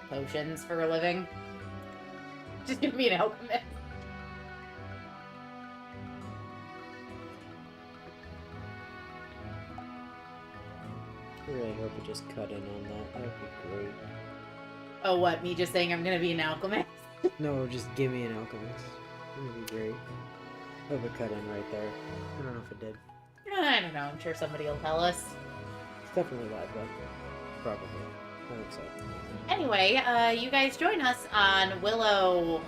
potions for a living. Just give me an alchemist. I really hope you just cut in on that. That would be great. Oh, what? Me just saying I'm gonna be an alchemist? No, just give me an alchemist. That would be great. I hope it cut in right there. I don't know if it did. I don't know. I'm sure somebody will tell us. It's definitely live though. Probably. I think so. Anyway, you guys join us on Willow,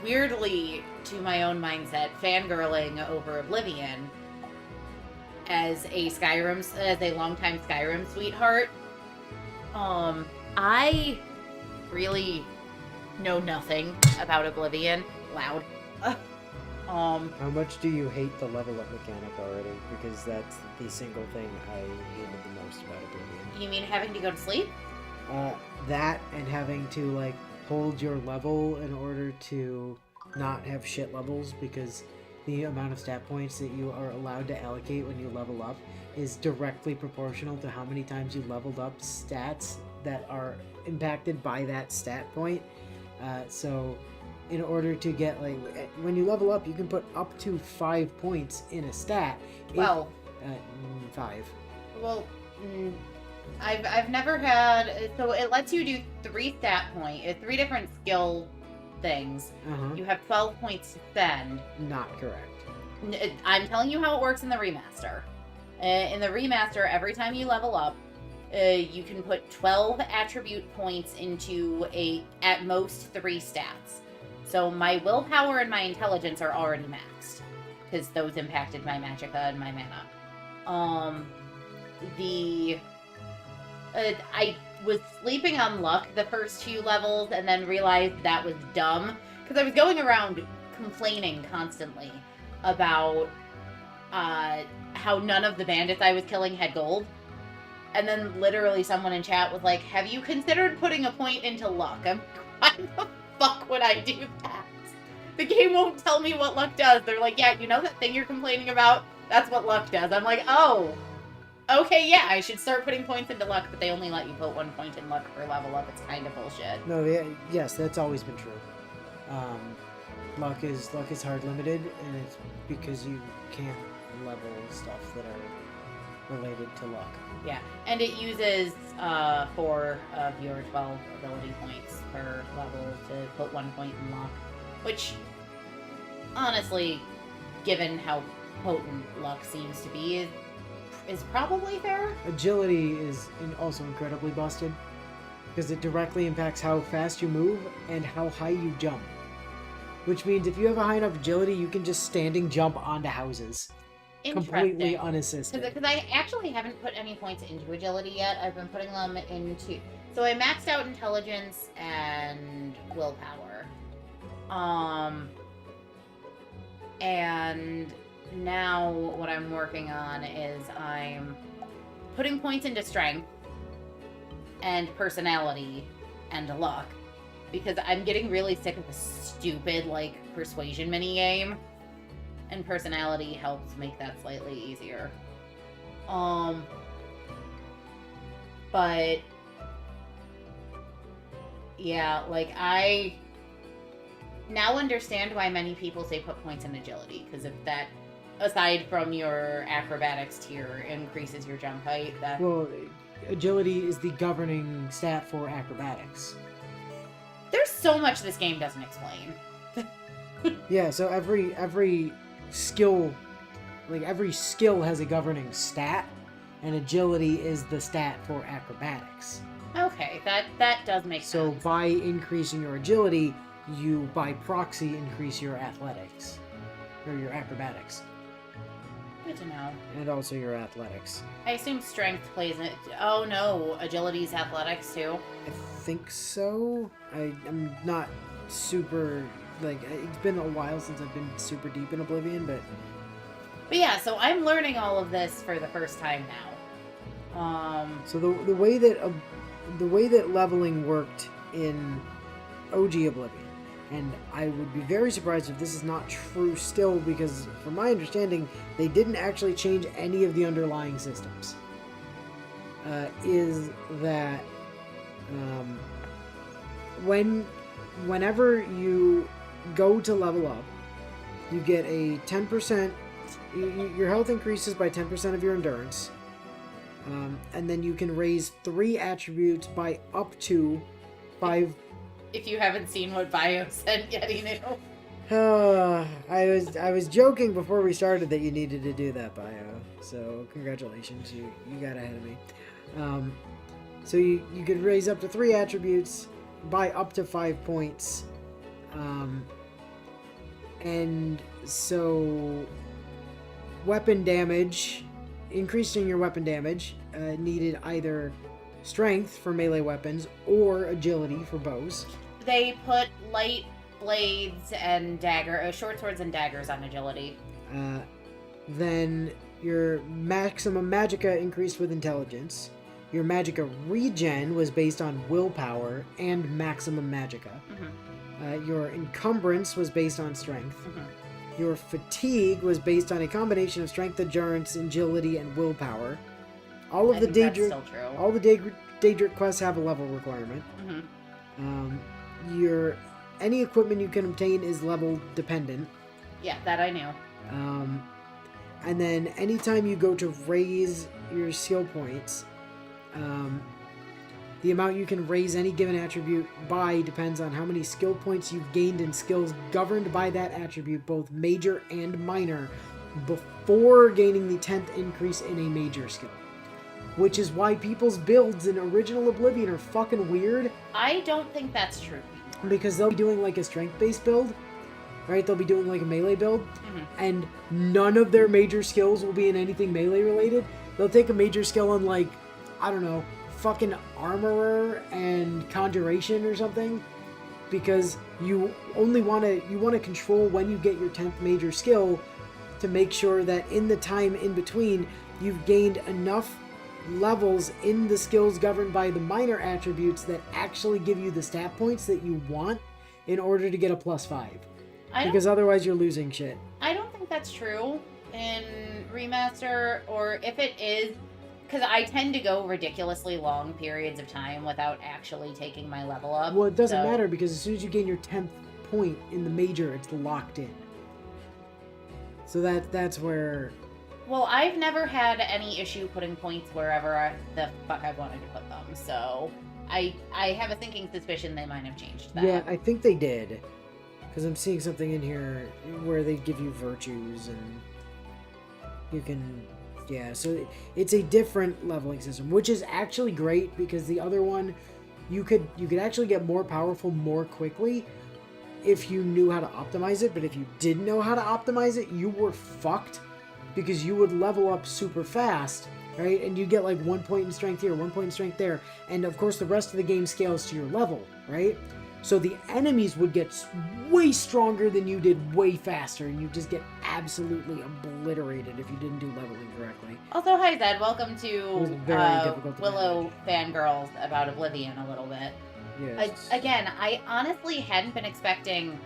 weirdly, to my own mindset, fangirling over Oblivion as a longtime Skyrim sweetheart. I really know nothing about Oblivion. Loud. How much do you hate the level up mechanic already? Because that's the single thing I hated the most about Oblivion. You mean having to go to sleep? That and having to, like, hold your level in order to not have shit levels, because the amount of stat points that you are allowed to allocate when you level up is directly proportional to how many times you leveled up stats that are impacted by that stat point. So in order to get, like, when you level up, you can put up to 5 points in a stat. Well, 5. Well, I've never had. So it lets you do 3 3 different skill things. You have 12 points to spend. Not correct. I'm telling you how it works in the remaster. In the remaster, every time you level up, you can put 12 attribute points into at most 3 stats. So my willpower and my intelligence are already maxed, because those impacted my magicka and my mana. I was sleeping on luck the first 2 levels and then realized that was dumb, because I was going around complaining constantly about how none of the bandits I was killing had gold. And then literally someone in chat was like, have you considered putting a point into luck? I'm why the fuck would I do that? The game won't tell me what luck does. They're like, yeah, you know that thing you're complaining about? That's what luck does. I'm like, oh, okay, yeah, I should start putting points into luck, but they only let you put 1 point in luck per level up. It's kind of bullshit. No, yeah, yes, that's always been true. Luck is hard limited, and it's because you can't level stuff that are related to luck. Yeah, and it uses 4 of your 12 ability points per level to put 1 point in luck, which, honestly, given how potent luck seems to be, is probably fair. Agility is also incredibly busted, because it directly impacts how fast you move and how high you jump. Which means if you have a high enough agility, you can just standing jump onto houses. Completely unassisted. Because I actually haven't put any points into agility yet. I've been putting them into... So I maxed out intelligence and willpower. And now what I'm working on is I'm putting points into strength and personality and luck, because I'm getting really sick of the stupid, like, persuasion minigame, and personality helps make that slightly easier. But yeah, like, I now understand why many people say put points in agility, because if that, aside from your acrobatics tier, increases your jump height, that... Well, agility is the governing stat for acrobatics. There's so much this game doesn't explain. Yeah, so every skill, like, every skill has a governing stat, and agility is the stat for acrobatics. Okay, that does make sense. So by increasing your agility, you, by proxy, increase your athletics. Or your acrobatics. Good to know. And also your athletics. I assume strength plays it. Oh no, agility's athletics too. I think so. I'm not super, like, it's been a while since I've been super deep in Oblivion, but yeah, so I'm learning all of this for the first time now. So the way that leveling worked in OG Oblivion, and I would be very surprised if this is not true still, because from my understanding, they didn't actually change any of the underlying systems. is that whenever you go to level up, you get a 10%. Your health increases by 10% of your endurance, and then you can raise 3 attributes by up to 5. If you haven't seen what Bio said yet, you know. I was joking before we started that you needed to do that, Bio. So congratulations, you got ahead of me. So you could raise up to 3 attributes by up to 5 points, and so weapon damage, increasing your weapon damage, needed either strength for melee weapons or agility for bows. They put light blades and short swords and daggers on agility. Then your maximum magicka increased with intelligence. Your magicka regen was based on willpower and maximum magicka. Mm-hmm. Your encumbrance was based on strength. Mm-hmm. Your fatigue was based on a combination of strength, endurance, agility, and willpower. All of the Daedric quests have a level requirement. Mm-hmm. Any equipment you can obtain is level dependent. Yeah, that I knew. And then anytime you go to raise your skill points, the amount you can raise any given attribute by depends on how many skill points you've gained in skills governed by that attribute, both major and minor, before gaining the 10th increase in a major skill. Which is why people's builds in original Oblivion are fucking weird. I don't think that's true. Because they'll be doing like a strength-based build, right? They'll be doing like a melee build, and none of their major skills will be in anything melee related. They'll take a major skill on like, I don't know, fucking armorer and conjuration or something, because you want to control when you get your 10th major skill to make sure that in the time in between you've gained enough levels in the skills governed by the minor attributes that actually give you the stat points that you want in order to get a +5. Because otherwise you're losing shit. I don't think that's true in Remaster, or if it is, because I tend to go ridiculously long periods of time without actually taking my level up. Well, it doesn't matter, because as soon as you gain your 10th point in the major, it's locked in. So that's where... Well, I've never had any issue putting points wherever the fuck I wanted to put them, so I have a thinking suspicion they might have changed that. Yeah, I think they did. Because I'm seeing something in here where they give you virtues and you can... Yeah, so it's a different leveling system, which is actually great, because the other one, you could actually get more powerful more quickly if you knew how to optimize it, but if you didn't know how to optimize it, you were fucked. Because you would level up super fast, right? And you get like 1 point in strength here, 1 point in strength there. And of course, the rest of the game scales to your level, right? So the enemies would get way stronger than you did way faster. And you just get absolutely obliterated if you didn't do leveling correctly. Also, hi Zed, welcome to difficult to Willow Fangirls about Oblivion a little bit. Yes. Again, I honestly hadn't been expecting...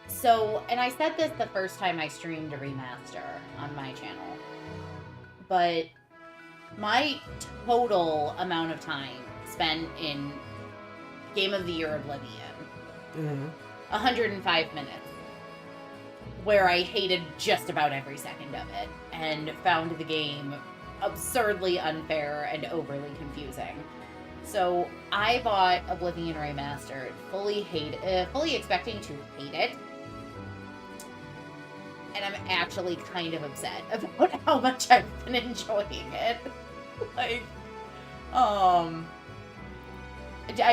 So, and I said this the first time I streamed a remaster on my channel, but my total amount of time spent in Game of the Year Oblivion, 105 minutes, where I hated just about every second of it, and found the game absurdly unfair and overly confusing. So I bought Oblivion Remastered, fully expecting to hate it. And I'm actually kind of upset about how much I've been enjoying it. I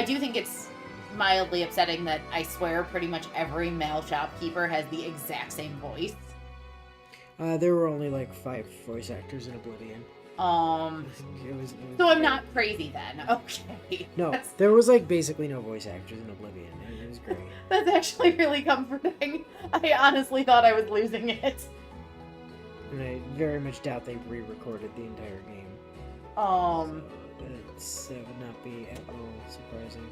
do think it's mildly upsetting that I swear pretty much every male shopkeeper has the exact same voice. There were only like 5 voice actors in Oblivion. It was so I'm not crazy then. Okay. No, there was like basically no voice actors in Oblivion. It was great. That's actually really comforting. I honestly thought I was losing it. And I very much doubt they re-recorded the entire game. So that would not be at all surprising.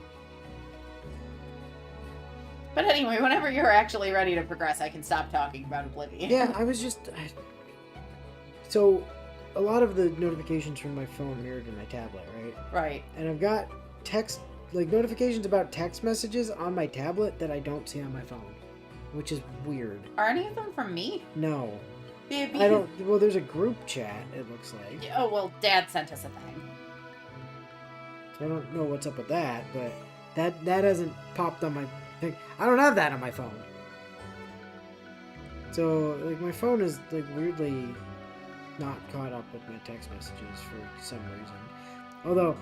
But anyway, whenever you're actually ready to progress, I can stop talking about Oblivion. Yeah, I was just... So, a lot of the notifications from my phone mirrored in my tablet, right? Right. And I've got notifications about text messages on my tablet that I don't see on my phone, which is weird. Are any of them from me? No. I don't. Well, there's a group chat, it looks like. Oh, well, Dad sent us a thing. So I don't know what's up with that, but that hasn't popped on my thing. I don't have that on my phone. So, like, my phone is, like, weirdly not caught up with my text messages for some reason. Although,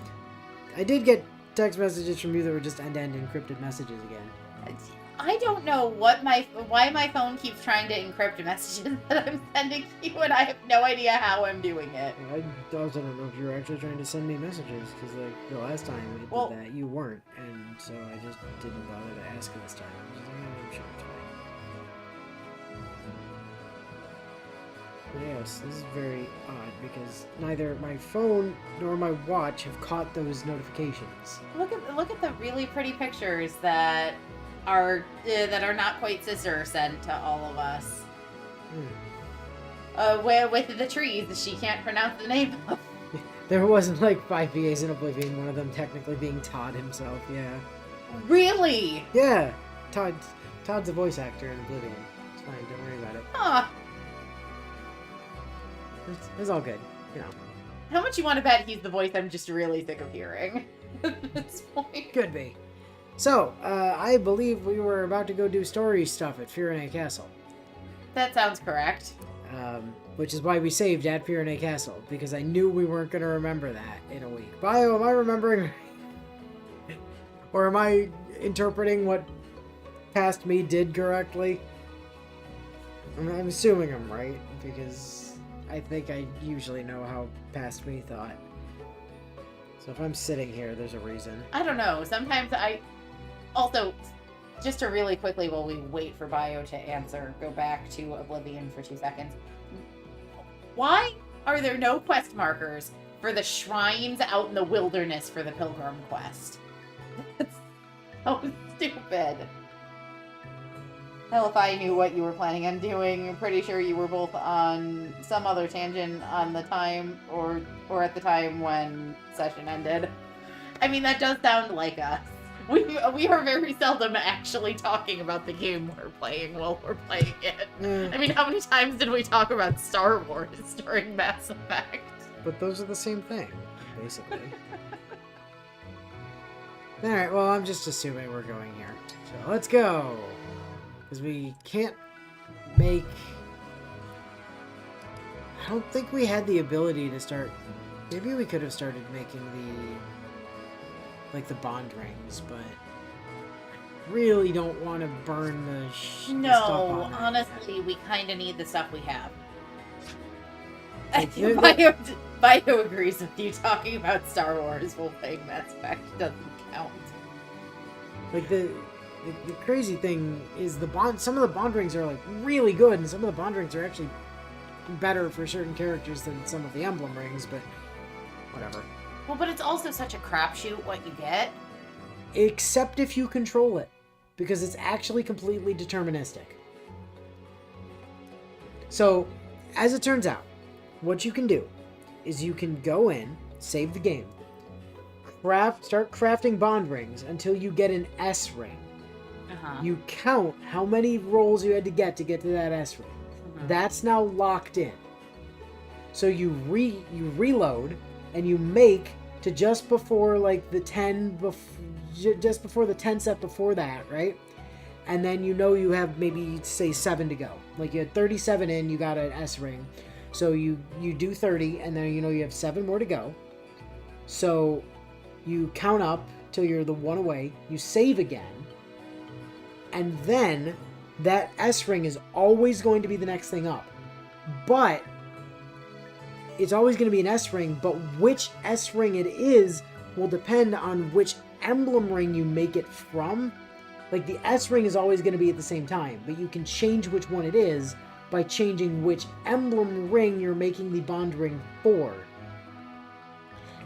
I did get text messages from you that were just end-to-end encrypted messages again. I don't know why my phone keeps trying to encrypt messages that I'm sending you, and I have no idea how I'm doing it. I also don't know if you were actually trying to send me messages, because, like, the last time we did that, you weren't, and so I just didn't bother to ask this time. I was just like, oh, I'm sure it's fine. Yes, this is very odd, because neither my phone nor my watch have caught those notifications. Look at the really pretty pictures that are not quite sister sent to all of us. With the trees that she can't pronounce the name of. There wasn't like 5 VAs in Oblivion, one of them technically being Todd himself, yeah. Really? Yeah. Todd's a voice actor in Oblivion. It's fine, don't worry about it. Huh. It's all good, you know. How much you want to bet he's the voice I'm just really sick of hearing at this point? Could be. So, I believe we were about to go do story stuff at Firenze Castle. That sounds correct. Which is why we saved at Firenze Castle, because I knew we weren't going to remember that in a week. Bio, am I remembering? Or am I interpreting what past me did correctly? I'm assuming I'm right, because I think I usually know how past me thought. So if I'm sitting here, there's a reason. I don't know. Sometimes Also, just to really quickly, while we wait for Bio to answer, go back to Oblivion for 2 seconds. Why are there no quest markers for the shrines out in the wilderness for the Pilgrim quest? That's so stupid. Hell, if I knew what you were planning on doing, I'm pretty sure you were both on some other tangent on the time, or at the time when session ended. I mean, that does sound like us. We are very seldom actually talking about the game we're playing while we're playing it. I mean, how many times did we talk about Star Wars during Mass Effect? But those are the same thing, basically. Alright, well, I'm just assuming we're going here. So let's go! Because we can't make... I don't think we had the ability to start... Maybe we could have started making the bond rings, but I really don't want to burn the stuff on that. Honestly, we kind of need the stuff we have. Like, Bio agrees with you. Talking about Star Wars while playing Mass Effect doesn't count. Like, the crazy thing is some of the bond rings are, like, really good, and some of the bond rings are actually better for certain characters than some of the Emblem rings, but whatever. Well, but it's also such a crapshoot what you get. Except if you control it, because it's actually completely deterministic. So, as it turns out, what you can do is you can go in, save the game, start crafting bond rings until you get an S ring. You count how many rolls you had to get to that S ring. That's now locked in. So you reload and you make to just before like the 10 just before the 10 set before that, right? And then you have maybe say 7 to go. Like you had 37 in, you got an S ring. So you do 30 and then you have 7 more to go. So you count up till you're the 1 away, you save again. And then that S ring is always going to be the next thing up. But it's always going to be an S ring, but which S ring it is will depend on which emblem ring you make it from. Like the S ring is always going to be at the same time, but you can change which one it is by changing which emblem ring you're making the bond ring for.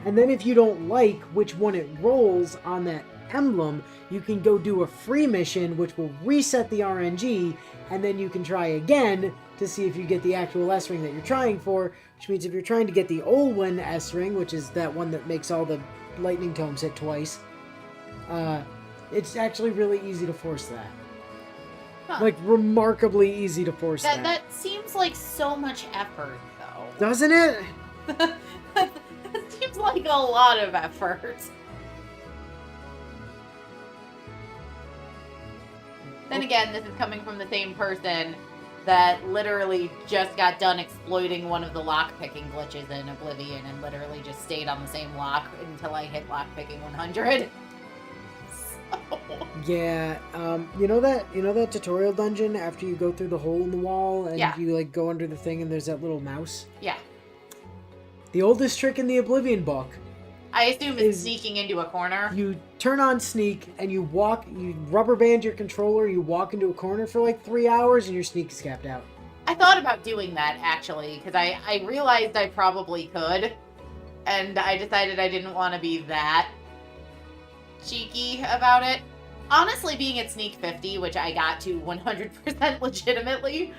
And then if you don't like which one it rolls on that emblem, you can go do a free mission which will reset the RNG, and then you can try again to see if you get the actual S ring that you're trying for, which means if you're trying to get the Olwen S ring, which is that one that makes all the lightning tomes hit twice, it's actually really easy to force that. Huh. Like, remarkably easy to force that. That seems like so much effort, though. Doesn't it? That seems like a lot of effort. Then again, this is coming from the same person that literally just got done exploiting one of the lock-picking glitches in Oblivion and literally just stayed on the same lock until I hit lock-picking 100. So... Yeah, you know that tutorial dungeon after you go through the hole in the wall and you like go under the thing and there's that little mouse? Yeah. The oldest trick in the Oblivion book. I assume it's sneaking into a corner. You turn on sneak and you rubber band your controller, you walk into a corner for like 3 hours and your sneak is capped out. I thought about doing that actually, because I realized I probably could, and I decided I didn't want to be that cheeky about it. Honestly, being at sneak 50, which I got to 100% legitimately,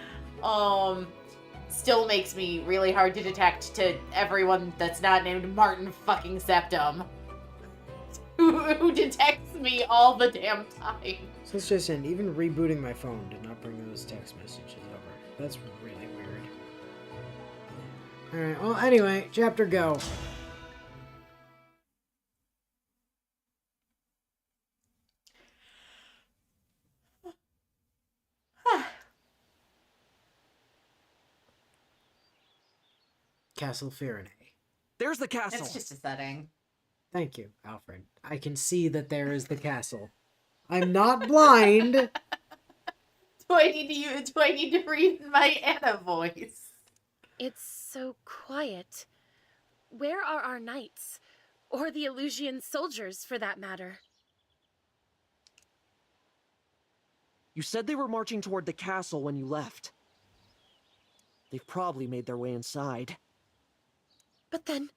still makes me really hard to detect to everyone that's not named Martin fucking Septum, who detects me all the damn time. So it's just even rebooting my phone did not bring those text messages over. That's really weird. Alright, well, anyway, chapter go. Castle Firenze. There's the castle. It's just a setting. Thank you, Alfred. I can see that there is the castle. I'm not blind. Do I need to read my Anna voice? It's so quiet. Where are our knights? Or the Illusian soldiers, for that matter? You said they were marching toward the castle when you left. They've probably made their way inside. But then,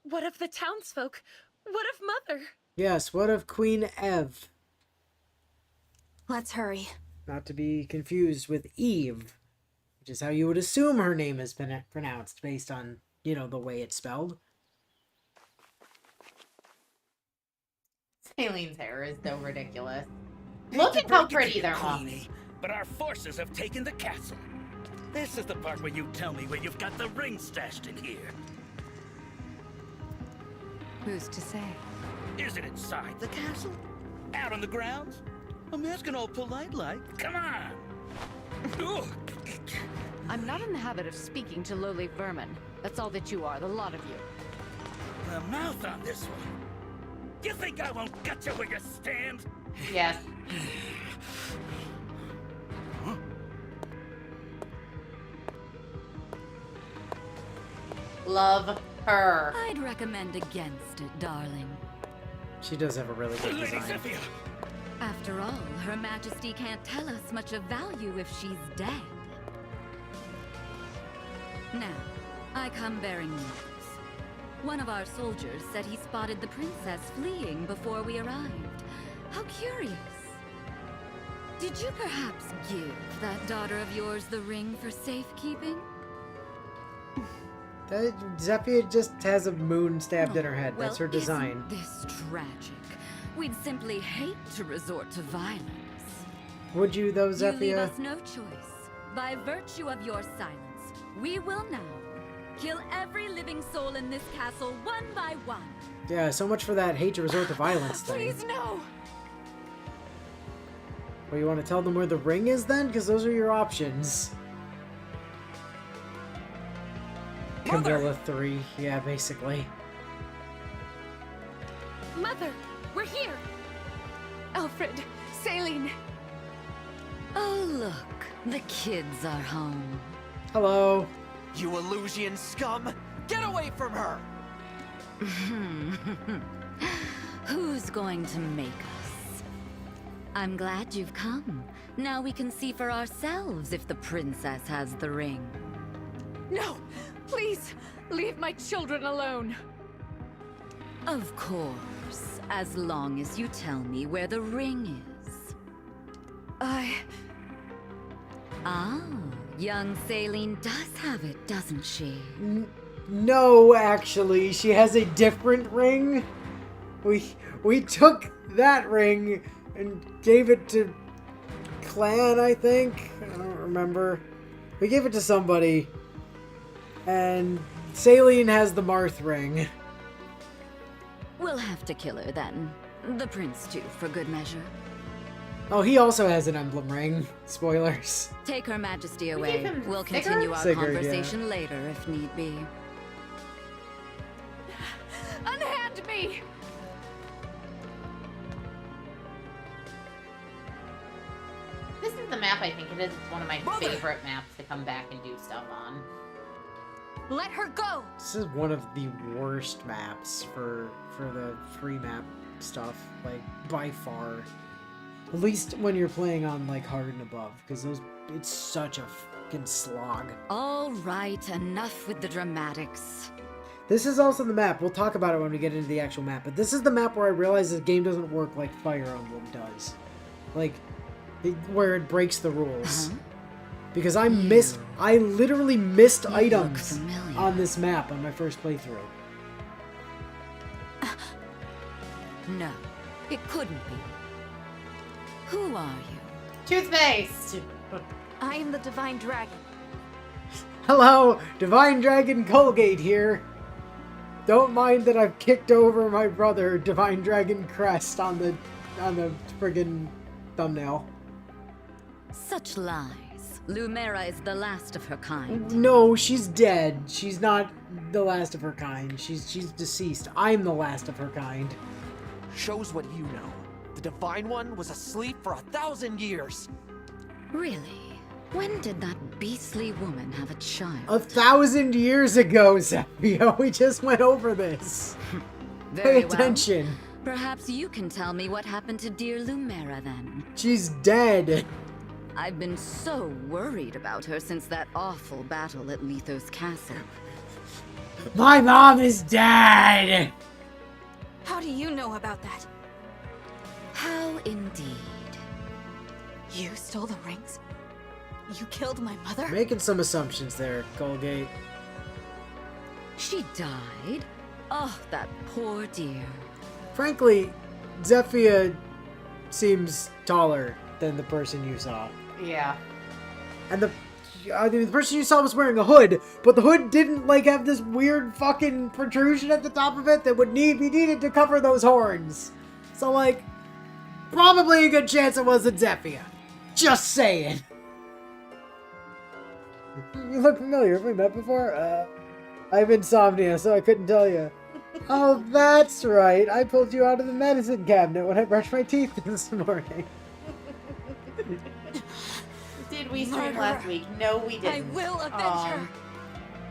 what of the townsfolk? What of Mother? Yes, what of Queen Eve? Let's hurry. Not to be confused with Eve, which is how you would assume her name has been pronounced based on, you know, the way it's spelled. Saileen's hair is so ridiculous. Look at how pretty they're all. But our forces have taken the castle. This is the part where you tell me where you've got the ring stashed in here. Who's to say? Is it inside the castle? Out on the grounds? I'm asking all polite-like. Come on! I'm not in the habit of speaking to lowly vermin. That's all that you are, the lot of you. The mouth on this one. You think I won't gut you where you stand? Yes. Huh? Love her. I'd recommend against it, darling. She does have a really good Lady design. Zephyr! After all, Her Majesty can't tell us much of value if she's dead. Now, I come bearing news. One of our soldiers said he spotted the princess fleeing before we arrived. How curious. Did you perhaps give that daughter of yours the ring for safekeeping? Zephyr just has a moon stabbed in her head. That's her design. Isn't this tragic? We'd simply hate to resort to violence. Would you, though, You Zephyr? leave us no choice. By virtue of your silence, we will now kill every living soul in this castle one by one. Yeah, so much for that hate to resort to violence thing. Please, no! Well, you want to tell them where the ring is, then? Because those are your options. Mother! Camilla 3. Yeah, basically. Mother, we're here! Alfred, Saline. Oh, look. The kids are home. Hello. You Illusian scum! Get away from her! Who's going to make us? I'm glad you've come. Now we can see for ourselves if the princess has the ring. No! Please, leave my children alone! Of course, as long as you tell me where the ring is. Ah, Young Saline does have it, doesn't she? No, actually, she has a different ring. We took that ring and gave it to Clan, I think. I don't remember. We gave it to somebody. And Saline has the Marth ring. We'll have to kill her then. The prince too, for good measure. Oh, he also has an emblem ring. Spoilers. Take Her Majesty gave away. him We'll Sigurd? continue our Sigurd, yeah. conversation later if need be. Unhand me! This is the map I think it is. It's one of my favorite maps to come back and do stuff on. Let her go! This is one of the worst maps for the free map stuff, like, by far. At least when you're playing on, like, hard and above, because it's such a fucking slog. All right, enough with the dramatics. This is also the map. We'll talk about it when we get into the actual map, but this is the map where I realize the game doesn't work like Fire Emblem does. Like, where it breaks the rules. Uh-huh. Because I literally missed You items look familiar. on this map on my first playthrough. No, it couldn't be. Who are you? Toothpaste! I am the Divine Dragon. Hello, Divine Dragon Colgate here. Don't mind that I've kicked over my brother, Divine Dragon Crest, on the friggin' thumbnail. Such lies. Lumera is the last of her kind. No, she's dead. She's not the last of her kind. She's deceased. I'm the last of her kind. Shows what you know. The Divine One was asleep for 1,000 years. Really? When did that beastly woman have a child? 1,000 years ago, Zephyr. We just went over this. Very Pay attention. Well. Perhaps you can tell me what happened to dear Lumera then. She's dead. I've been so worried about her since that awful battle at Lethos Castle. My mom is dead. How do you know about that? How indeed. You stole the rings? You killed my mother? Making some assumptions there, Colgate. She died? Oh, that poor dear. Frankly, Zephyr seems taller than the person you saw. Yeah. And the person you saw was wearing a hood, but the hood didn't, like, have this weird fucking protrusion at the top of it that would be needed to cover those horns. So, like, probably a good chance it wasn't Zephyr. Just saying. You look familiar. Have we met before? I have insomnia, so I couldn't tell you. Oh, that's right. I pulled you out of the medicine cabinet when I brushed my teeth this morning. Did we stream last week? No, we didn't. I will avenge her.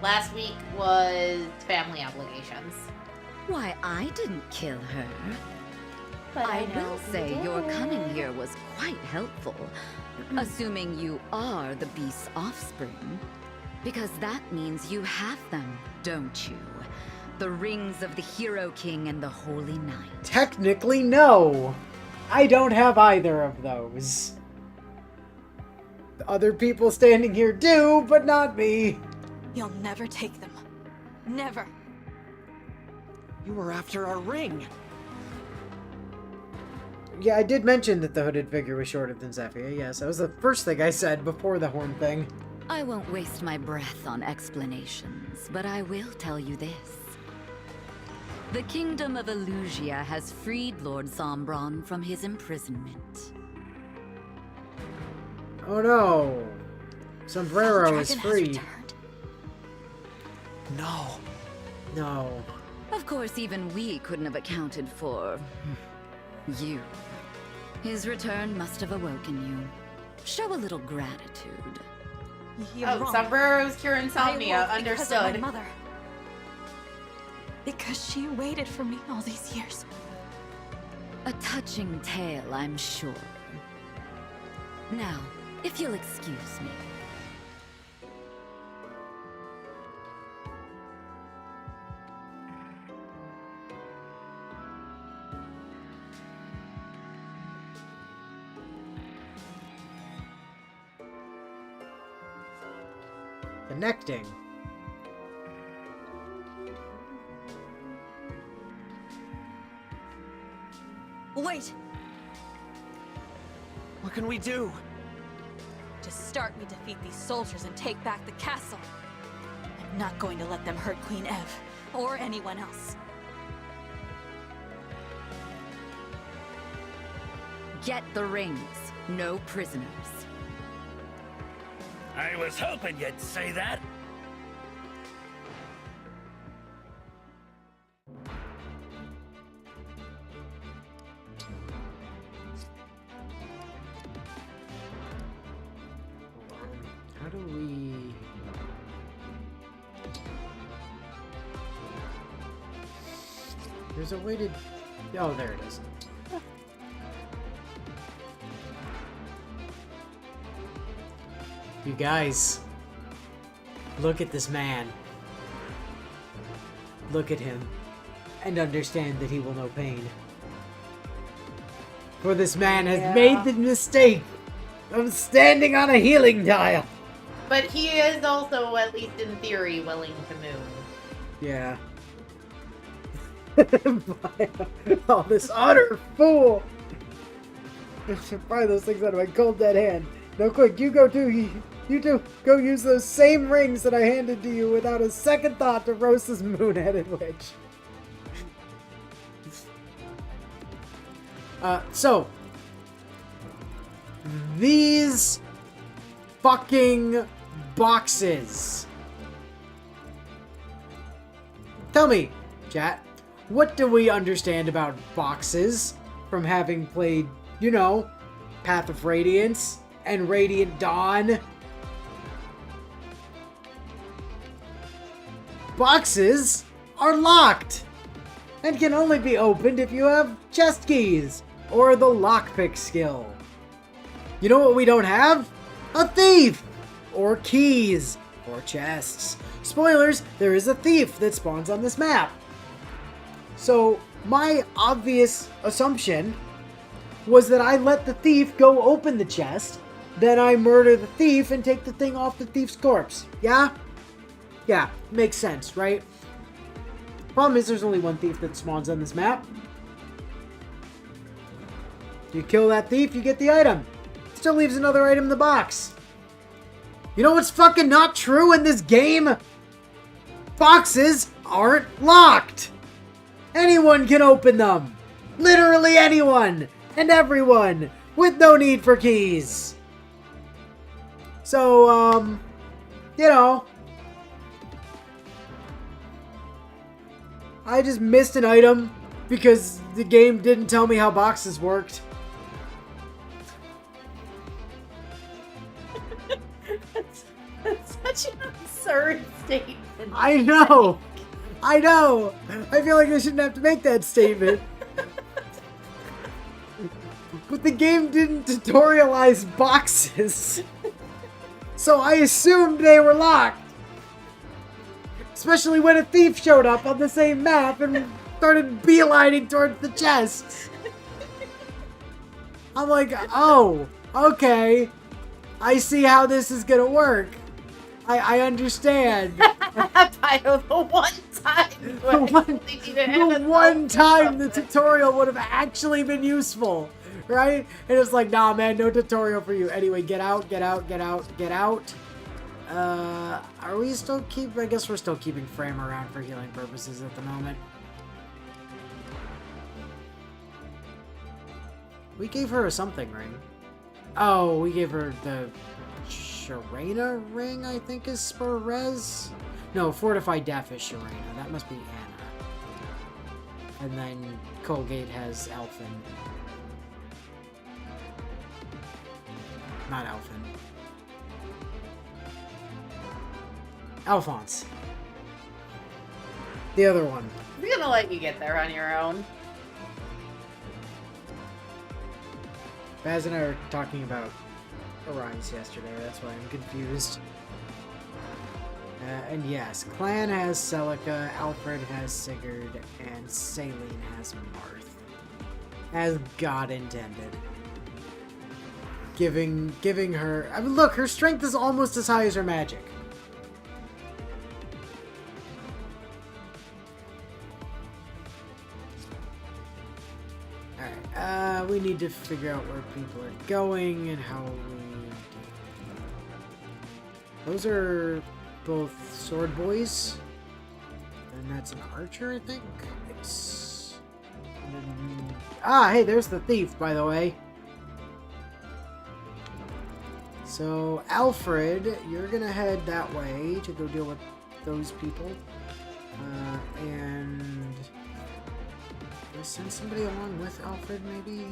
Last week was family obligations. Why, I didn't kill her. But I will say your coming here was quite helpful. Assuming you are the beast's offspring. Because that means you have them, don't you? The rings of the Hero King and the Holy Knight. Technically, no. I don't have either of those. The other people standing here do, but not me. You'll never take them. Never. You were after our ring. Yeah, I did mention that the hooded figure was shorter than Zephyr. Yes, that was the first thing I said before the horn thing. I won't waste my breath on explanations, but I will tell you this. The Kingdom of Elusia has freed Lord Zombron from his imprisonment. Oh no. Sombrero is The dragon has free. returned. No. No. Of course, even we couldn't have accounted for... you. His return must have awoken you. Show a little gratitude. You're Oh, wrong. sombreros cure I insomnia. awoke because of my Understood. mother. Because she waited for me all these years. A touching tale, I'm sure. Now, if you'll excuse me. Connecting. Wait! What can we do? To start, we defeat these soldiers and take back the castle. I'm not going to let them hurt Queen Ev, or anyone else. Get the rings. No prisoners. I was hoping you'd say that. How do we... There's a way to... Oh, there it is. You guys, look at this man. Look at him, and understand that he will know pain. For this man has made the mistake of standing on a healing dial. But he is also, at least in theory, willing to move. Yeah. Oh, this utter fool! I should pry those things out of my cold dead hand. No, quick, you go too. You two, go use those same rings that I handed to you without a second thought to roast this moon-headed witch. So, these fucking boxes. Tell me, chat, what do we understand about boxes from having played, you know, Path of Radiance and Radiant Dawn? Boxes are locked and can only be opened if you have chest keys or the lockpick skill. You know what we don't have? A thief! Or keys. Or chests. Spoilers, there is a thief that spawns on this map. So, my obvious assumption was that I let the thief go open the chest, then I murder the thief and take the thing off the thief's corpse. Yeah? Yeah, makes sense, right? Problem is, there's only one thief that spawns on this map. You kill that thief, you get the item. Still leaves another item in the box. You know what's fucking not true in this game? Boxes aren't locked. Anyone can open them. Literally anyone and everyone with no need for keys. So, you know, I just missed an item because the game didn't tell me how boxes worked. That's such an absurd statement. I know! I know! I feel like I shouldn't have to make that statement. But the game didn't tutorialize boxes. So I assumed they were locked. Especially when a thief showed up on the same map and started beelining towards the chests. I'm like, oh, okay. I see how this is gonna work. I understand. By the one time. The one time the tutorial would have actually been useful. Right? And it's like, nah, man, no tutorial for you. Anyway, get out, get out, get out, get out. Are we still I guess we're still keeping Frame around for healing purposes at the moment. We gave her a something ring. Oh, we gave her the Sharena ring, I think is Spur Res. No, Fortified Death is Sharena. That must be Anna. And then Colgate has Elfin. Not Elfin. Alphonse. The other one. I'm gonna let you get there on your own. Baz and I were talking about Orion's yesterday, that's why I'm confused. And yes, Clan has Celica, Alfred has Sigurd, and Saline has Marth. As God intended. Giving her... I mean, look, her strength is almost as high as her magic. Alright, we need to figure out where people are going and how we... Those are both sword boys. And that's an archer, I think? Yes. And then... Ah, hey, there's the thief, by the way. So, Alfred, you're gonna head that way to go deal with those people. And... Let's send somebody along with Alfred, maybe?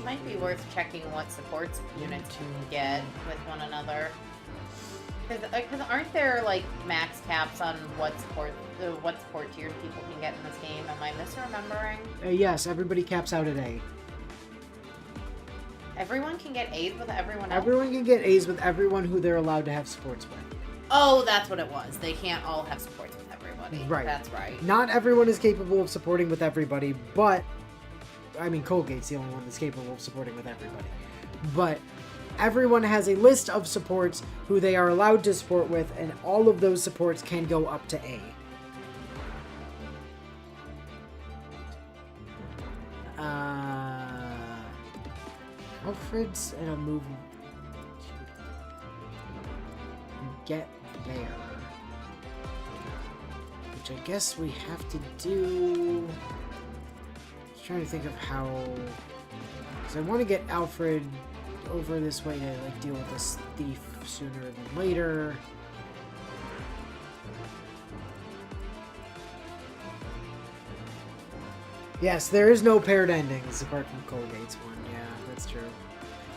Might be worth checking what supports units can get with one another. Because aren't there like max caps on what support tiers people can get in this game? Am I misremembering? Yes, everybody caps out at A. Everyone can get A's with everyone else? Everyone can get A's with everyone who they're allowed to have supports with. Oh, that's what it was. They can't all have supports with everybody. Right. That's right. Not everyone is capable of supporting with everybody, but... I mean, Colgate's the only one that's capable of supporting with everybody. But everyone has a list of supports who they are allowed to support with, and all of those supports can go up to A. Alfred's in a move... Get there. Which I guess we have to do... Trying to think of how, because I want to get Alfred over this way to like deal with this thief sooner than later. Yes, there is no paired endings apart from Colgate's one. Yeah, that's true.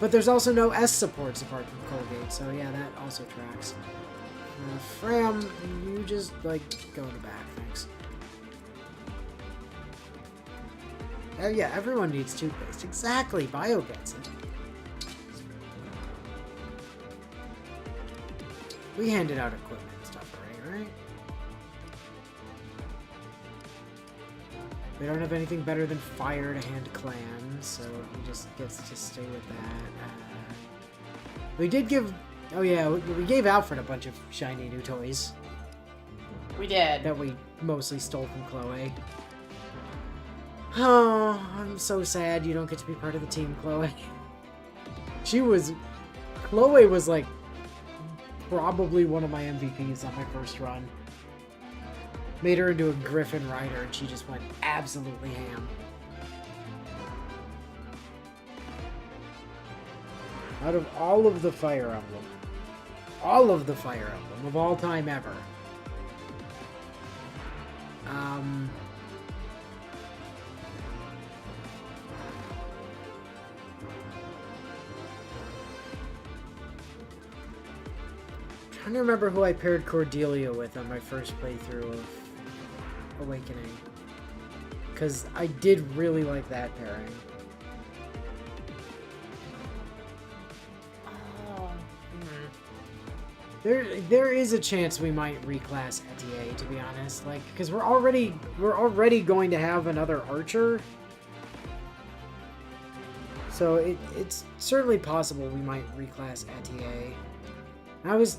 But there's also no S supports apart from Colgate, so yeah, that also tracks. Fram, you just like go in the back, thanks. Yeah, everyone needs toothpaste. Exactly, Bio gets it. We handed out equipment and stuff already, right? We don't have anything better than fire to hand Clan, so he just gets to stay with that. We did give... Oh yeah, we gave Alfred a bunch of shiny new toys. We did. That we mostly stole from Chloe. Oh, I'm so sad you don't get to be part of the team, Chloe. Chloe was like probably one of my MVPs on my first run. Made her into a Griffin rider and she just went absolutely ham. Out of all of the Fire Emblem, of all time ever, trying to remember who I paired Cordelia with on my first playthrough of Awakening. Because I did really like that pairing. Oh. There is a chance we might reclass Etier, to be honest. Like, because we're already going to have another archer. So it's certainly possible we might reclass Etier. I was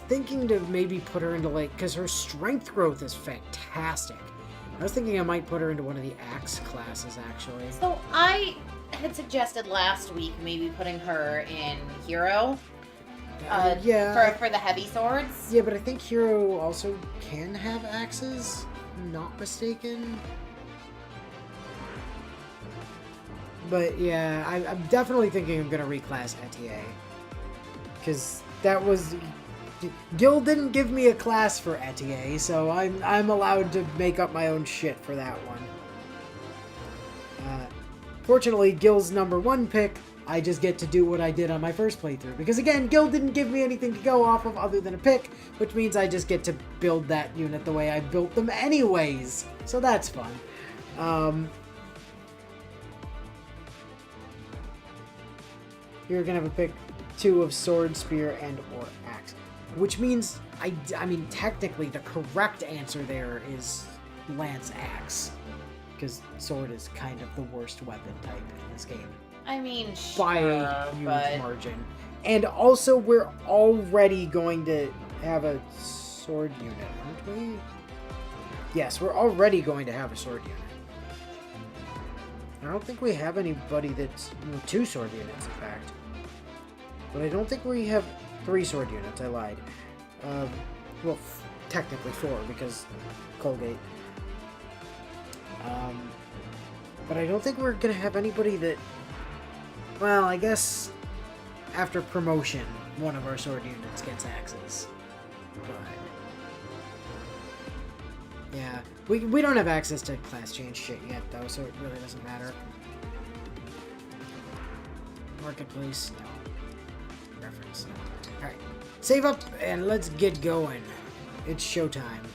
thinking to maybe put her into, like, because her strength growth is fantastic. I was thinking I might put her into one of the axe classes, actually. So I had suggested last week maybe putting her in Hero. Yeah. For the heavy swords. Yeah, but I think Hero also can have axes, if I'm not mistaken. But yeah, I'm definitely thinking I'm gonna reclass Etier. Because that was... Gil didn't give me a class for Etier, so I'm allowed to make up my own shit for that one. Fortunately, Gil's #1 pick, I just get to do what I did on my first playthrough. Because again, Gil didn't give me anything to go off of other than a pick, which means I just get to build that unit the way I built them anyways. So that's fun. You're gonna have a pick 2 of sword, spear, and or axe. Which means, I mean, technically the correct answer there is lance axe. Because sword is kind of the worst weapon type in this game. I mean, By sure, a huge but... margin. And also, we're already going to have a sword unit, aren't we? Yes, we're already going to have a sword unit. I don't think we have anybody that's... well, 2 sword units, in fact. But I don't think we have 3 sword units. I lied. Well, technically 4, because Colgate. But I don't think we're going to have anybody that... well, I guess after promotion, one of our sword units gets axes. But... yeah, we don't have access to class change shit yet, though, so it really doesn't matter. Marketplace, no. Reference, no. Alright, save up and let's get going. It's showtime.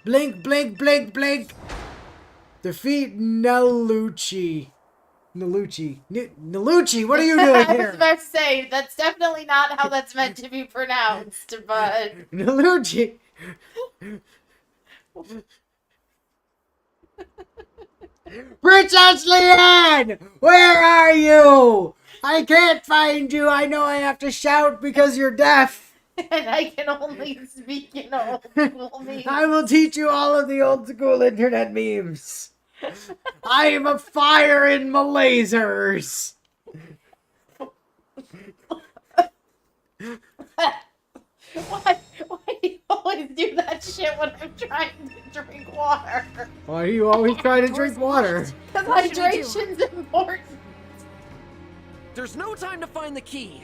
Blink, blink, blink, blink! Defeat Nalucci. Nalucci, what are you doing I here? was about to say, that's definitely not how that's meant to be pronounced, but... Nalucci! Princess Leanne! Where are you? I can't find you. I know I have to shout because you're deaf. And I can only speak in old school memes. I will teach you all of the old school internet memes. I am a fire in my lasers. Why do you always do that shit when I'm trying to drink water? Why are you always trying to drink water? Because What should we do? hydration's important. There's no time to find the key.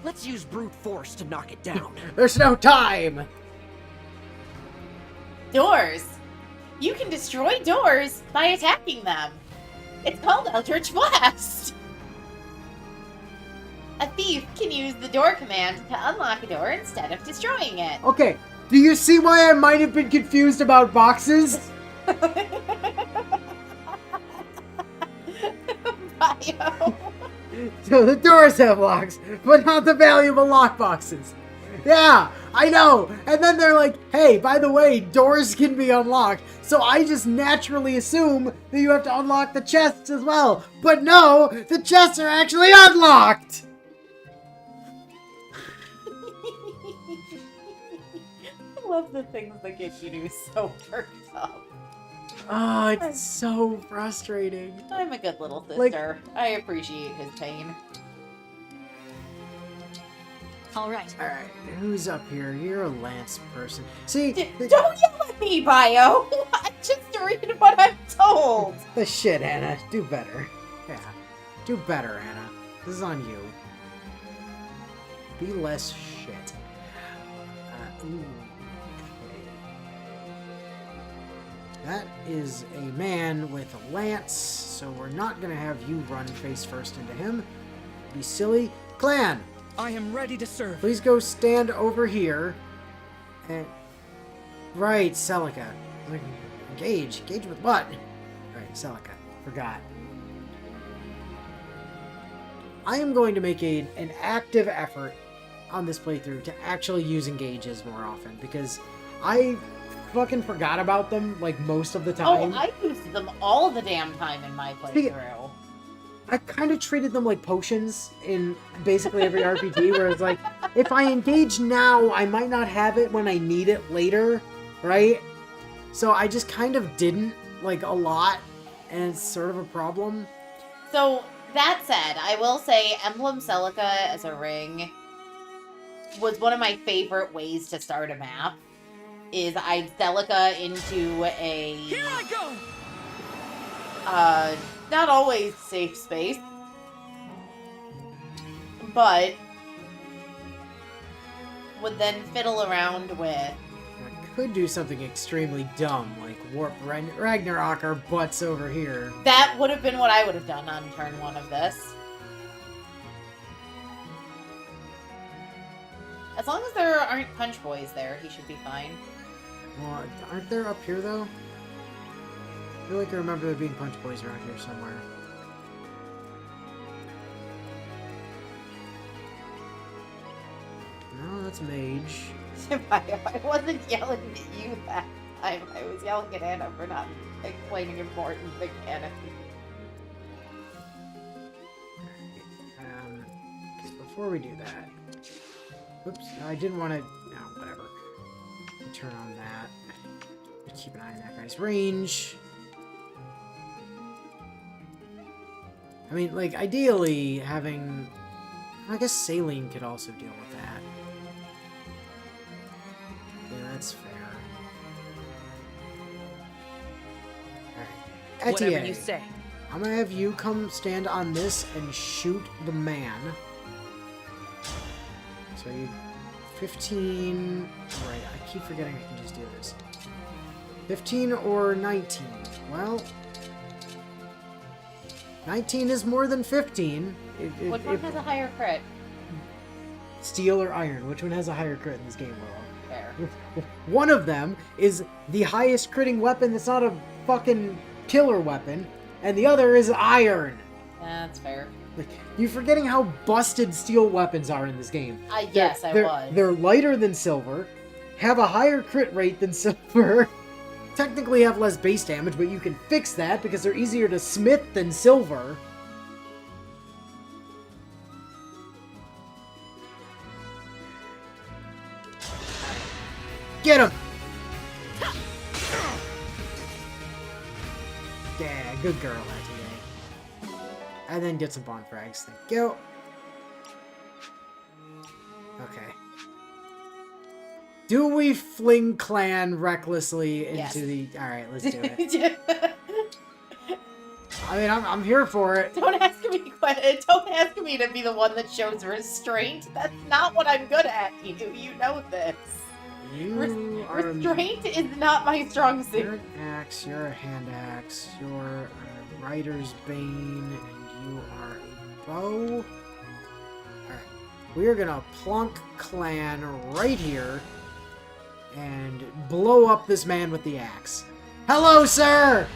Let's use brute force to knock it down. There's no time. Doors. You can destroy doors by attacking them. It's called Eldritch Blast. A thief can use the door command to unlock a door instead of destroying it. Okay, do you see why I might have been confused about boxes? Bio. So the doors have locks, but not the valuable lock boxes. Yeah, I know. And then they're like, hey, by the way, doors can be unlocked. So I just naturally assume that you have to unlock the chests as well. But no, the chests are actually unlocked. I love the things that get you so worked up. Oh, it's so frustrating. I'm a good little Like- sister. I appreciate his pain. All right. Alright, who's up here? You're a Lance person. See, Don't yell at me, Bio! I just read what I'm told! the shit, Anna. Do better. Yeah, do better, Anna. This is on you. Be less shit. Ooh. That is a man with a lance, so we're not gonna have you run face first into him. Be silly. Clan, I am ready to serve. please go stand over here. And right, Celica. Like, engage with what? Right, Celica. Forgot. I am going to make an active effort on this playthrough to actually use engages more often because I fucking forgot about them like most of the time. Oh, I used them all the damn time in my playthrough. I kind of treated them like potions in basically every RPG, where it's like, if I engage now, I might not have it when I need it later, right? So I just kind of didn't, like, a lot, and it's sort of a problem. So, that said, I will say Emblem Celica as a ring was one of my favorite ways to start a map. Is I'd Celica into a... Here I go! not always safe space, but would then fiddle around with... I could do something extremely dumb, like warp Ragnarok our butts over here. That would have been what I would have done on turn 1 of this. As long as there aren't punch boys there, he should be fine. Well, aren't there up here, though? I feel like I remember there being punch boys around here somewhere. No, that's mage. I wasn't yelling at you that time. I was yelling at Anna for not explaining important mechanics. before we do that... Oops, I didn't want to... No, whatever. Turn on that. Keep an eye on that guy's range. I mean, like, ideally, having... I guess Saline could also deal with that. Yeah, that's fair. Alright. Whatever Etienne, you say. I'm gonna have you come stand on this and shoot the man. So you... 15... Right, I keep forgetting I can just do this. 15 or 19? Well... 19 is more than 15. Which one has a higher crit? Steel or iron? Which one has a higher crit in this game, Willow? Fair. One of them is the highest critting weapon that's not a fucking killer weapon, and the other is iron. That's fair. Like, you're forgetting how busted steel weapons are in this game. Yes, I was. They're lighter than silver, have a higher crit rate than silver, technically have less base damage, but you can fix that because they're easier to smith than silver. Get him! Yeah, good girl, today. And then get some bond frags. Thank you. Okay. Do we fling clan recklessly into Yes. the... Alright, let's do it. I mean, I'm here for it. Don't ask me to be the one that shows restraint. That's not what I'm good at. You know this. You are... Restraint is not my strong You're suit. an axe, you're a hand axe, you're a rider's bane, and you are a bow. Alright. We are gonna plunk clan right here and blow up this man with the axe. Hello, sir!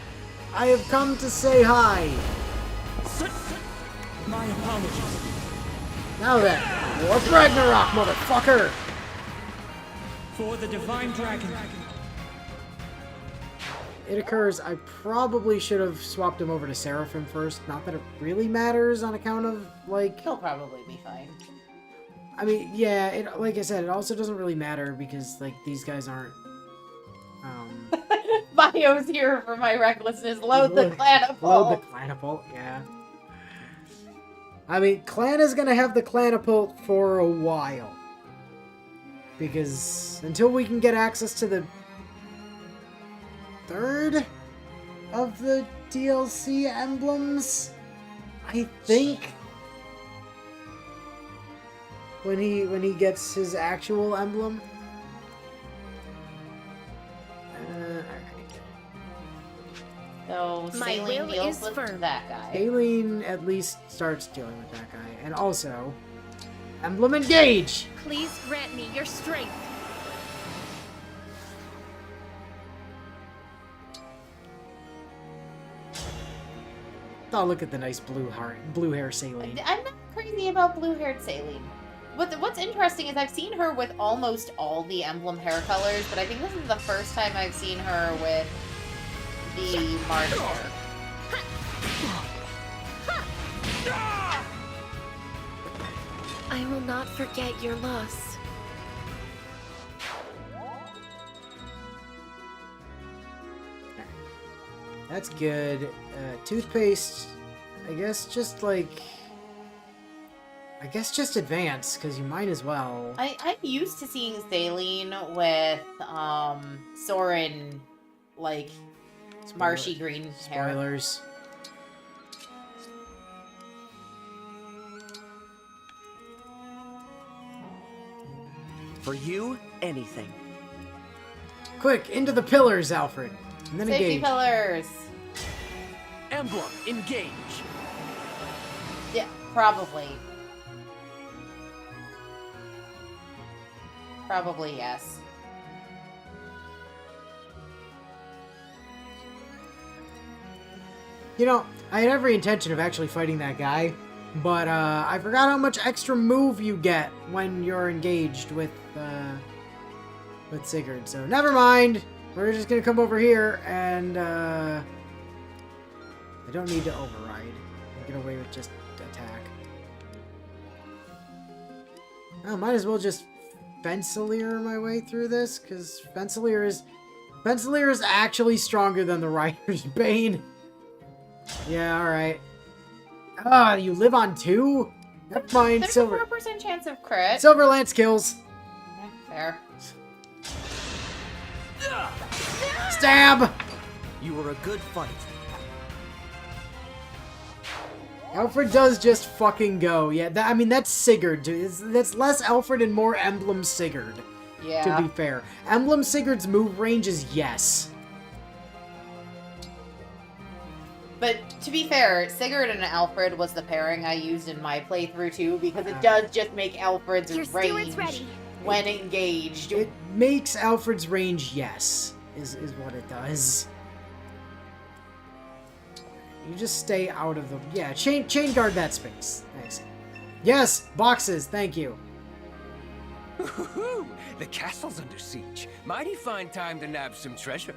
I have come to say hi. My apologies. Now then, War of Ragnarok, motherfucker! For the Divine Dragon. It occurs, I probably should have swapped him over to Seraphim first. Not that it really matters on account of, like... He'll probably be fine. I mean, yeah, it, like I said, it also doesn't really matter because, like, these guys aren't... Bio's here for my recklessness. Load the clanapult. Load the clanapult, yeah. I mean, Clan is gonna have the clanapult for a while. Because until we can get access to the third of the DLC emblems, I think, when he gets his actual emblem. So My Saline will deals is with firm. that guy. Aileen at least starts dealing with that guy. And also, Emblem Engage! Please grant me your strength. Oh, look at the nice blue hair Saline. I'm not crazy about blue-haired Saline. What's interesting is I've seen her with almost all the emblem hair colors, but I think this is the first time I've seen her with the March hair. I will not forget your loss. That's good. Toothpaste, I guess just advance, because you might as well. I'm used to seeing Saline with Soren, like, marshy green hair. Spoilers. For you, anything. Quick, into the pillars, Alfred. And then Safety engage. pillars. Emblem, engage. Yeah, probably. Probably, yes. You know, I had every intention of actually fighting that guy, but I forgot how much extra move you get when you're engaged with Sigurd. So never mind. We're just gonna come over here and I don't need to override. I can get away with just attack. I might as well just Fencelir my way through this, because Fencelir is actually stronger than the Rider's Bane. Yeah, alright. Ah, you live on 2? Never mind, There's Silver. a 4% chance of crit. Silver Lance kills. Fair. Stab! You were a good fight. Alfred does just fucking go. Yeah, I mean, that's Sigurd, dude. That's less Alfred and more Emblem Sigurd, Yeah. to be fair. Emblem Sigurd's move range is yes. But to be fair, Sigurd and Alfred was the pairing I used in my playthrough too, because it does just make Alfred's Your range steward's ready. when engaged. It makes Alfred's range yes, is what it does. You just stay out of the... Yeah, chain guard that space. Thanks. Yes, boxes, thank you. Ooh, the castle's under siege. Mighty fine time to nab some treasure.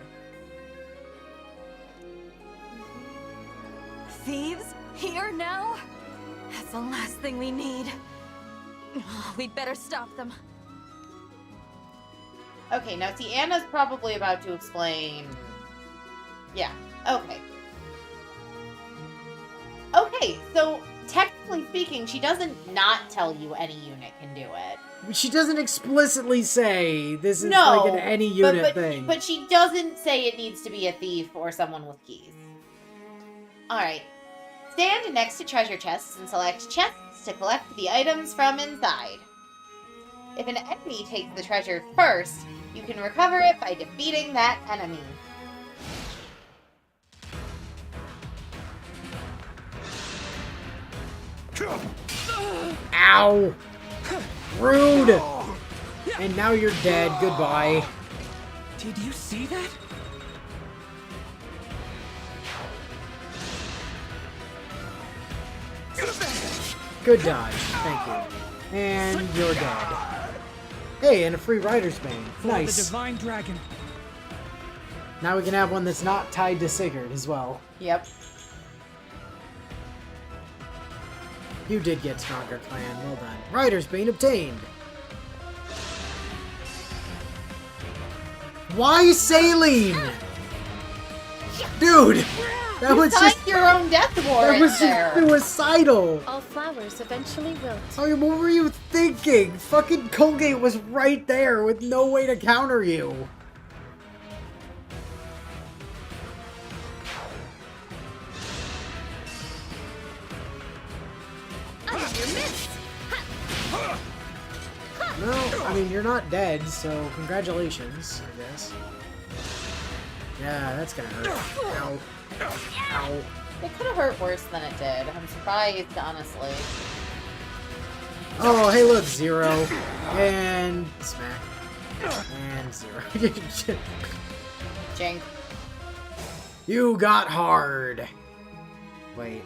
Thieves? Here now? That's the last thing we need. Oh, we'd better stop them. Okay, now see, Anna's probably about to explain... Yeah, okay. Okay, so technically speaking, she doesn't not tell you any unit can do it. She doesn't explicitly say this is No, like an any unit but thing. But she doesn't say it needs to be a thief or someone with keys. Alright. Stand next to treasure chests and select chests to collect the items from inside. If an enemy takes the treasure first, you can recover it by defeating that enemy. Ow! Rude! And now you're dead. Goodbye. Did you see that? Good dodge. Thank you. And you're dead. Hey, and a free Rider's Bane. Nice. The Divine Dragon. Now we can have one that's not tied to Sigurd as well. Yep. You did get stronger, clan. Well done. Rider's Bane obtained. Why Saline? Dude! That was Tying just... your own death warrant That was there. just suicidal! All flowers eventually wilt. I mean, what were you thinking? Fucking Colgate was right there with no way to counter you. No, I mean, you're not dead, so congratulations, I guess. Yeah, that's gonna hurt. Ow. Ow. It could have hurt worse than it did. I'm surprised, honestly. Oh, hey, look, 0. And smack. And 0. Jink. You got hard. Wait.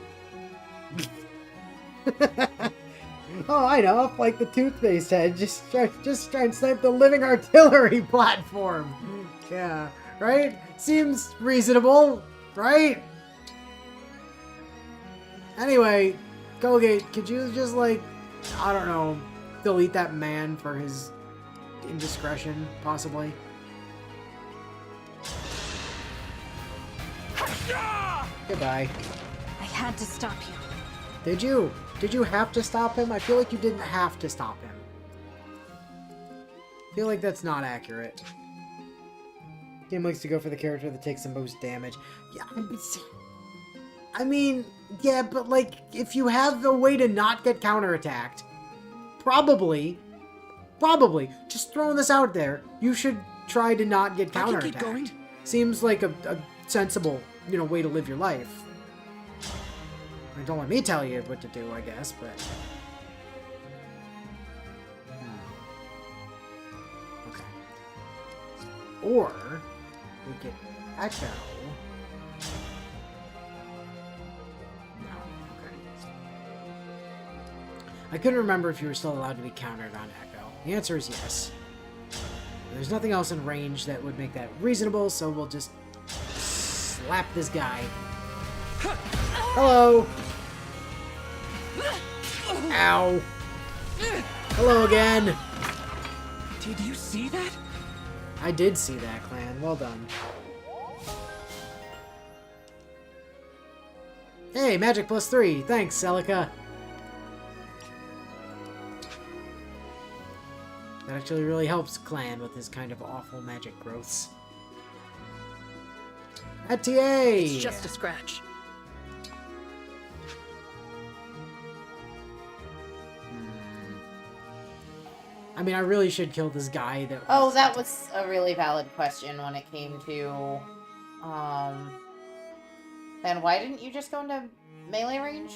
Oh, I know. Up like the toothpaste head. Just try and snipe the living artillery platform. Yeah, right? Seems reasonable, right? Anyway, Colgate, could you just, like, I don't know, delete that man for his indiscretion, possibly? Goodbye. I had to stop you. Did you? Did you have to stop him? I feel like you didn't have to stop him. I feel like that's not accurate. Game likes to go for the character that takes the most damage. Yeah, I mean, yeah, but like, if you have a way to not get counterattacked, probably, just throwing this out there, you should try to not get I can keep counterattacked. going. Seems like a sensible, way to live your life. Don't let me tell you what to do, I guess, but... Okay. Or, we could echo... No, okay. I couldn't remember if you were still allowed to be countered on echo. The answer is yes. There's nothing else in range that would make that reasonable, so we'll just slap this guy. Hello! Ow! Hello again. Did you see that? I did see that, clan. Well done. Hey, magic +3. Thanks, Celica. That actually really helps clan with his kind of awful magic growths. Atier! It's just a scratch. I mean, I really should kill this guy that was... Oh, that was a really valid question when it came to, then why didn't you just go into melee range?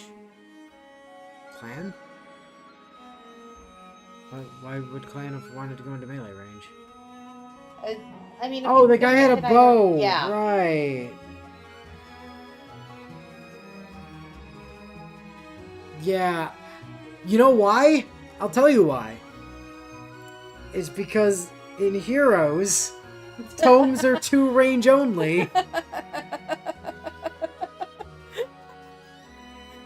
Clan? Why would clan have wanted to go into melee range? I mean... if Oh, you the guy had a picked it, bow! Yeah. Right. Yeah. You know why? I'll tell you why. It's because in Heroes, tomes are 2 range only.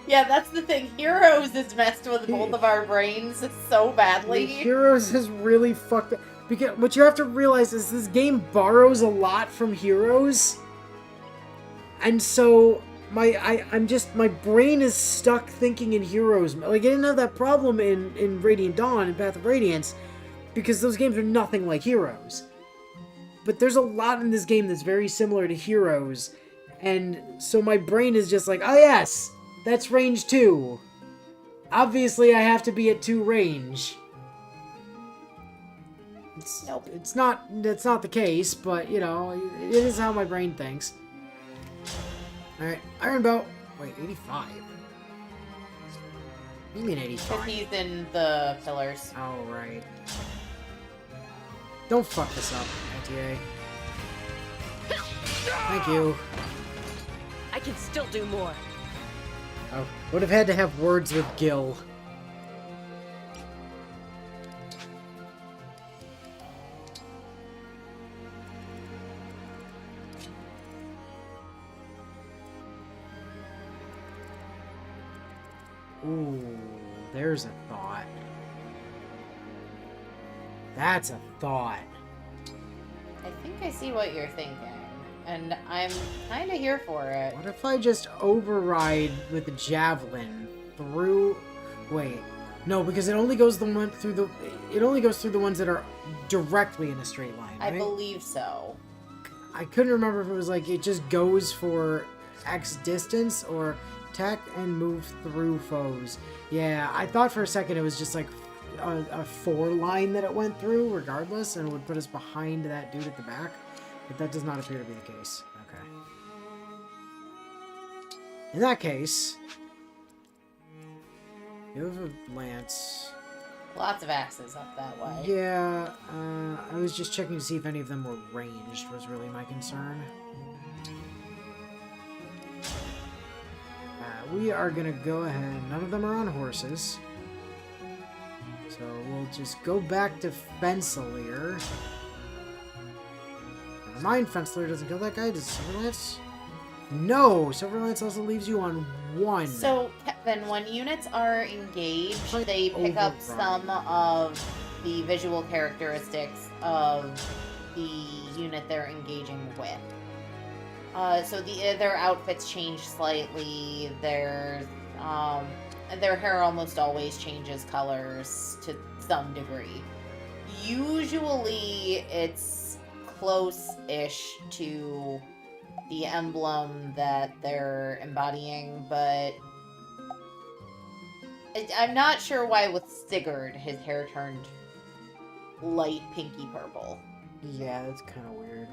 Yeah, that's the thing. Heroes is messed with both of our brains so badly. Heroes is really fucked up. Because what you have to realize is this game borrows a lot from Heroes. And so my brain is stuck thinking in Heroes. Like, I didn't have that problem in Radiant Dawn and Path of Radiance, because those games are nothing like Heroes. But there's a lot in this game that's very similar to Heroes, and so my brain is just like, oh yes, that's range 2. Obviously I have to be at 2 range. Nope. That's not the case, but you know, it is how my brain thinks. Alright, Iron Bow. Wait, 85? What do you mean 85? Because he's in the pillars. Oh, right. Don't fuck this up, NTA. Thank you. I can still do more. Oh, would have had to have words with Gil. Ooh, there's a thought. That's a thought. I think I see what you're thinking, and I'm kind of here for it. What if I just override with the javelin through? Wait, no, because it only goes the one through the. It only goes through the ones that are directly in a straight line. Right? I believe so. I couldn't remember if it was like it just goes for X distance or attack and move through foes. Yeah, I thought for a second it was just like a 4 line that it went through regardless and would put us behind that dude at the back, but that does not appear to be the case. Okay. In that case, you have a lance. Lots of axes up that way. Yeah, I was just checking to see if any of them were ranged was really my concern. We are gonna go ahead. None of them are on horses. So we'll just go back to Fensselier. Never mind, Fensselier doesn't kill that guy. Does Silverlance? No! Silverlance also leaves you on 1. So, Kevin, when units are engaged, they pick up some of the visual characteristics of the unit they're engaging with. So their outfits change slightly. Their hair almost always changes colors to some degree. Usually, it's close-ish to the emblem that they're embodying, but I'm not sure why with Sigurd his hair turned light pinky purple. Yeah, that's kind of weird.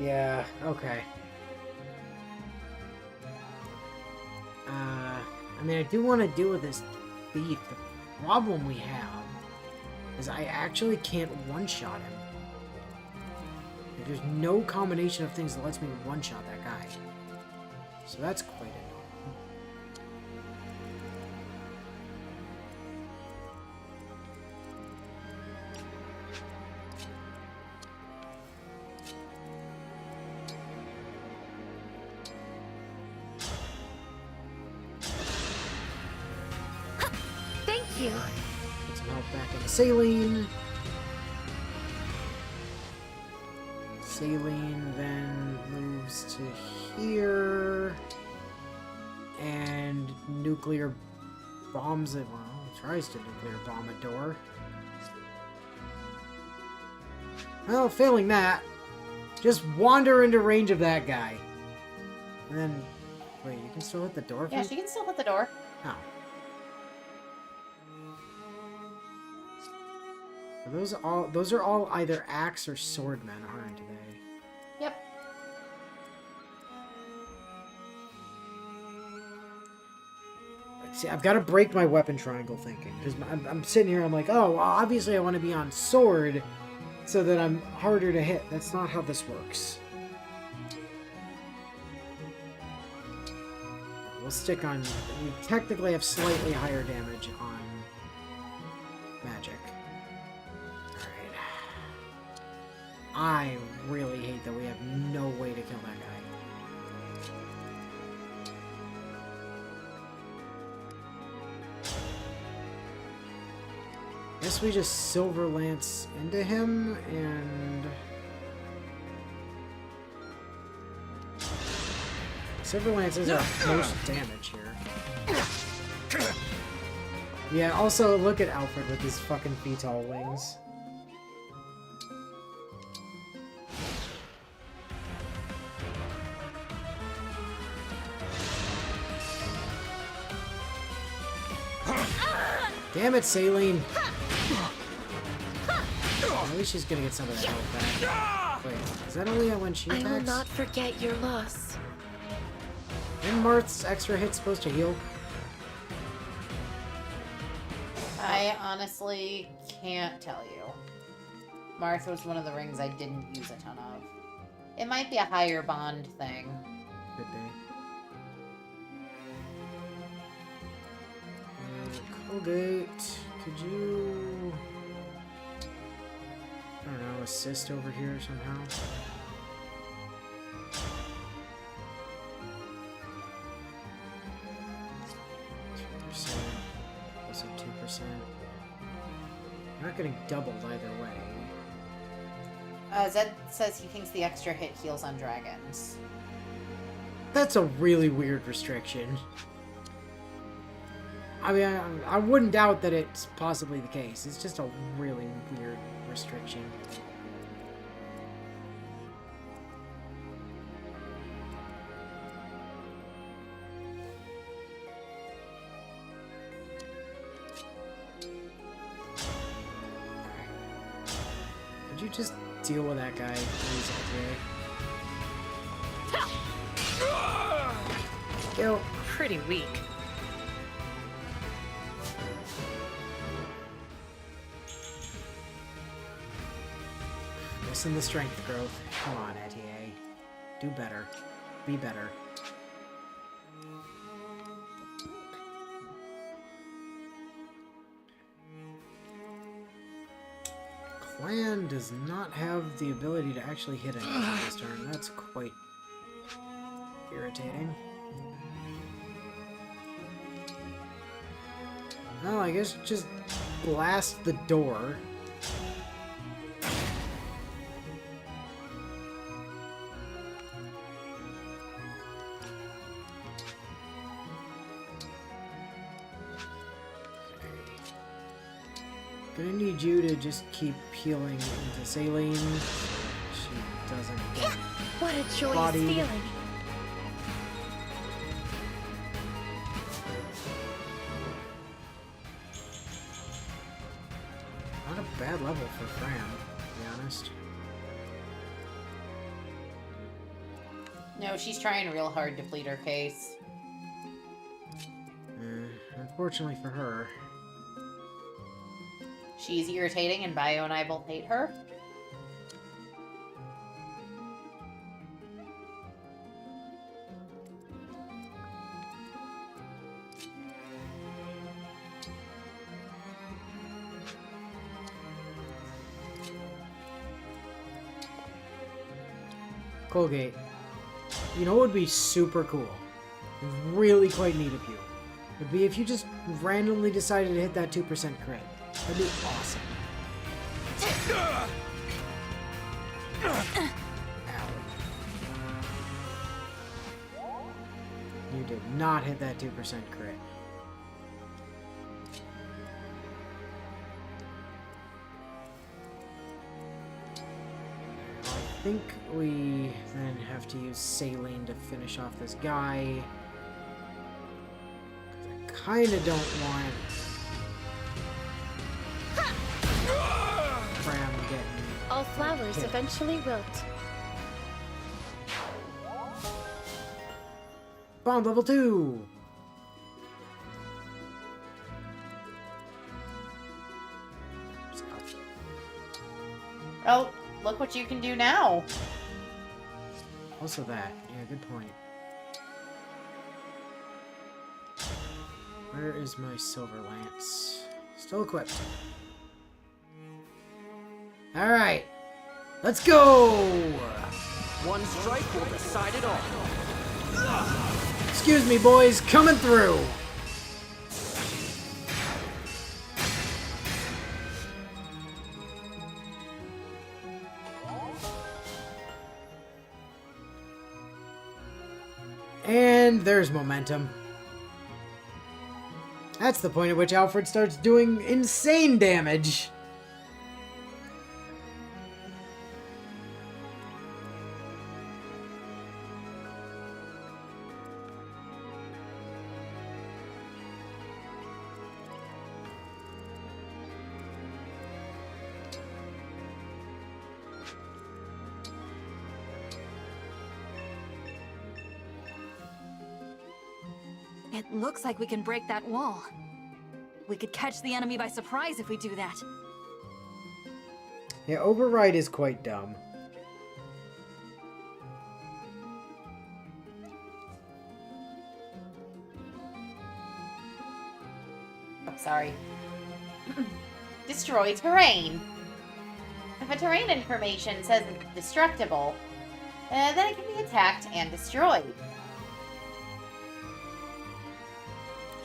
Yeah, okay. I mean, I do want to deal with this thief. The problem we have is I actually can't one-shot him. Like, there's no combination of things that lets me one-shot that guy. So that's quite annoying. Thank you. Put some health back into Saline. Saline then moves to here. And nuclear bombs it. Well, tries to nuclear bomb a door. Well, failing that, just wander into range of that guy. And then, wait, you can still hit the door? Yeah, she can still hit the door. Oh. Those are all either axe or swordmen, aren't they? Yep. See, I've got to break my weapon triangle thinking, because I'm sitting here, I'm like, oh, well, obviously I want to be on sword so that I'm harder to hit. That's not how this works. We'll stick on... We technically have slightly higher damage on magic. Alright. I really hate that we have no way to kill that guy. Guess we just Silver Lance into him, and... Silver Lance is our most damage here. Yeah, also look at Alfred with his fucking fetal wings. Damn it, Saline! At least she's gonna get some of that health back. Wait, is that only when she attacks? I will not forget your loss. Isn't Marth's extra hit supposed to heal? I honestly can't tell you. Martha was one of the rings I didn't use a ton of. It might be a higher bond thing. Could be. Colgate, could you... I don't know, assist over here somehow? Also 2%. I'm not getting doubled either way. Zed says he thinks the extra hit heals on dragons. That's a really weird restriction. I mean, I wouldn't doubt that it's possibly the case. It's just a really weird restriction. Could you just deal with that guy, please, okay? Go. Pretty weak. Listen the strength growth. Come on, Etier. Do better. Be better. Clan does not have the ability to actually hit anything this turn. That's quite irritating. Well, I guess just blast the door. Gonna need you to just keep peeling into Saline. She doesn't get What a joyous bodied. feeling. Not a bad level for Fran, to be honest. No, she's trying real hard to plead her case. Unfortunately for her. She's irritating, and Bio and I both hate her. Colgate. You know what would be super cool? Really quite neat of you. would be if you just randomly decided to hit that 2% crit. That'd be awesome. Ow. You did not hit that 2% crit. I think we then have to use saline to finish off this guy. Because I kind of don't want Bram getting All flowers hit. eventually wilt. Bond level 2! Oh, look what you can do now. Also that. Yeah, good point. Where is my silver lance? Still equipped. Alright. Let's go! One strike will decide it all. Excuse me, boys. Coming through! And there's momentum. That's the point at which Alfred starts doing insane damage. It looks like we can break that wall. We could catch the enemy by surprise if we do that. Yeah, override is quite dumb. Oh, sorry. Destroy terrain. If a terrain information says it's destructible, then it can be attacked and destroyed.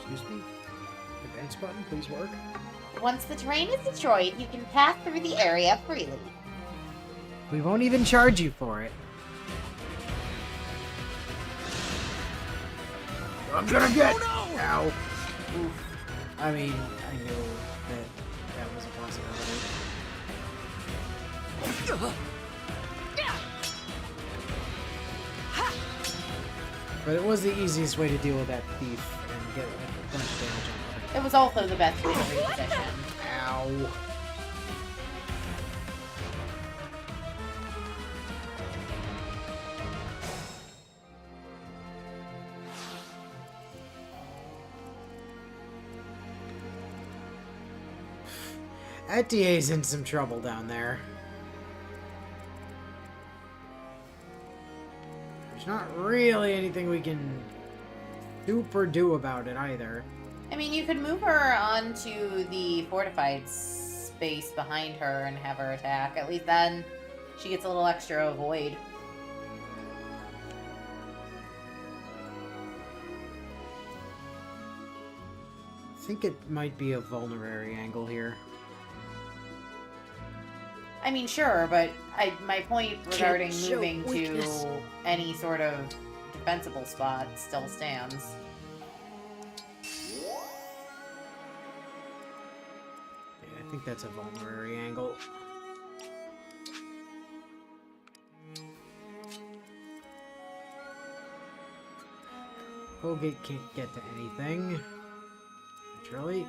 Excuse me? Advance button, please work. Once the terrain is destroyed, you can pass through the area freely. We won't even charge you for it. I'm gonna get... Oh, no! Ow. Oof. I mean, I knew that that was a possibility. But it was the easiest way to deal with that thief and get a bunch of damage on it. It was also the best melee position. Ow. That DA's in some trouble down there. There's not really anything we can super do about it either. I mean, you could move her onto the fortified space behind her and have her attack. At least then she gets a little extra avoid. I think it might be a vulnerary angle here. I mean, sure, but my point regarding Can't show moving weakness. to any sort of defensible spot still stands. Yeah, I think that's a vulnerary angle. Colgate can't get to anything. Naturally.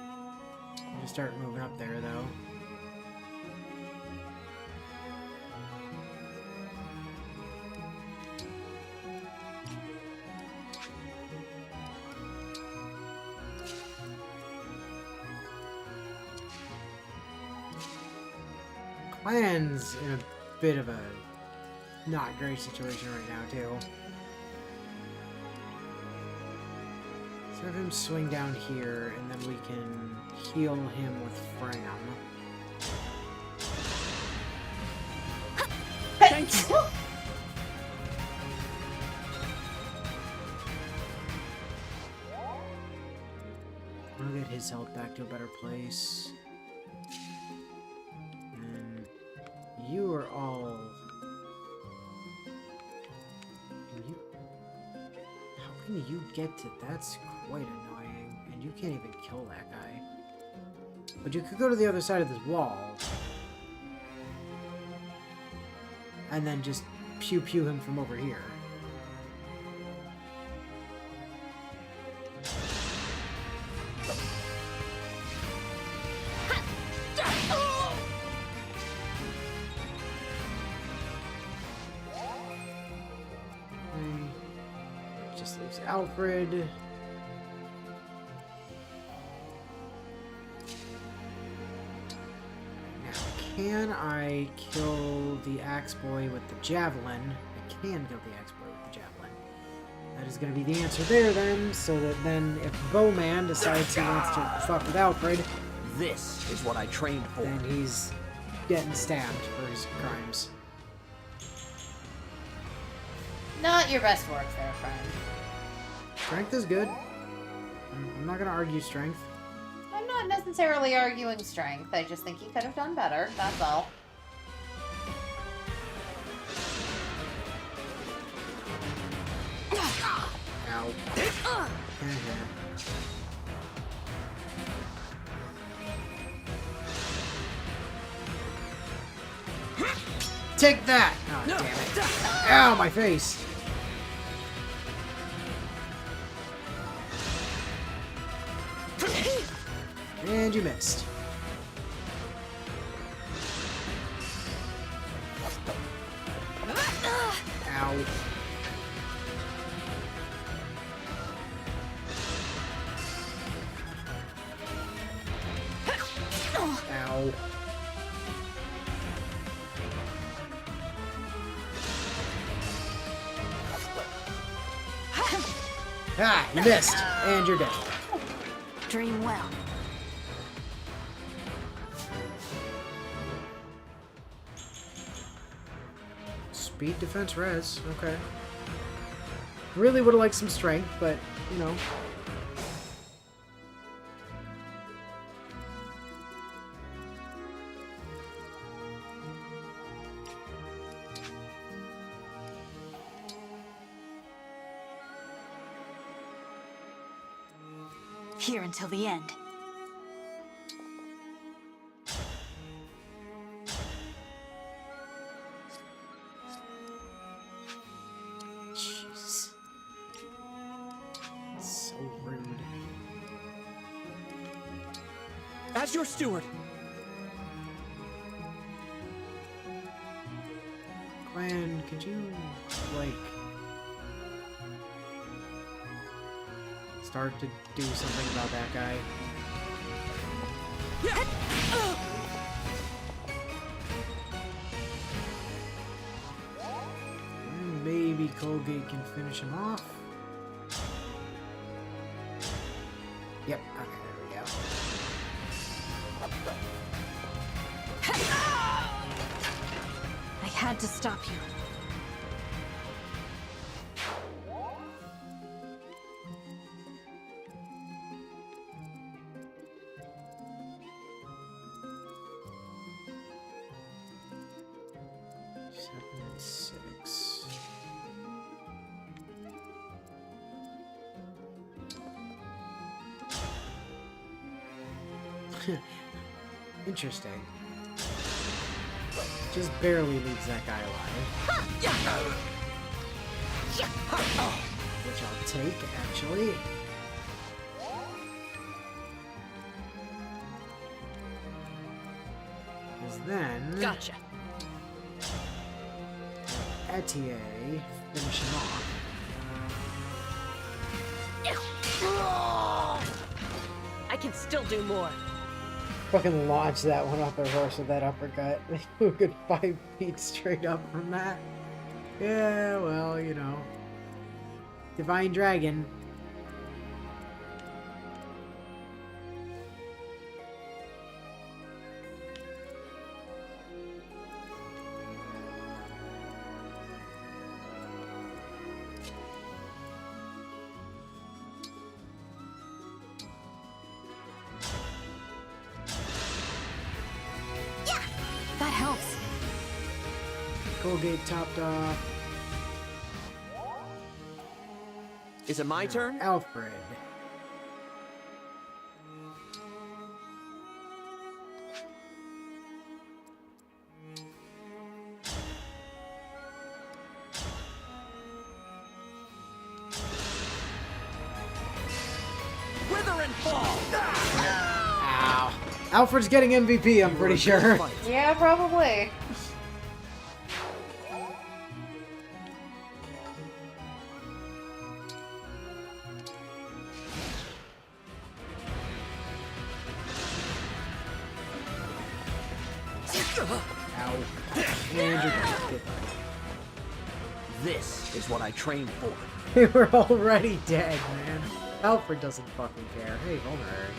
I'll just start moving up there, though. Clan's in a bit of a not great situation right now, too. Let's have him swing down here, and then we can heal him with Fram. Thank you. get his health back to a better place. And you are all... How can you get to... That's quite annoying. And you can't even kill that guy. But you could go to the other side of this wall. And then just pew-pew him from over here. Just leaves Alfred. Now, can I kill the Axe Boy with the Javelin? I can kill the Axe Boy with the Javelin. That is going to be the answer there, then, so that then if Bowman decides he wants to fuck with Alfred... This is what I trained for. Then he's getting stabbed for his crimes. Not your best work there, friend. Strength is good. I'm not going to argue strength. I'm not necessarily arguing strength. I just think he could have done better. That's all. Ow. Take that! Oh, damn it. Ow, my face! And you missed. Ow. Ow. Ah, you missed. And you're dead. Dream well. Speed, defense, res. Okay. Really would have liked some strength, but, you know. Here until the end. Jeez. So rude. As your steward. Glenn, could you, like, start to do something about that guy? Maybe Colgate can finish him off. Yep, okay, there we go. I had to stop you. Interesting. Just barely leaves that guy alive. Which I'll take, actually. Because then... Gotcha. Etier, finish him off. I can still do more. Fucking launch that one off the horse with that uppercut. Who could 5 feet straight up from that? Yeah, well, you know. Divine Dragon. Colgate topped off. Is it my turn? Alfred. Wither and fall! Ow. Alfred's getting MVP, I'm pretty sure. Yeah, probably. Ow. And you're dead. This is what I trained for. They were already dead, man. Alfred doesn't fucking care. Hey, Vulnerary.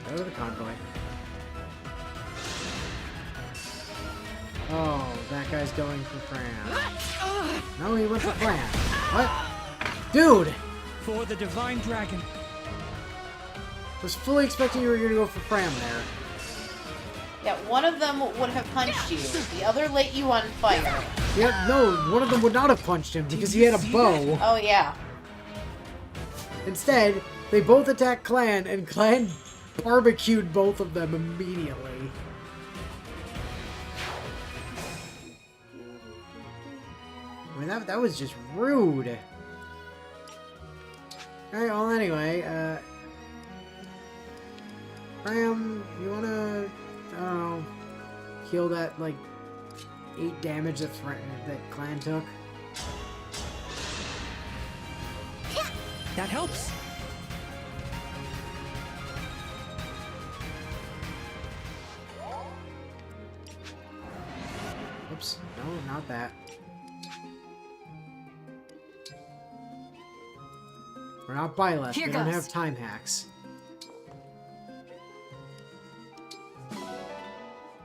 Go to the convoy. Oh, that guy's going for Fran. No, he went for Fran. What? Dude! For the Divine Dragon. Was fully expecting you were gonna go for Fran there. Yeah, one of them would have punched you. The other lit you on fire. Yeah, no, one of them would not have punched him because he had a bow. Oh, yeah. Instead, they both attacked Clan, and Clan barbecued both of them immediately. I mean, that was just rude. Alright, well, anyway, Ram, you wanna, I don't know, heal that, like, 8 damage that Clan took? That helps. Oops, no, not that. We're not Byleth, we don't have time hacks.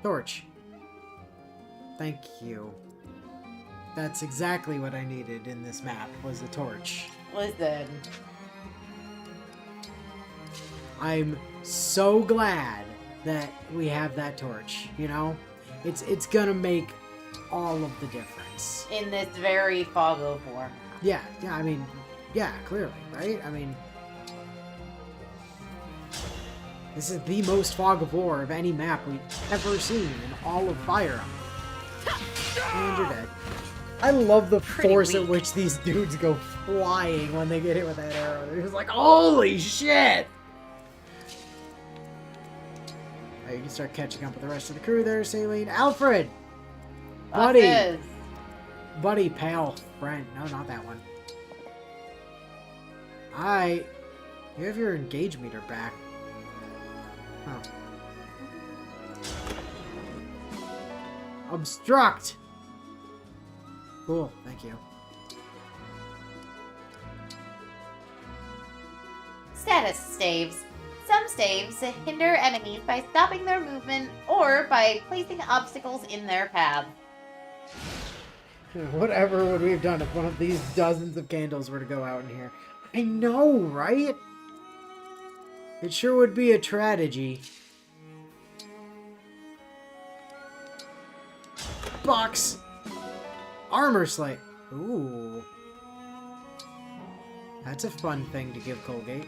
Torch. Thank you. That's exactly what I needed in this map, was a torch. Listen. I'm so glad that we have that torch, you know? It's gonna make all of the difference. In this very fog of war. Yeah, I mean, yeah, clearly, right? I mean, this is the most fog of war of any map we've ever seen in all of Fire Emblem. And you're dead. I love the force at which these dudes go flying when they get hit with that arrow. They're just like, holy shit! Right, you can start catching up with the rest of the crew there, Saline. Alfred! Buddy! Buddy, pal, friend. No, not that one. You have your engage meter back. Oh. Obstruct! Cool, thank you. Status staves. Some staves hinder enemies by stopping their movement or by placing obstacles in their path. Whatever would we have done if one of these dozens of candles were to go out in here? I know, right? It sure would be a tragedy. Box! Armor slate. Ooh. That's a fun thing to give Colgate.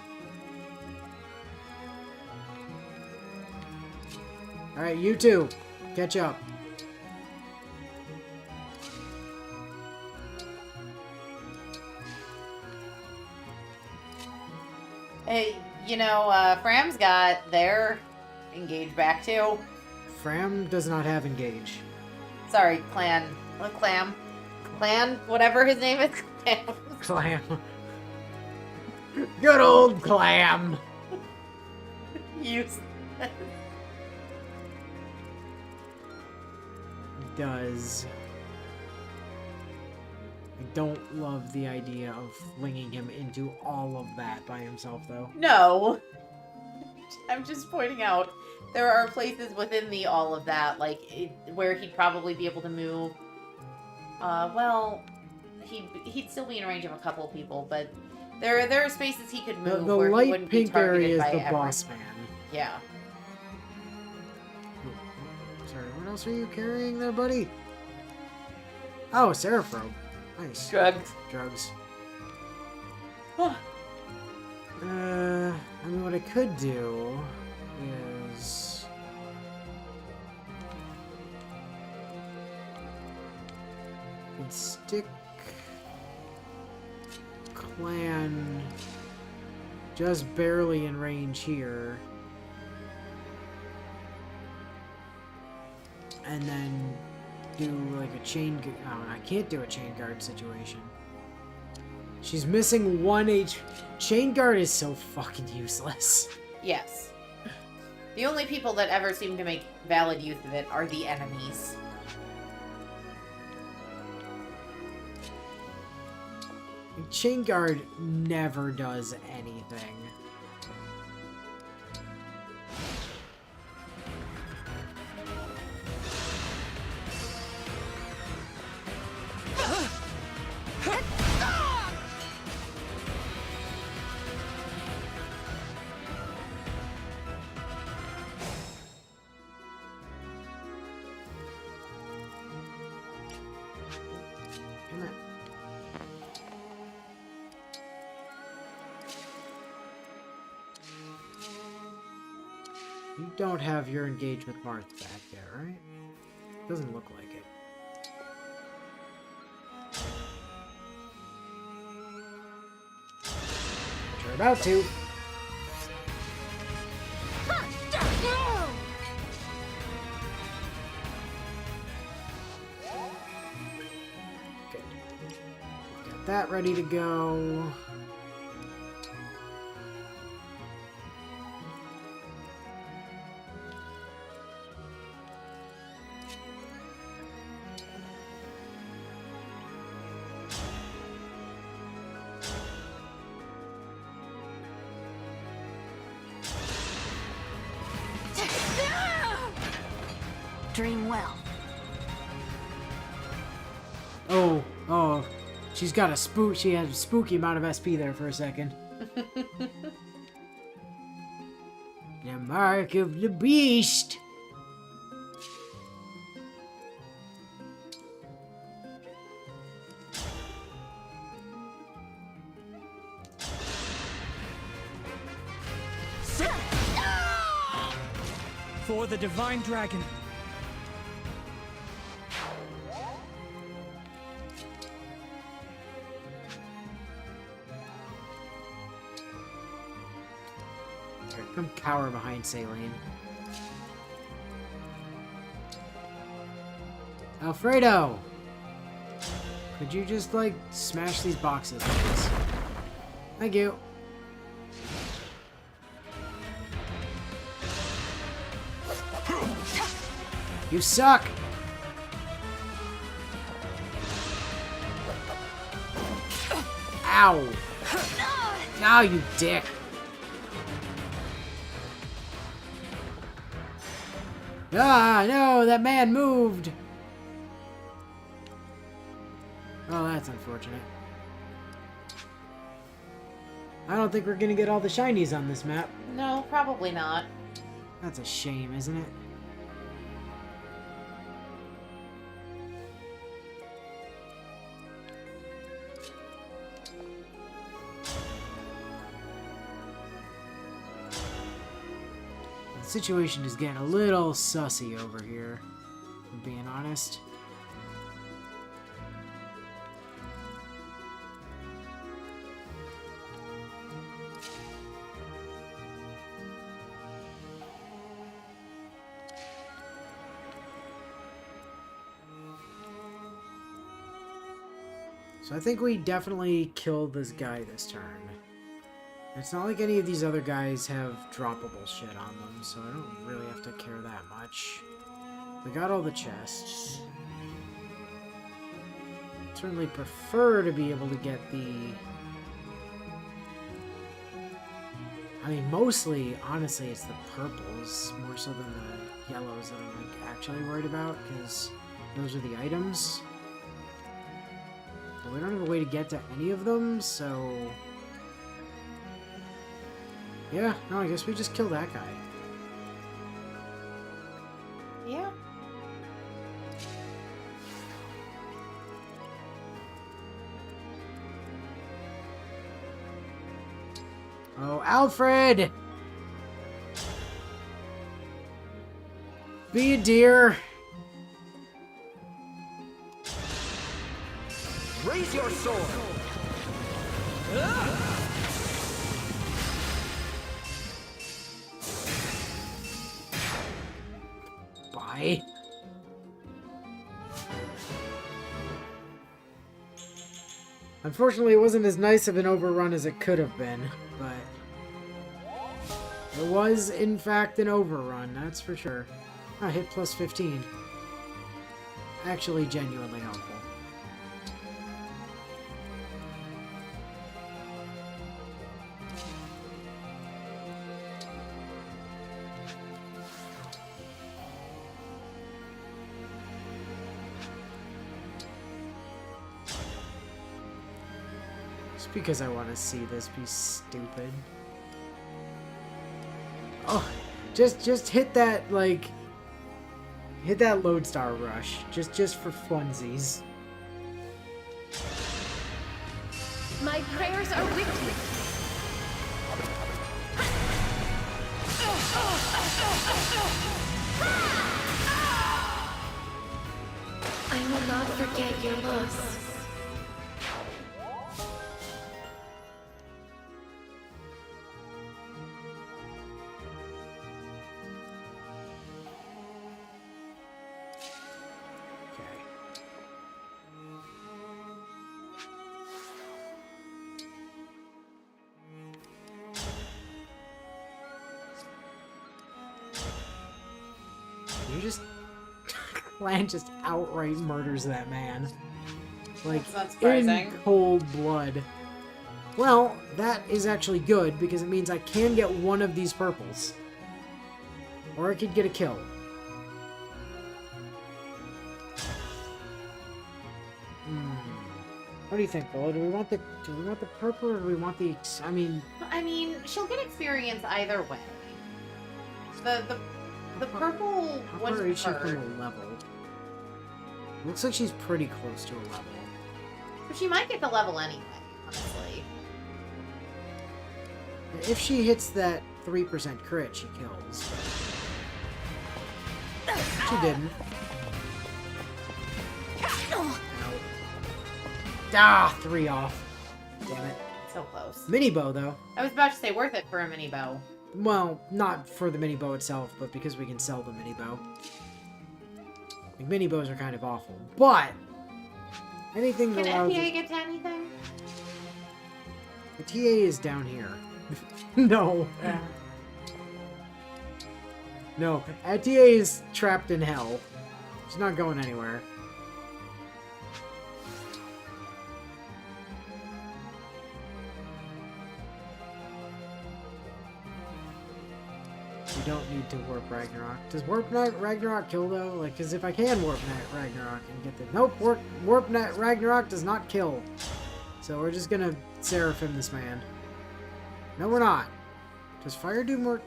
Alright, you two. Catch up. Hey, you know, Fram's got their engage back too. Fram does not have engage. Sorry, Clan. Clam. Clan, whatever his name is. Clam. Clam. Good old Clam. Useless. Does. I don't love the idea of flinging him into all of that by himself, though. No. I'm just pointing out there are places within the all of that, like, where he'd probably be able to move. Well, he'd still be in range of a couple of people, but there are spaces he could move The where he light wouldn't be pink area targeted is by the everyone. boss man. Yeah. Sorry, what else are you carrying there, buddy? Oh, Seraphobe. Nice. Drugs. Drugs. Huh. I mean, what I could do is... I'd stick Clan just barely in range here. And then do like a chain... Oh, I can't do a chain guard situation. She's missing 1 H. Chain guard is so fucking useless. Yes. The only people that ever seem to make valid use of it are the enemies. Chain guard never does anything. Come on. You don't have your engage with Marth back there, right? Doesn't look like it. But you're about to. Good. Got that ready to go. Dream well. Oh, she's got a spook. She has a spooky amount of SP there for a second. The mark of the beast. For the divine dragon. Come cower behind Saline. Alfredo! Could you just, like, smash these boxes, please? Thank you. You suck! Ow! Ow, you dick! Ah, no, that man moved! Oh, that's unfortunate. I don't think we're gonna get all the shinies on this map. No, probably not. That's a shame, isn't it? The situation is getting a little sussy over here, if I'm being honest. So I think we definitely killed this guy this turn. It's not like any of these other guys have droppable shit on them, so I don't really have to care that much. We got all the chests. Certainly prefer to be able to get the... I mean, mostly, honestly, it's the purples, more so than the yellows that I'm like, actually worried about, because those are the items. But we don't have a way to get to any of them, so... Yeah, no, I guess we just kill that guy. Yeah. Oh, Alfred! Be a dear. Raise your sword! Bye. Unfortunately, it wasn't as nice of an overrun as it could have been, but it was, in fact, an overrun, that's for sure. I hit plus 15. Actually, genuinely helpful. Just because I want to see this be stupid. Oh, just hit that, like, hit that Lodestar rush, just for funsies. My prayers are with you. I will not forget your loss. You just... Clan just outright murders that man. Like, That's not surprising. in cold blood. Well, that is actually good, because it means I can get one of these purples. Or I could get a kill. What do you think, Paula? Do we want the purple, or do we want the... I mean, she'll get experience either way. The purple how was far is she from preferred. a level? Looks like she's pretty close to a level. So she might get the level anyway, honestly. If she hits that 3% crit, she kills. She didn't. Ow. Ah, 3 off. Damn it. So close. Mini bow, though. I was about to say worth it for a mini bow. Well, not for the mini bow itself, but because we can sell the mini bow. Like, mini bows are kind of awful, but anything that Can allows NPA us... get to anything? The TA is down here. No. No, TA is trapped in hell. She's not going anywhere. We don't need to warp Ragnarok. Does warp Ragnarok kill though? Like, because if I can warp Ragnarok and get the... Nope, warp Ragnarok does not kill. So we're just gonna Seraphim this man. No, we're not. Does fire do more...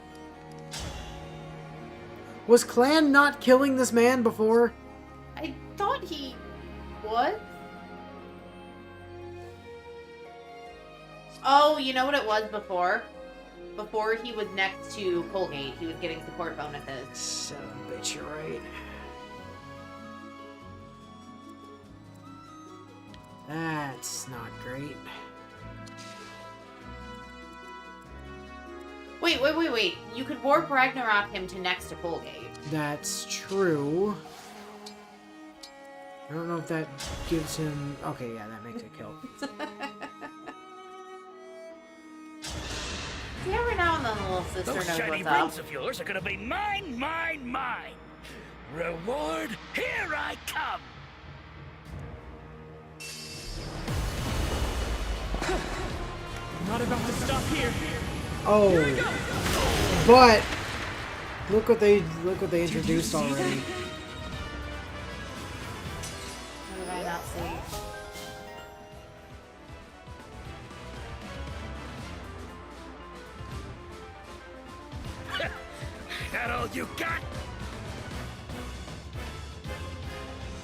Was Clan not killing this man before? I thought he was. Oh, you know what it was before? Before he was next to Colgate, he was getting support bonuses. Son of a bitch, you're right. That's not great. Wait. You could warp Ragnarok him to next to Colgate. That's true. I don't know if that gives him... Okay, yeah, that makes a kill. See, every now and then the little sister Those knows shiny what's up. rings of yours are gonna be mine. Reward, here I come. I'm not about to stop here. Oh, but look what they introduced already. What did I not see? That all you got?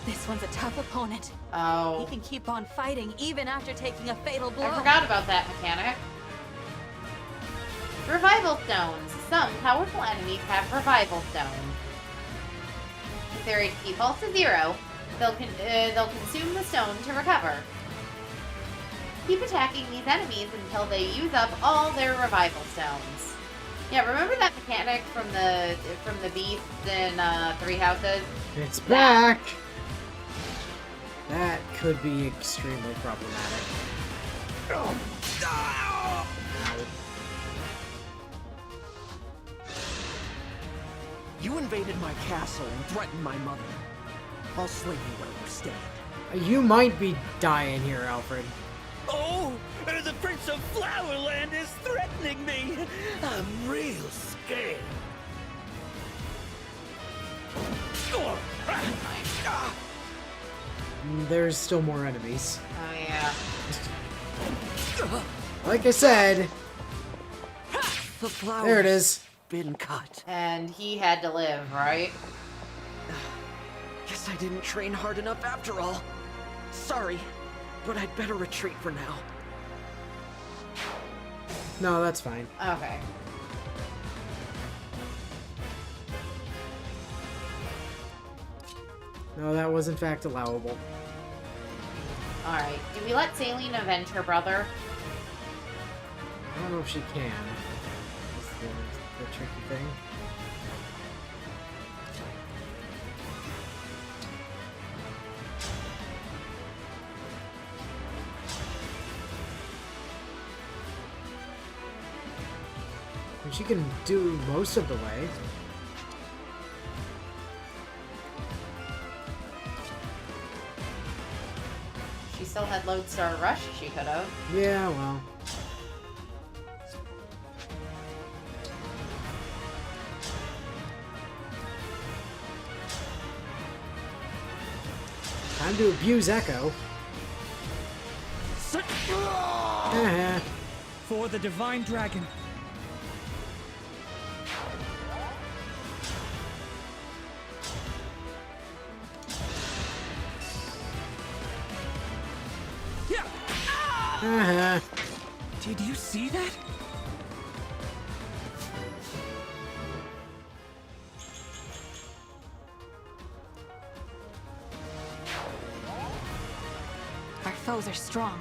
This one's a tough opponent. Oh. He can keep on fighting even after taking a fatal blow. I forgot about that mechanic. Revival stones. Some powerful enemies have revival stones. If their HP falls to 0, they'll consume the stone to recover. Keep attacking these enemies until they use up all their revival stones. Yeah, remember that mechanic from the beast in Three Houses? It's back! That could be extremely problematic. Ow. You invaded my castle and threatened my mother. I'll slay you where you stand. You might be dying here, Alfred. Oh, the Prince of Flowerland is threatening me. I'm real scared. There's still more enemies. Oh, yeah. Like I said, The flower's there it is. been cut. And he had to live, right? Guess I didn't train hard enough after all. Sorry, but I'd better retreat for now. No, that's fine. Okay. No, that was in fact allowable. Alright. Do we let Saline avenge her brother? I don't know if she can. That's the tricky thing. And she can do most of the way. She still had Lodestar Rush she could have. Yeah, well. Time to abuse Echo. For the Divine Dragon. Did you see that? Our foes are strong.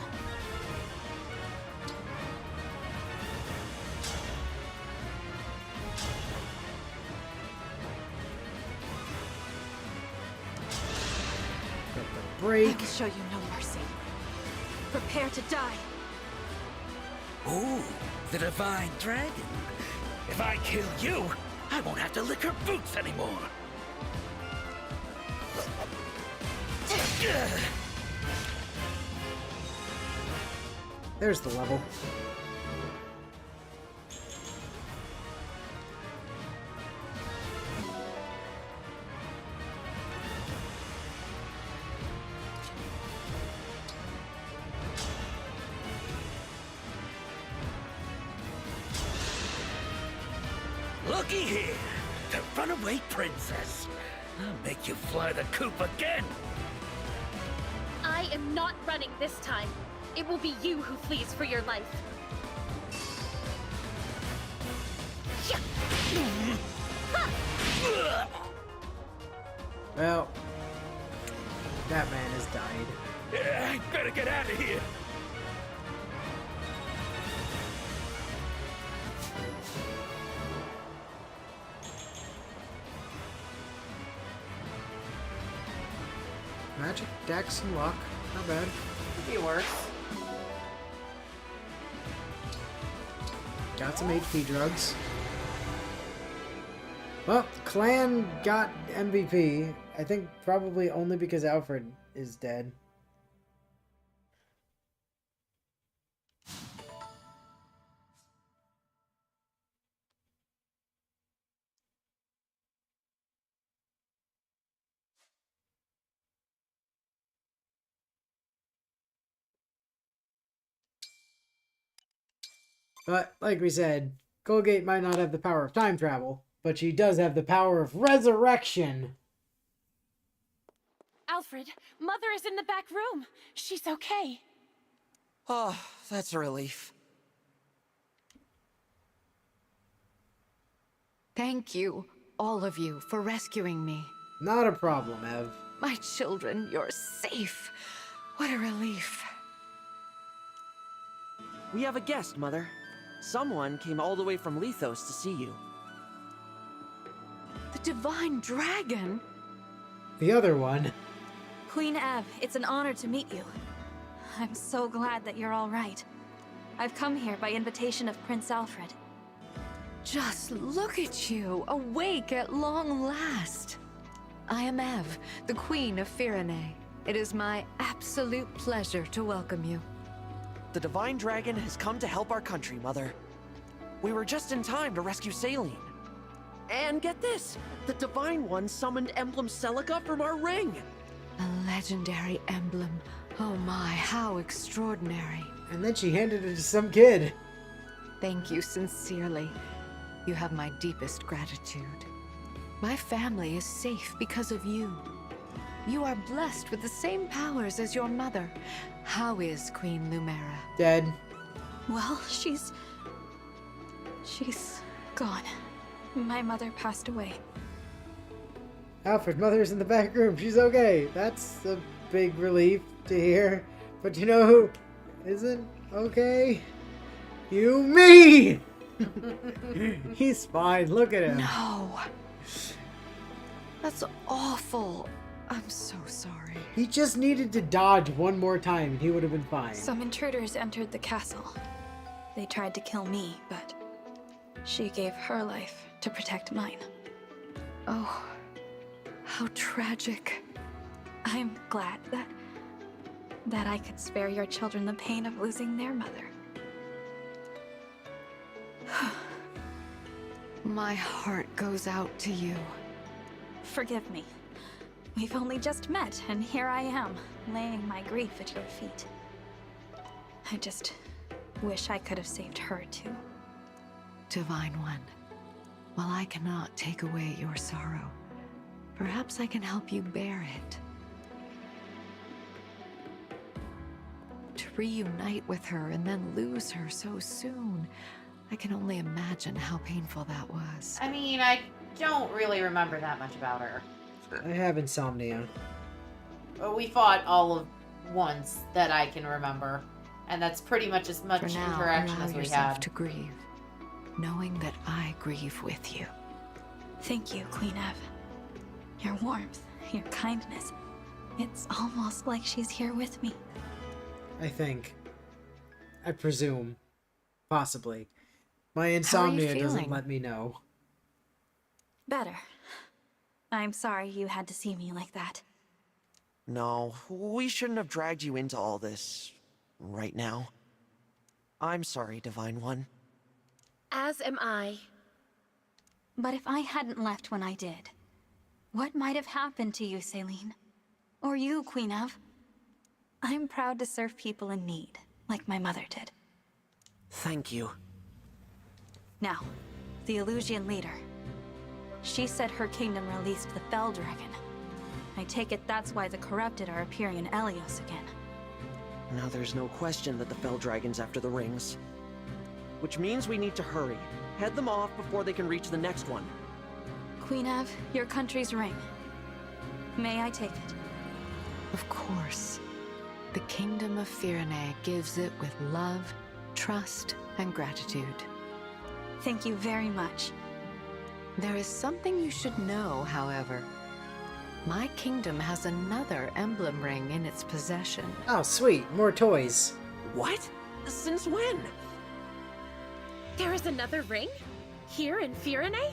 Got the I break. will show you no mercy. Prepare to die. Ooh, the Divine Dragon. If I kill you, I won't have to lick her boots anymore. There's the level. Looky here, the runaway princess. I'll make you fly the coop again. I am not running this time. It will be you who flees for your life. Well, that man has died. Yeah, I better get out of here. Magic, dex, and luck. Not bad. Could be worse. Got some HP drugs. Well, Clan got MVP. I think probably only because Alfred is dead. But, like we said, Colgate might not have the power of time travel, but she does have the power of resurrection. Alfred, Mother is in the back room. She's okay. Oh, that's a relief. Thank you, all of you, for rescuing me. Not a problem, Ev. My children, you're safe. What a relief. We have a guest, Mother. Someone came all the way from Lethos to see you. The Divine Dragon? The other one. Queen Ev, it's an honor to meet you. I'm so glad that you're all right. I've come here by invitation of Prince Alfred. Just look at you, awake at long last. I am Ev, the Queen of Firene. It is my absolute pleasure to welcome you. The Divine Dragon has come to help our country, Mother. We were just in time to rescue Saline. And get this! The Divine One summoned Emblem Celica from our ring! A legendary emblem. Oh my, how extraordinary. And then she handed it to some kid. Thank you sincerely. You have my deepest gratitude. My family is safe because of you. You are blessed with the same powers as your mother. How is Queen Lumera? Dead. Well, she's gone. My mother passed away. Alfred's mother's in the back room. She's okay. That's a big relief to hear. But you know who isn't okay? You, me! He's fine. Look at him. No. That's awful. I'm so sorry. He just needed to dodge one more time and he would have been fine. Some intruders entered the castle. They tried to kill me, but she gave her life to protect mine. Oh, how tragic. I'm glad that I could spare your children the pain of losing their mother. My heart goes out to you. Forgive me. We've only just met, and here I am, laying my grief at your feet. I just wish I could have saved her, too. Divine One, while I cannot take away your sorrow, perhaps I can help you bear it. To reunite with her and then lose her so soon, I can only imagine how painful that was. I mean, I don't really remember that much about her. I have insomnia. We fought all of once that I can remember. And that's pretty much as much For now, interaction allow as we yourself had. to grieve, knowing that I grieve with you. Thank you, Queen Ev. Your warmth, your kindness. It's almost like she's here with me. I think. I presume. Possibly. My insomnia doesn't feeling? let me know. Better. I'm sorry you had to see me like that. No, we shouldn't have dragged you into all this right now. I'm sorry, Divine One. As am I. But if I hadn't left when I did, what might have happened to you, Saline? Or you, Queen Ev? I'm proud to serve people in need, like my mother did. Thank you. Now, the Illusian leader. She said her kingdom released the Fell Dragon. I take it that's why the corrupted are appearing in Elios again. Now there's no question that the Fell Dragon's after the rings. Which means we need to hurry. Head them off before they can reach the next one. Queen Ev, your country's ring. May I take it? Of course. The Kingdom of Firene gives it with love, trust, and gratitude. Thank you very much. There is something you should know, however. My kingdom has another emblem ring in its possession. Oh, sweet. More toys. What? Since when? There is another ring? Here in Firene?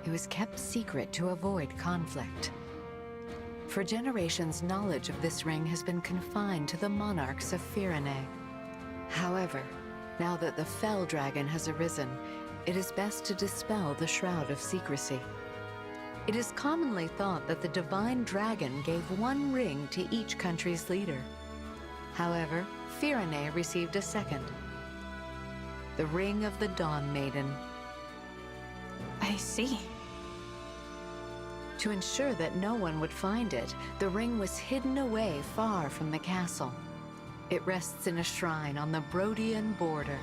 It was kept secret to avoid conflict. For generations, knowledge of this ring has been confined to the monarchs of Firene. However, now that the Fell Dragon has arisen, it is best to dispel the shroud of secrecy. It is commonly thought that the Divine Dragon gave one ring to each country's leader. However, Firene received a second. The Ring of the Dawn Maiden. I see. To ensure that no one would find it, the ring was hidden away far from the castle. It rests in a shrine on the Brodian border.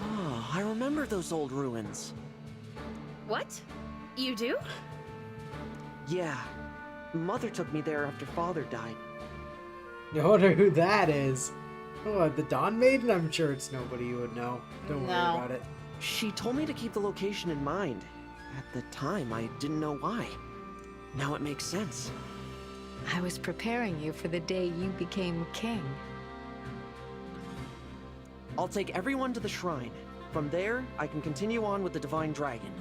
Oh, I remember those old ruins. What? You do? Yeah. Mother took me there after Father died. You wonder who that is. Oh, the Dawn Maiden? I'm sure it's nobody you would know. Don't worry No. about it. She told me to keep the location in mind. At the time, I didn't know why. Now it makes sense. I was preparing you for the day you became king. I'll take everyone to the shrine. From there, I can continue on with the Divine Dragon.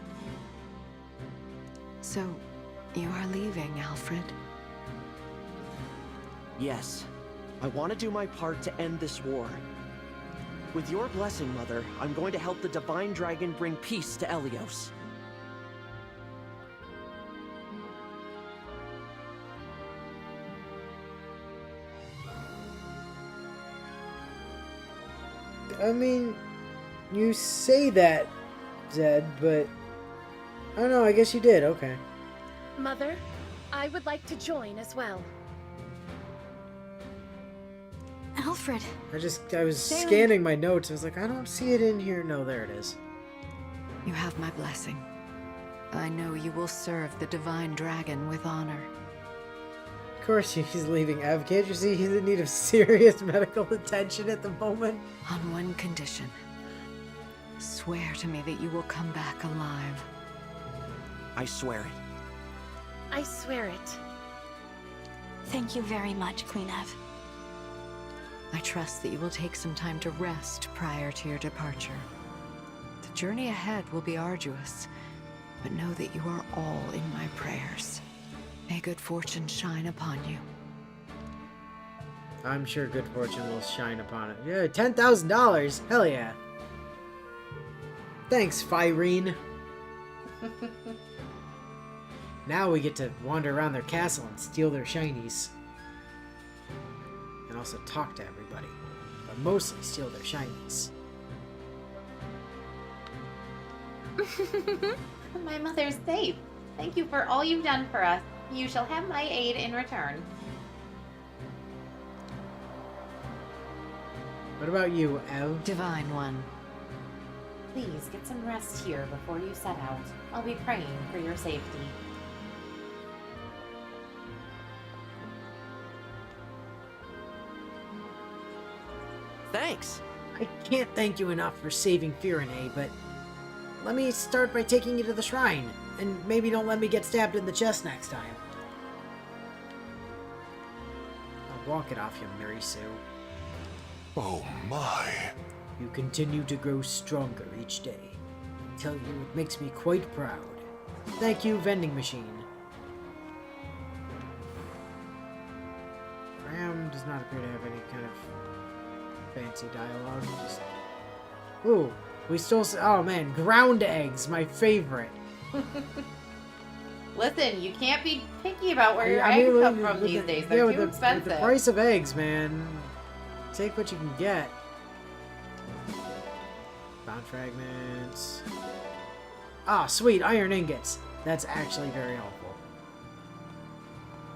So, you are leaving, Alfred? Yes. I want to do my part to end this war. With your blessing, Mother, I'm going to help the Divine Dragon bring peace to Elios. I mean, you say that, Zed, but... Oh no, I guess you did, okay. Mother, I would like to join as well. Alfred. I was scanning my notes. I was like, I don't see it in here. No, there it is. You have my blessing. I know you will serve the Divine Dragon with honor. Of course he's leaving, Ev. Can't you see he's in need of serious medical attention at the moment? On one condition. Swear to me that you will come back alive. I swear it. I swear it. Thank you very much, Queen Ev. I trust that you will take some time to rest prior to your departure. The journey ahead will be arduous, but know that you are all in my prayers. May good fortune shine upon you. I'm sure good fortune will shine upon it. Yeah, $10,000. Hell yeah. Thanks, Firene. Now we get to wander around their castle and steal their shinies. And also talk to everybody. But mostly steal their shinies. My mother's safe. Thank you for all you've done for us. You shall have my aid in return. What about you, Ev? Divine One. Please get some rest here before you set out. I'll be praying for your safety. Thanks! I can't thank you enough for saving Firene, but let me start by taking you to the shrine. And maybe don't let me get stabbed in the chest next time. I'll walk it off you, Mary Sue. Oh my. You continue to grow stronger each day. I tell you, it makes me quite proud. Thank you, vending machine. Ram does not appear to have any kind of fancy dialogue. Just... Ooh, we stole... Oh man, ground eggs, my favorite. Listen, you can't be picky about where your eggs come from these days. They're too expensive. With the price of eggs, man. Take what you can get. Bond fragments. Ah, sweet, iron ingots. That's actually very helpful.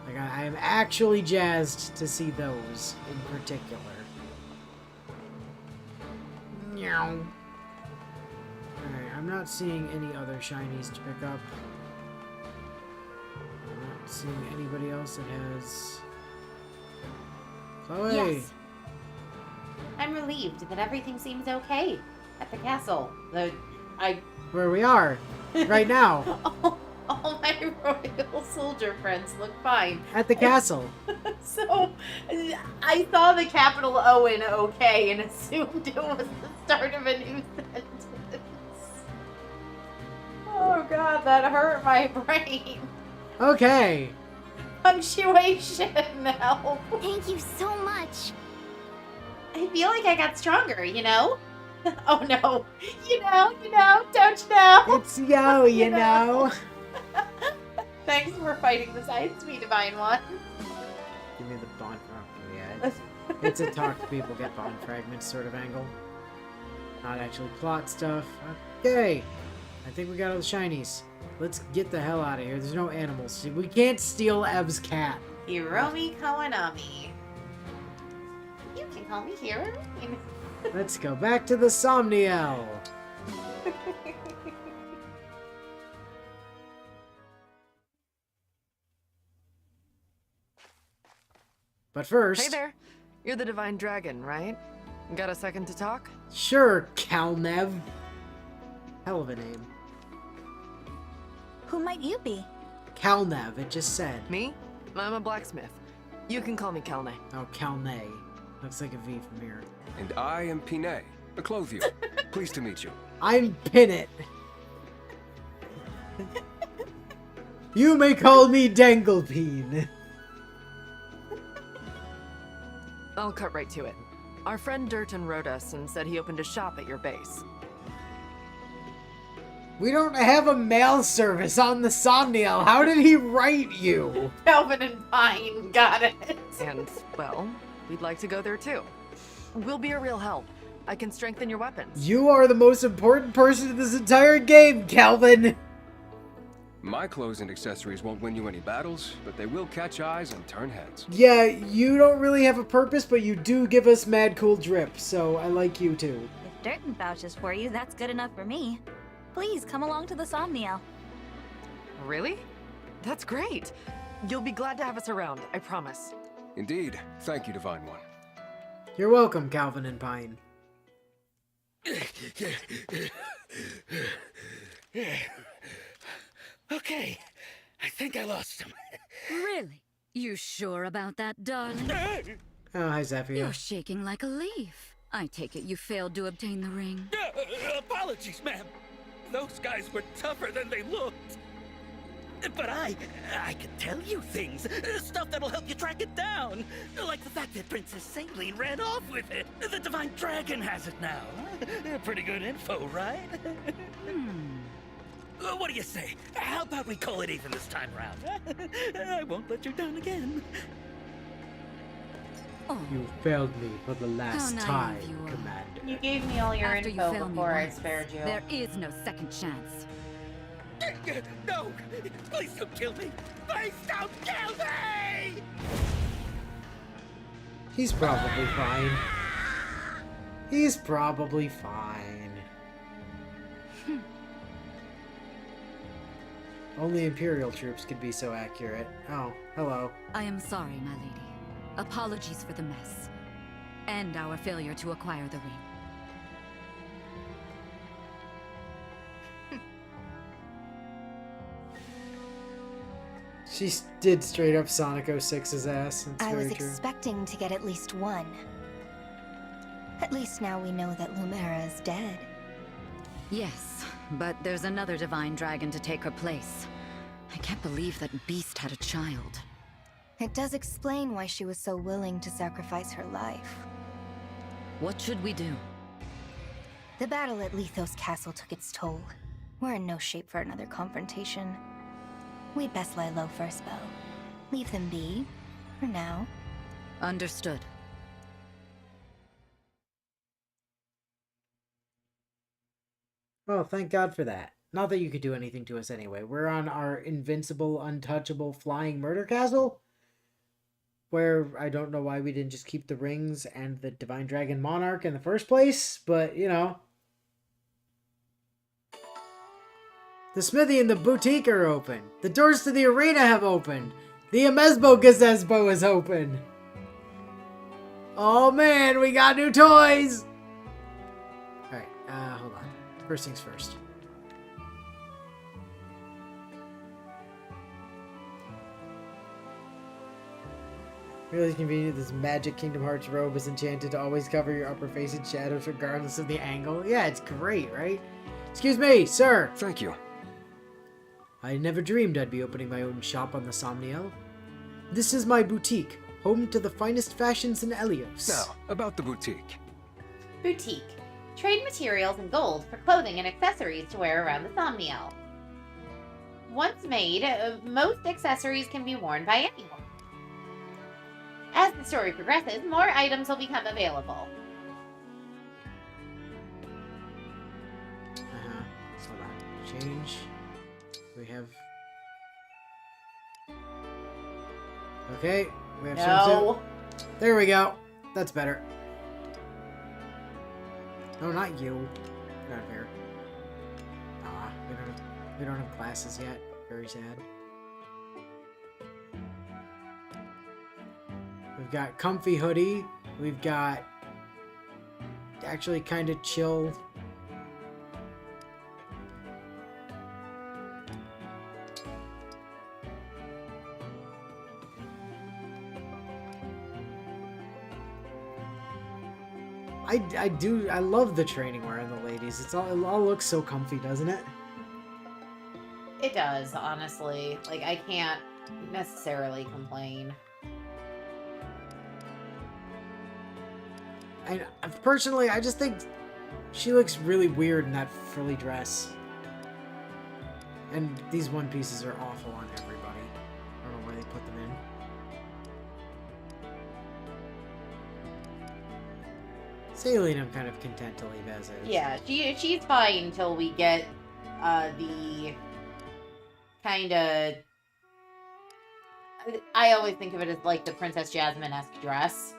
Like, I am actually jazzed to see those in particular. Meow. Alright, I'm not seeing any other shinies to pick up. I'm not seeing anybody else that has... Chloe! Yes. I'm relieved that everything seems okay at the castle. Where we are, right now. all my royal soldier friends look fine. At the castle. So, I saw the capital O in okay and assumed it was the start of a new sentence. Oh god, that hurt my brain. Okay. Punctuation now. Thank you so much. I feel like I got stronger, you know? Oh no. You know, don't you know? It's yo, you know. Thanks for fighting besides me, Divine One. Give me the bond. Oh, yeah. It's a talk to people, get bond fragments sort of angle. Not actually plot stuff. Okay. I think we got all the shinies. Let's get the hell out of here. There's no animals. We can't steal Ev's cat. Hiromi Kawanami. You can call me Hiromi. Let's go back to the Somniel. But first... Hey there. You're the Divine Dragon, right? Got a second to talk? Sure, Calnev. Hell of a name. Who might you be? Calnev, it just said. Me? I'm a blacksmith. You can call me Kalne. Oh, Calne. Looks like a V from here. And I am Pinay, the clothier. Pleased to meet you. I'm Pinnet. You may call me Danglepeen. I'll cut right to it. Our friend Durton wrote us and said he opened a shop at your base. We don't have a mail service on the Somniel. How did he write you? Calvin and Pine got it. And, well, we'd like to go there too. We'll be a real help. I can strengthen your weapons. You are the most important person in this entire game, Calvin. My clothes and accessories won't win you any battles, but they will catch eyes and turn heads. Yeah, you don't really have a purpose, but you do give us mad cool drip, so I like you too. If Durton vouches for you, that's good enough for me. Please come along to the Somniel. Really? That's great. You'll be glad to have us around, I promise. Indeed. Thank you, Divine One. You're welcome, Calvin and Pine. Okay, I think I lost him. Really? You sure about that, darling? Oh, hi, Zephyr. You're shaking like a leaf. I take it you failed to obtain the ring. Apologies, ma'am. Those guys were tougher than they looked. But I can tell you things. Stuff that'll help you track it down. Like the fact that Princess Saline ran off with it. The Divine Dragon has it now. Pretty good info, right? What do you say? How about we call it even this time around? I won't let you down again. Oh, You failed me for the last naive time, you are. Commander. You gave me all your after you info failed me before I once, spared you. there is no second chance. No! Please don't kill me! Please don't kill me! He's probably fine. He's probably fine. Only Imperial troops could be so accurate. Oh, hello. I am sorry, my lady. Apologies for the mess. And our failure to acquire the ring. She did straight up Sonic 06's ass. That's I very was true. expecting to get at least one. At least now we know that Lumera is dead. Yes, but there's another divine dragon to take her place. I can't believe that beast had a child. It does explain why she was so willing to sacrifice her life. What should we do? The battle at Lethos Castle took its toll. We're in no shape for another confrontation. We'd best lie low for a spell. Leave them be, for now. Understood. Well, thank God for that. Not that you could do anything to us anyway. We're on our invincible, untouchable, flying murder castle. Where I don't know why we didn't just keep the rings and the Divine Dragon Monarch in the first place, but, you know. The smithy and the boutique are open. The doors to the arena have opened. The Amesbo Gazesbo is open. Oh man, we got new toys! Alright, hold on. First things first. Really convenient, this Magic Kingdom Hearts robe is enchanted to always cover your upper face in shadows regardless of the angle. Yeah, it's great, right? Excuse me, sir! Thank you. I never dreamed I'd be opening my own shop on the Somniel. This is my boutique, home to the finest fashions in Elios. Now, about the boutique. Boutique. Trade materials and gold for clothing and accessories to wear around the Somniel. Once made, most accessories can be worn by anyone. As the story progresses, more items will become available. So that change. We have. Okay, we have No. swimsuit. There we go. That's better. No, not you. Get out of here. Ah, we don't have classes yet. Very sad. We've got comfy hoodie. We've got actually kind of chill. I love the training wear on the ladies. It all looks so comfy, doesn't it? It does, honestly. Like, I can't necessarily complain. And personally, I just think she looks really weird in that frilly dress. And these one pieces are awful on everybody. I don't know why they put them in. Saline, I'm kind of content to leave as is. Yeah, she's fine until we get the kind of... I always think of it as like the Princess Jasmine-esque dress.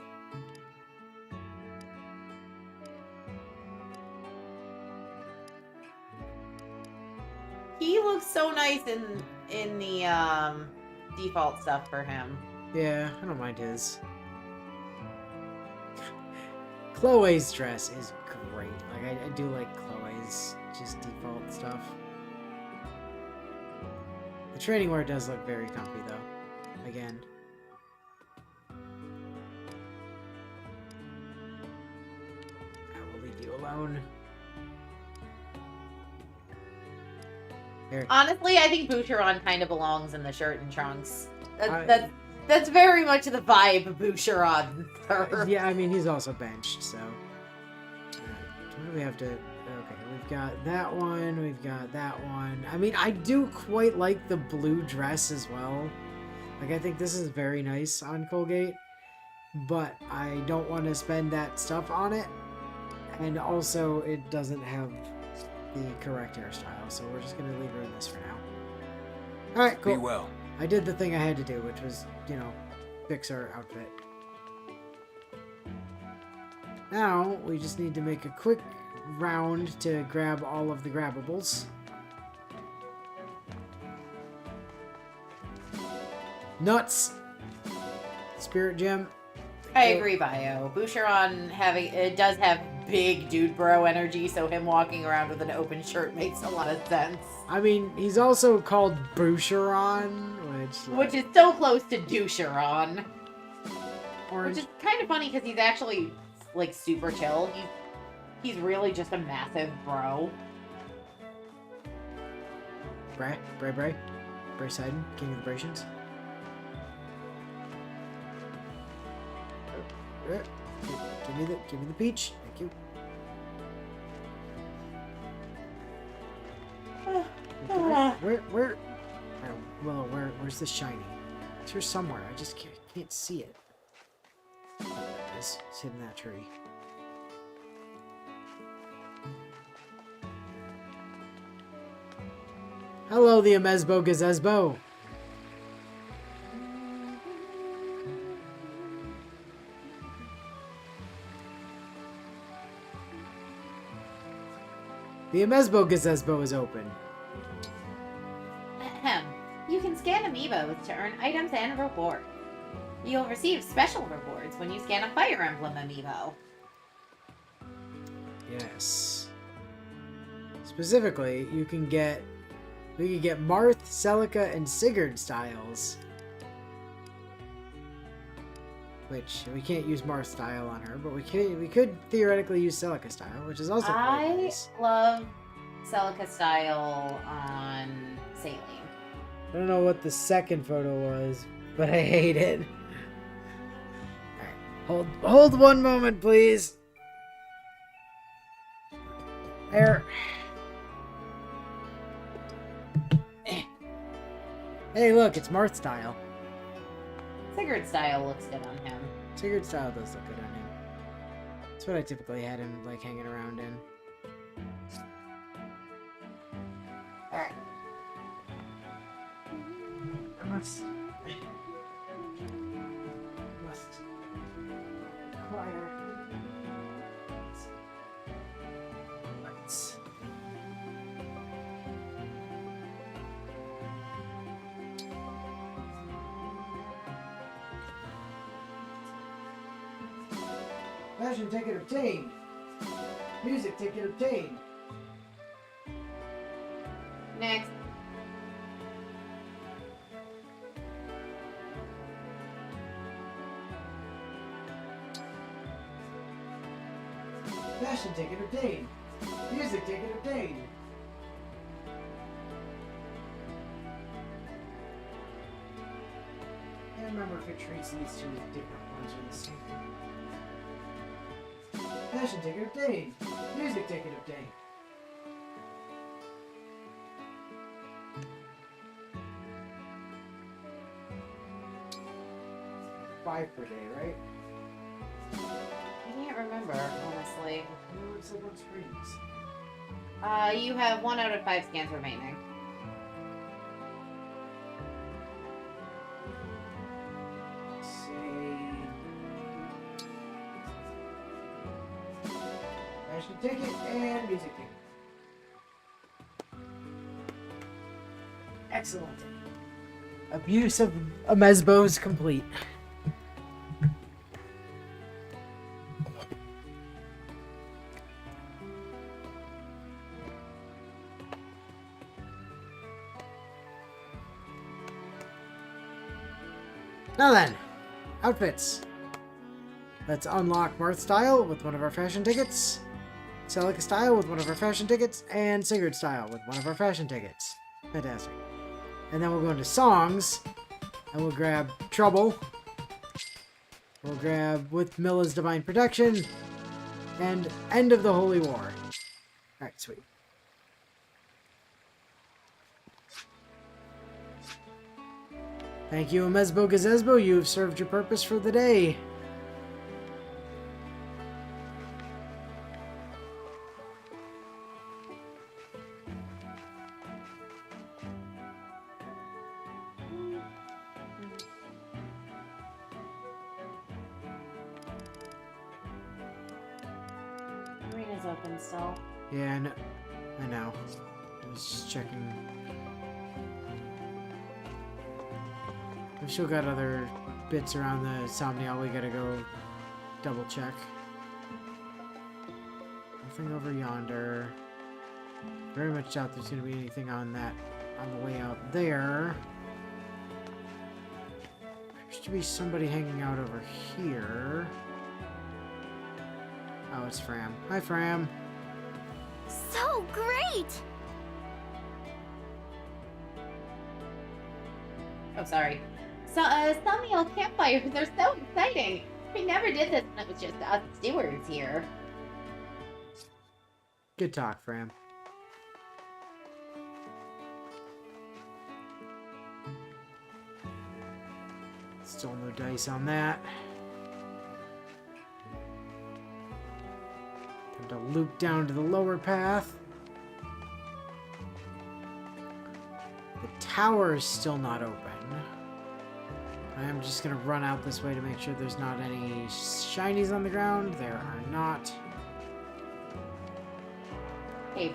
He looks so nice in the default stuff for him. Yeah, I don't mind his. Chloe's dress is great. Like, I do like Chloe's just default stuff. The training wear does look very comfy, though. Again. I will leave you alone. Here. Honestly, I think Boucheron kind of belongs in the shirt and trunks. That's very much the vibe of Boucheron. Yeah, I mean, he's also benched, so... What do we have to... Okay, we've got that one, we've got that one. I mean, I do quite like the blue dress as well. Like, I think this is very nice on Colgate, but I don't want to spend that stuff on it. And also, it doesn't have the correct hairstyle, so we're just going to leave her in this for now. Alright, cool. Be well. I did the thing I had to do, which was, you know, fix our outfit. Now, we just need to make a quick round to grab all of the grabbables. Nuts! Spirit Gem. I agree, Bio. Boucheron does have big dude bro energy, so him walking around with an open shirt makes a lot of sense. I mean, he's also called Boucheron, which is so close to Doucheron. Orange. Which is kind of funny because he's actually like super chill. He's really just a massive bro. Bray Sidon, King of the Bracians. Give me the peach. Thank you. Where? Willow, where's the shiny? It's here somewhere. I just can't see it. There it is. It's hidden in that tree. Hello, the Amezbo Gazezbo. The Amezbo Gazezbo is open. Ahem. You can scan amiibos to earn items and rewards. You'll receive special rewards when you scan a Fire Emblem amiibo. Yes. Specifically, we can get Marth, Celica, and Sigurd styles. Which we can't use Marth style on her, but we could theoretically use Celica style, which is also quite nice. I love Celica style on Saline. I don't know what the second photo was, but I hate it. Alright, hold one moment, please. There. Hey, look, it's Marth style. Sigurd style looks good on him. Sigurd style does look good on him. That's what I typically had him, like, hanging around in. Alright. I must acquire lights. Fashion ticket obtained. Music ticket obtained. Next. Fashion ticket obtained. Music ticket obtained. I can't remember if it treats these two as different ones or the same. Fashion ticket obtained. Music ticket obtained. Five per day, right? I can't remember, honestly. No, it's like on screens. You have 1 out of 5 scans remaining. Fashion ticket and music ticket. Excellent. Abuse of Amezbo is complete. Now then, outfits. Let's unlock Marth Style with one of our fashion tickets, Celica Style with one of our fashion tickets, and Sigurd Style with one of our fashion tickets. Fantastic. And then we'll go into songs, and we'll grab Trouble. We'll grab With Milla's Divine Protection, and End of the Holy War. Alright, sweet. Thank you, Amezbo Gazezbo. You have served your purpose for the day. Arena's open still. Yeah, I know. I was just checking. We've still got other bits around the Somniel we gotta go double check. Nothing over yonder. Very much doubt there's gonna be anything on that on the way out there. There should be somebody hanging out over here. Oh, it's Fram. Hi, Fram. So great! Oh, sorry. So, Somniel campfires are so exciting. We never did this when it was just us stewards here. Good talk, Fram. Still no dice on that. Time to loop down to the lower path. The tower is still not open. I'm just gonna run out this way to make sure there's not any shinies on the ground. There are not. Cave.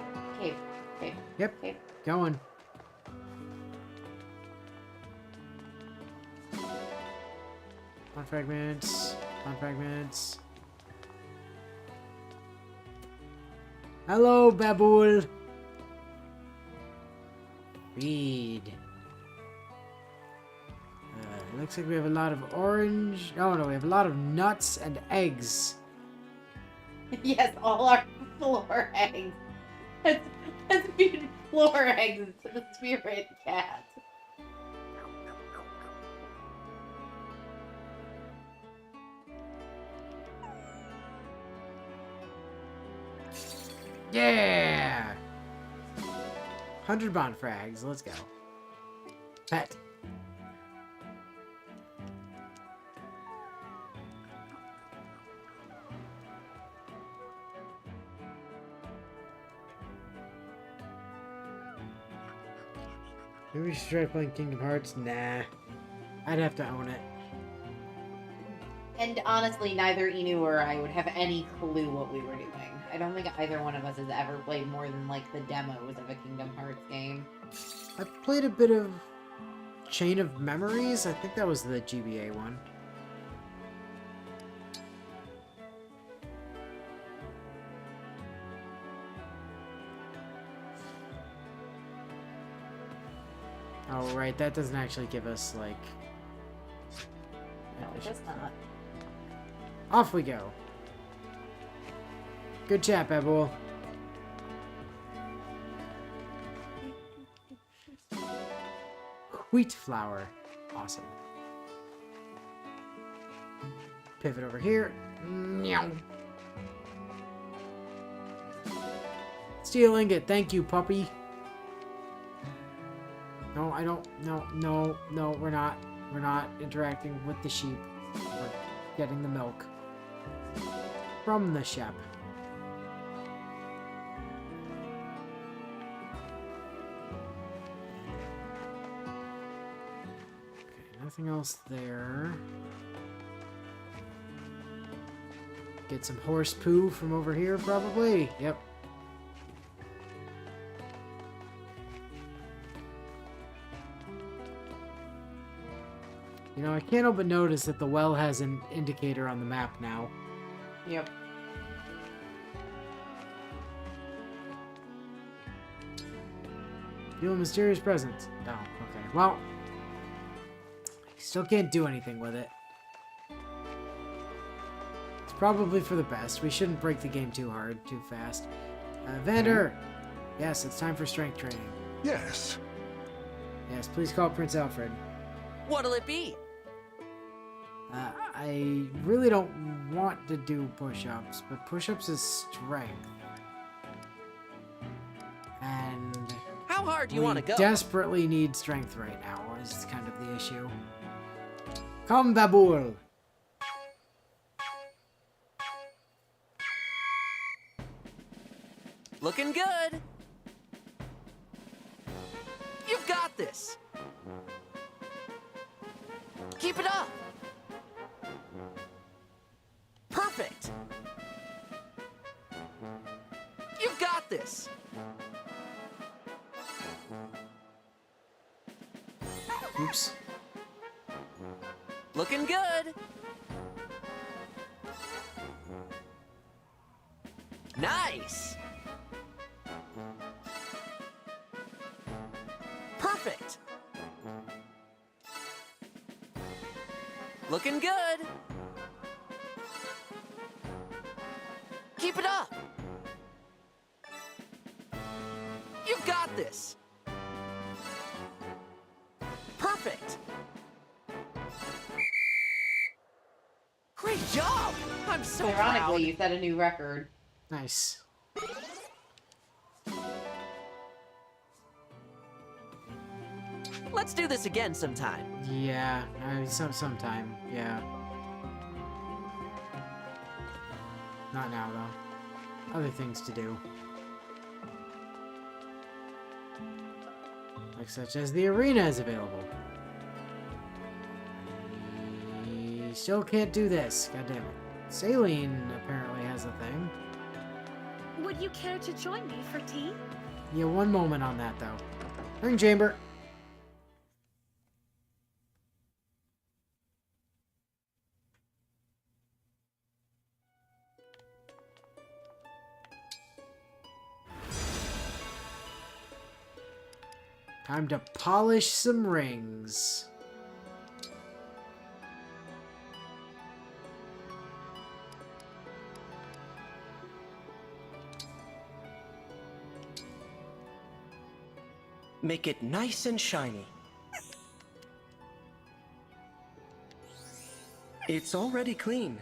Yep, Cave. going. On fragments. Hello, Babool. Read. It looks like we have a lot of orange. Oh no, we have a lot of nuts and eggs. Yes, all our floor eggs. Let's feed floor eggs to the spirit cat. Yeah! 100 bond frags, let's go. Pet. Maybe we should try playing Kingdom Hearts? Nah. I'd have to own it. And honestly, neither Inu or I would have any clue what we were doing. I don't think either one of us has ever played more than, like, the demos of a Kingdom Hearts game. I've played a bit of Chain of Memories. I think that was the GBA one. Oh, right, that doesn't actually give us, like... No, it does not. Off we go. Good chat, Babul. Wheat flour. Awesome. Pivot over here. Meow. Steel ingot. Thank you, puppy. No, I don't. No, we're not. We're not interacting with the sheep. We're getting the milk from the sheep. Okay, nothing else there. Get some horse poo from over here, probably. Yep. You know, I can't help but notice that the well has an indicator on the map now. Yep. Feel a mysterious presence. Oh, okay. Well, I still can't do anything with it. It's probably for the best. We shouldn't break the game too hard, too fast. Vander! Yes, it's time for strength training. Yes. Yes, please call Prince Alfred. What'll it be? I really don't want to do push-ups, but push-ups is strength. And how hard do you want to go? Desperately need strength right now, is kind of the issue. Come, Babul! Looking good. You've got this. Keep it up. Perfect. You've got this. Oops. Looking good. Nice. Perfect. Looking good. Keep it up. You've got this. Perfect. Great job. I'm so Ironically, proud. you set a new record. Nice. Let's do this again sometime. Yeah, sometime. Yeah. Not now, though. Other things to do. Like such as the arena is available. We still can't do this. God damn it. Saline apparently has a thing. Would you care to join me for tea? Yeah, one moment on that, though. Ring chamber. Time to polish some rings. Make it nice and shiny. It's already clean.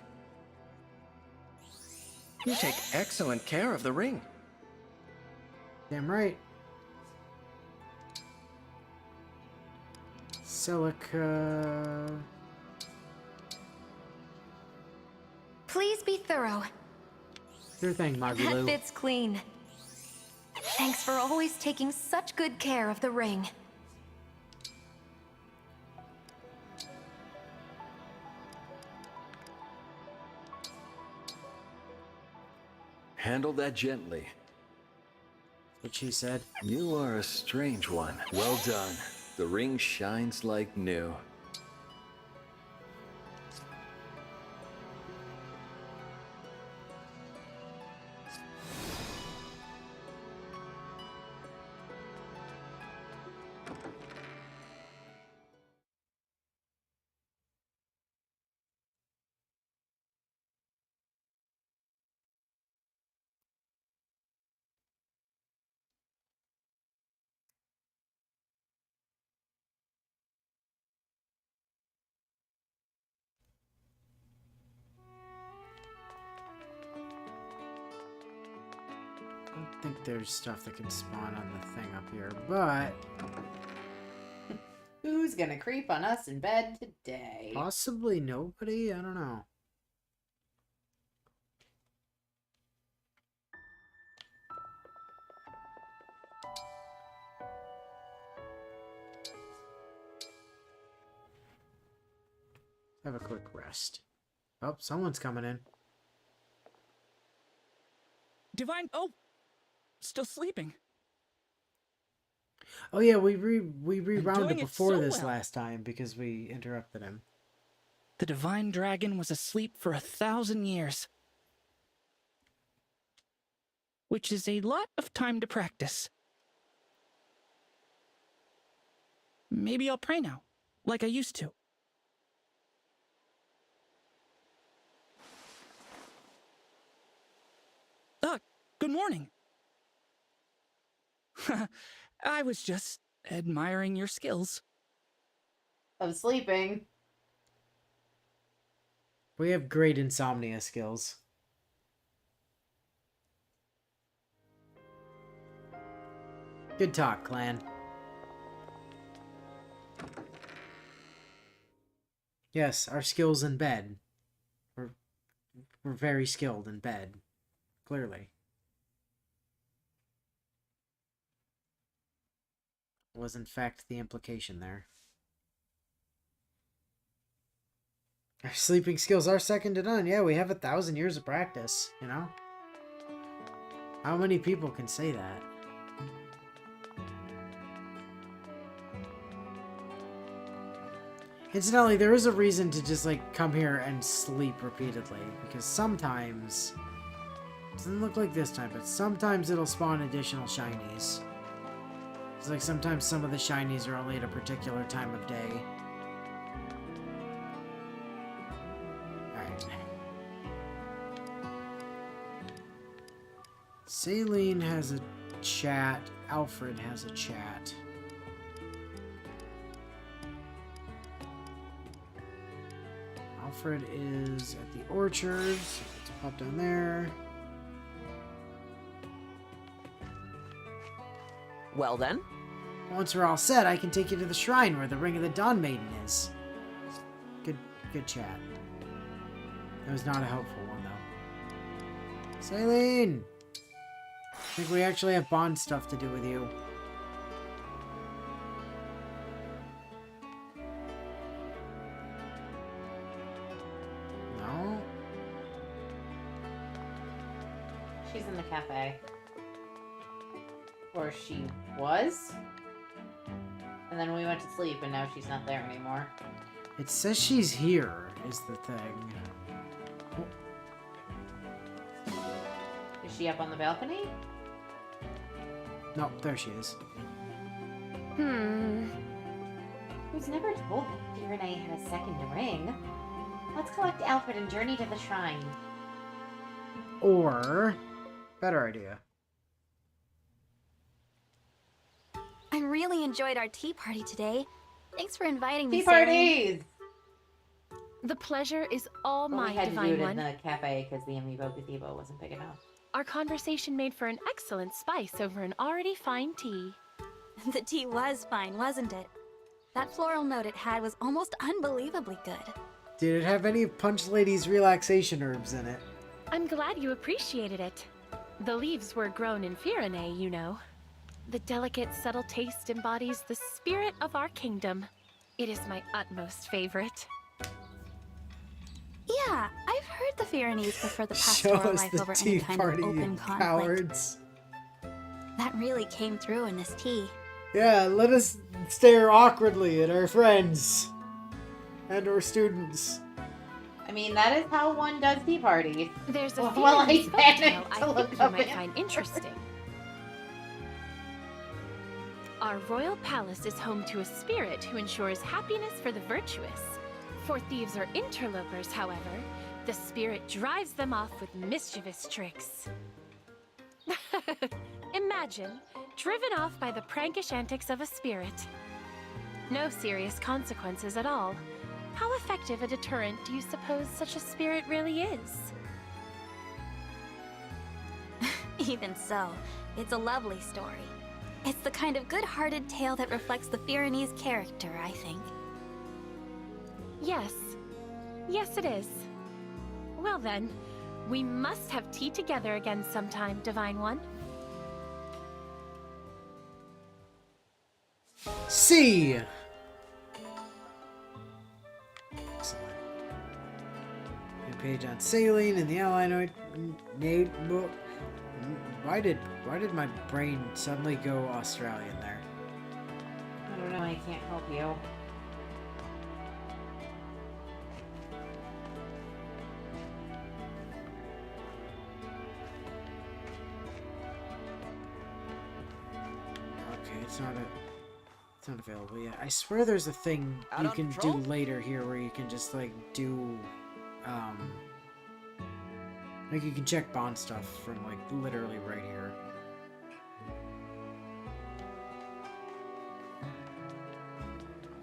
You take excellent care of the ring. Damn right. Silica. Please be thorough. Sure thing, That Magilu. fits clean. Thanks for always taking such good care of the ring. Handle that gently. What she said. You are a strange one. Well done. The ring shines like new. don't think there's stuff that can spawn on the thing up here, but... Who's gonna creep on us in bed today? Possibly nobody? I don't know. Have a quick rest. Oh, someone's coming in. Divine... Oh! Still sleeping. Oh yeah, we rewound it doing it before so this well. last time because we interrupted him. The Divine Dragon was asleep for 1,000 years. Which is a lot of time to practice. Maybe I'll pray now, like I used to. Good morning. I was just admiring your skills. Of sleeping. We have great insomnia skills. Good talk, clan. Yes, our skills in bed. We're very skilled in bed. Clearly. Was in fact the implication there. Our sleeping skills are second to none. Yeah, we have 1,000 years of practice, you know? How many people can say that? Incidentally, there is a reason to just, like, come here and sleep repeatedly. Because sometimes... Doesn't look like this time, but sometimes it'll spawn additional shinies. It's like sometimes some of the shinies are only at a particular time of day. Alright. Saline has a chat. Alfred has a chat. Alfred is at the orchard, so let's pop down there. Well then. Once we're all set, I can take you to the shrine where the Ring of the Dawn Maiden is. Good chat. That was not a helpful one, though. Saline! I think we actually have bond stuff to do with you. No? She's in the cafe. Or she was? And then we went to sleep and now she's not there anymore. It says she's here, is the thing. Oh. Is she up on the balcony? No, there she is. Who's never told that Renee had a second ring? Let's collect Alfred and journey to the shrine. Or... better idea. I really enjoyed our tea party today. Thanks for inviting me, Tea parties! The pleasure is all But mine, we had to Divine do it One. in the cafe because the Amiibo gazebo wasn't big enough. Our conversation made for an excellent spice over an already fine tea. The tea was fine, wasn't it? That floral note it had was almost unbelievably good. Did it have any Punch Lady's relaxation herbs in it? I'm glad you appreciated it. The leaves were grown in Firene, you know. The delicate, subtle taste embodies the spirit of our kingdom. It is my utmost favorite. Yeah, I've heard the Firenese prefer the Show pastoral us life the over any tea kind party, of open you conflict. cowards. That really came through in this tea. Yeah, let us stare awkwardly at our friends. And our students. I mean, that is how one does tea parties. There's a Well, I Firenese panicked folktale to I look think you up might in find interesting. Our royal palace is home to a spirit who ensures happiness for the virtuous. For thieves or interlopers, however, the spirit drives them off with mischievous tricks. Imagine, driven off by the prankish antics of a spirit. No serious consequences at all. How effective a deterrent do you suppose such a spirit really is? Even so, it's a lovely story. It's the kind of good-hearted tale that reflects the Pyrenees' character, I think. Yes. Yes, it is. Well then, we must have tea together again sometime, Divine One. C. Excellent. New page on sailing in the ally notebook. Why did my brain suddenly go Australian there? I don't know, I can't help you. Okay, it's not available yet. I swear there's a thing Out you on can patrol? do later here where you can just like do like you can check bond stuff from like literally right here.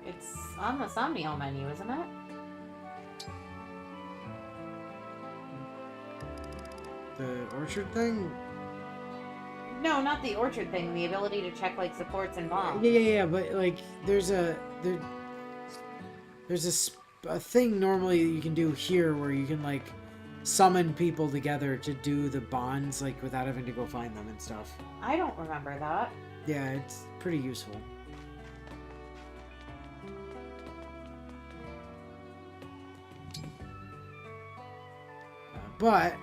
It's on the Somniel menu, isn't it? The orchard thing? No, not the orchard thing. The ability to check like supports and bombs. Yeah, but like there's a thing normally you can do here where you can like summon people together to do the bonds like without having to go find them and stuff. I don't remember that. Yeah, it's pretty useful. But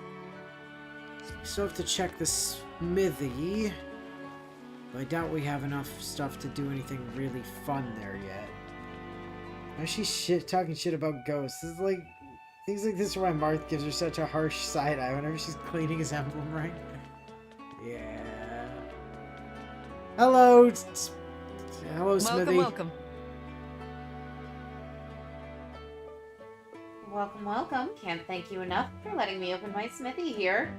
we still have to check the smithy. But I doubt we have enough stuff to do anything really fun there yet. Why is she talking shit about ghosts? This is like things like this are why Marth gives her such a harsh side eye whenever she's cleaning his emblem ring. Yeah. Hello, hello, Smithy. Welcome. Welcome, welcome. Can't thank you enough for letting me open my smithy here.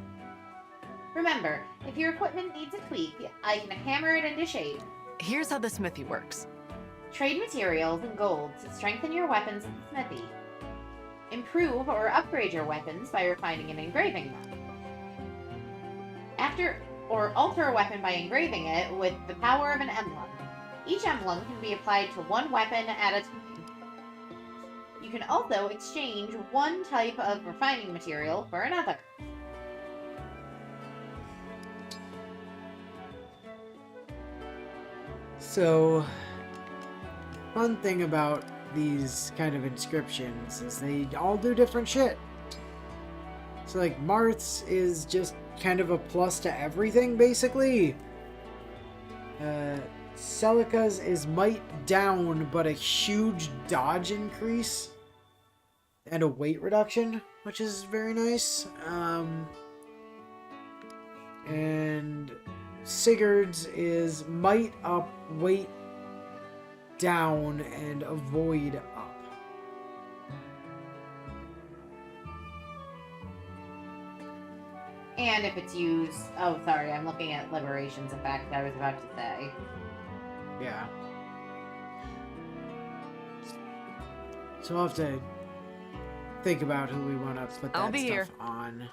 Remember, if your equipment needs a tweak, I can hammer it into shape. Here's how the smithy works. Trade materials and gold to strengthen your weapons in the smithy. Improve or upgrade your weapons by refining and engraving them. Alter a weapon by engraving it with the power of an emblem. Each emblem can be applied to one weapon at a time. You can also exchange one type of refining material for another. So, one thing about these kind of inscriptions is they all do different shit. So like Marth's is just kind of a plus to everything basically. Celica's is might down but a huge dodge increase and a weight reduction, which is very nice. And Sigurd's is might up, weight down, and avoid up. And if it's used... Oh, sorry, I'm looking at Liberation's effect, I was about to say. Yeah. So we'll have to think about who we want to put that stuff on.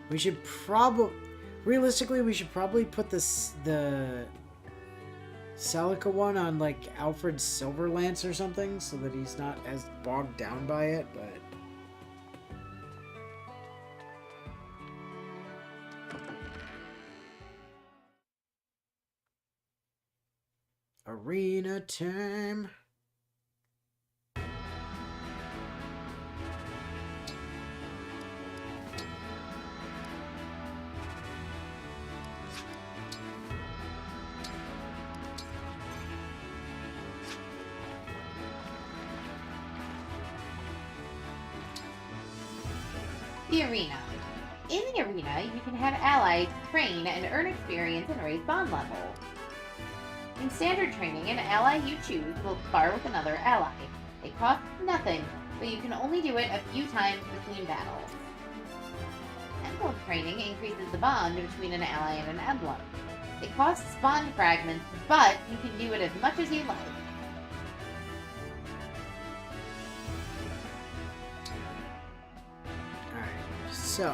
We should realistically, we should probably put the Celica one on like Alfred's Silver Lance or something, so that he's not as bogged down by it. But arena time. The arena. In the arena, you can have allies train and earn experience and raise bond level. In standard training, an ally you choose will spar with another ally. It costs nothing, but you can only do it a few times between battles. Emblem training increases the bond between an ally and an emblem. It costs bond fragments, but you can do it as much as you like. So.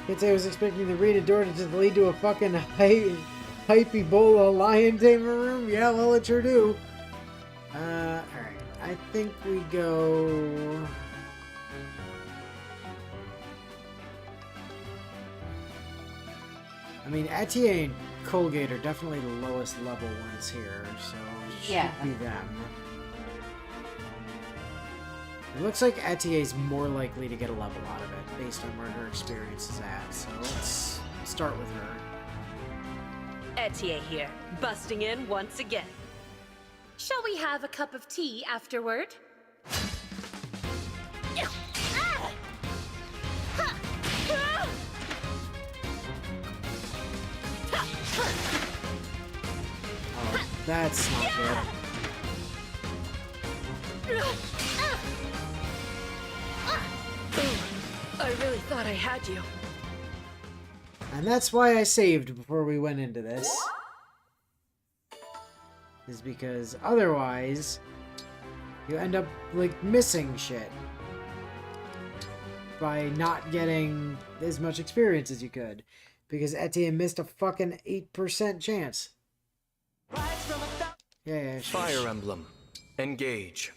Can't say I was expecting the rated door to just lead to a fucking hype Ebola lion tamer room. Yeah, well, it sure do. Alright. I think we go... I mean, Etier and Colgate are definitely the lowest level ones here, so it should be them. It looks like Etier's more likely to get a level out of it, based on where her experience is at, so let's start with her. Etier here, busting in once again. Shall we have a cup of tea afterward? Oh, that's not good. I really thought I had you. And that's why I saved before we went into this. Is because otherwise you end up like missing shit by not getting as much experience as you could, because Etienne missed a fucking 8% chance. Yeah. Fire Emblem. Engage.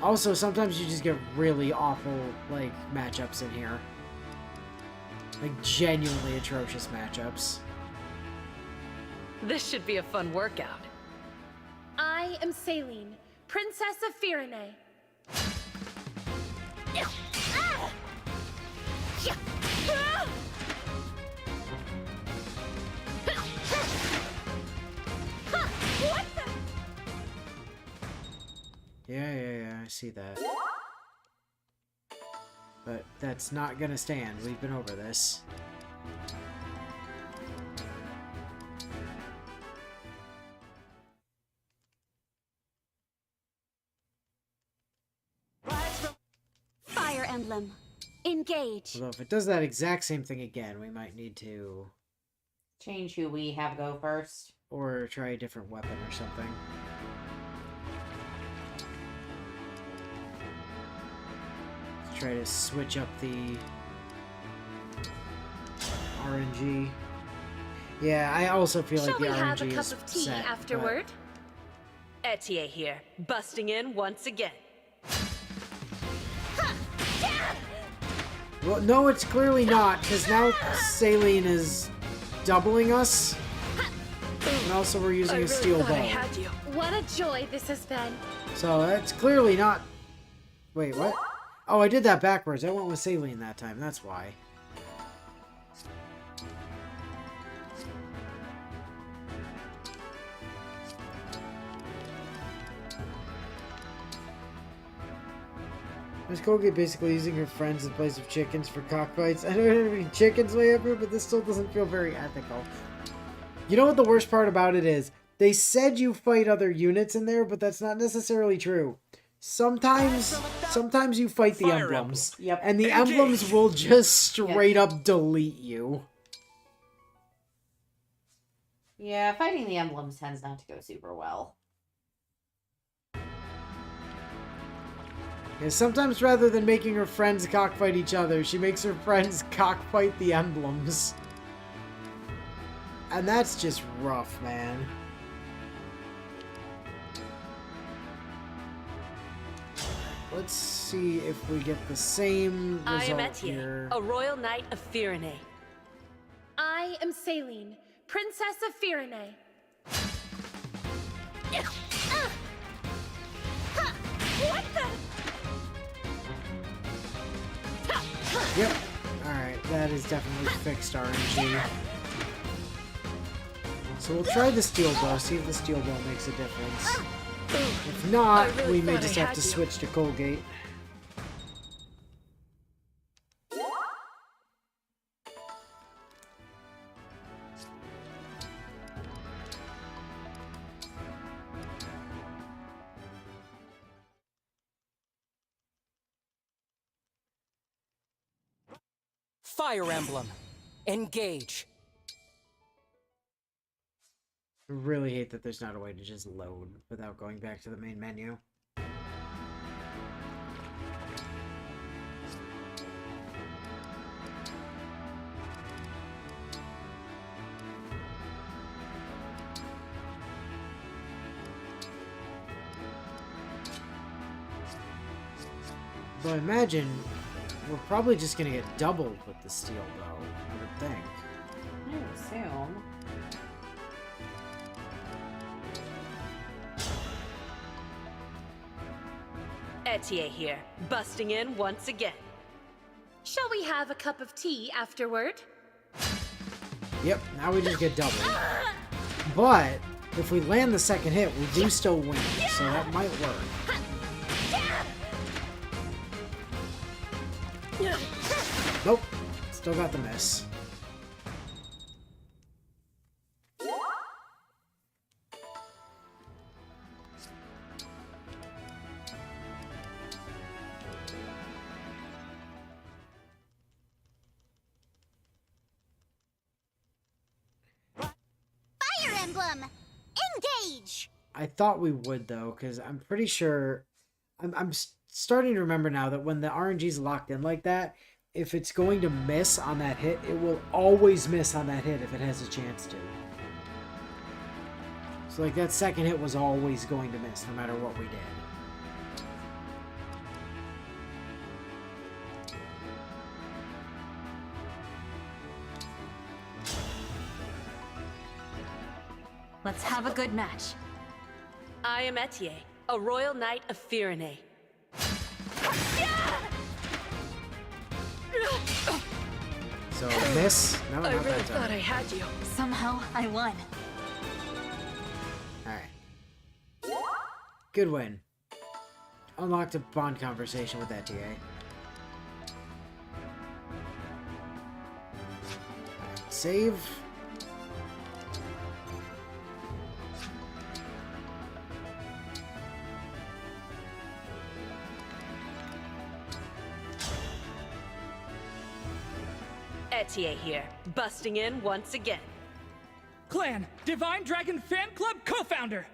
Also, sometimes you just get really awful, like, matchups in here. Like, genuinely atrocious matchups. This should be a fun workout. I am Saline, Princess of Firene. What the? Yeah, I see that. But that's not gonna stand. We've been over this. Fire Emblem. Engage. Although if it does that exact same thing again, we might need to... change who we have go first. Or try a different weapon or something. Let's try to switch up the RNG. Yeah, I also feel like the RNG is Shall we have a cup of tea set, afterward? Etier here, busting in once again. Well, no, it's clearly not, because now Saline is doubling us. And also we're using a steel bow. What a joy this has been. So that's clearly not... Wait, what? Oh, I did that backwards. I went with Saline that time, that's why. Miss Colgate basically using her friends in place of chickens for cockfights. I don't have any chickens way up here, but this still doesn't feel very ethical. You know what the worst part about it is? They said you fight other units in there, but that's not necessarily true. Sometimes you fight the emblems. Yep. And the emblems will just straight up delete you. Yeah, fighting the emblems tends not to go super well. Yeah, sometimes rather than making her friends cockfight each other, she makes her friends cockfight the emblems. And that's just rough, man. Let's see if we get the same result I am Etier, here. a royal knight of Firene. I am Saline, Princess of Firene. What the? Yep. Alright, that is definitely fixed RNG. So we'll try the steel bow, see if the steel bow makes a difference. If not, we may just have to switch to Colgate. Fire Emblem. Engage. I really hate that there's not a way to just load without going back to the main menu. So I imagine we're probably just gonna get doubled with the steel bow, I would think. I would assume. Etier here, busting in once again. Shall we have a cup of tea afterward? Yep, now we just get doubled. But if we land the second hit, we do still win, so that might work. Nope, still got the miss. Fire Emblem! Engage! I thought we would, though, because I'm pretty sure... I'm starting to remember now that when the RNG's locked in like that, if it's going to miss on that hit, it will always miss on that hit if it has a chance to. So, like, that second hit was always going to miss, no matter what we did. Let's have a good match. I am Etier, a royal knight of Firene. So, miss? No, I not really that time. thought I had you. Somehow, I won. Alright. Good win. Unlocked a bond conversation with that TA. Save. Etier here, busting in once again. Clan, Divine Dragon Fan Club co-founder.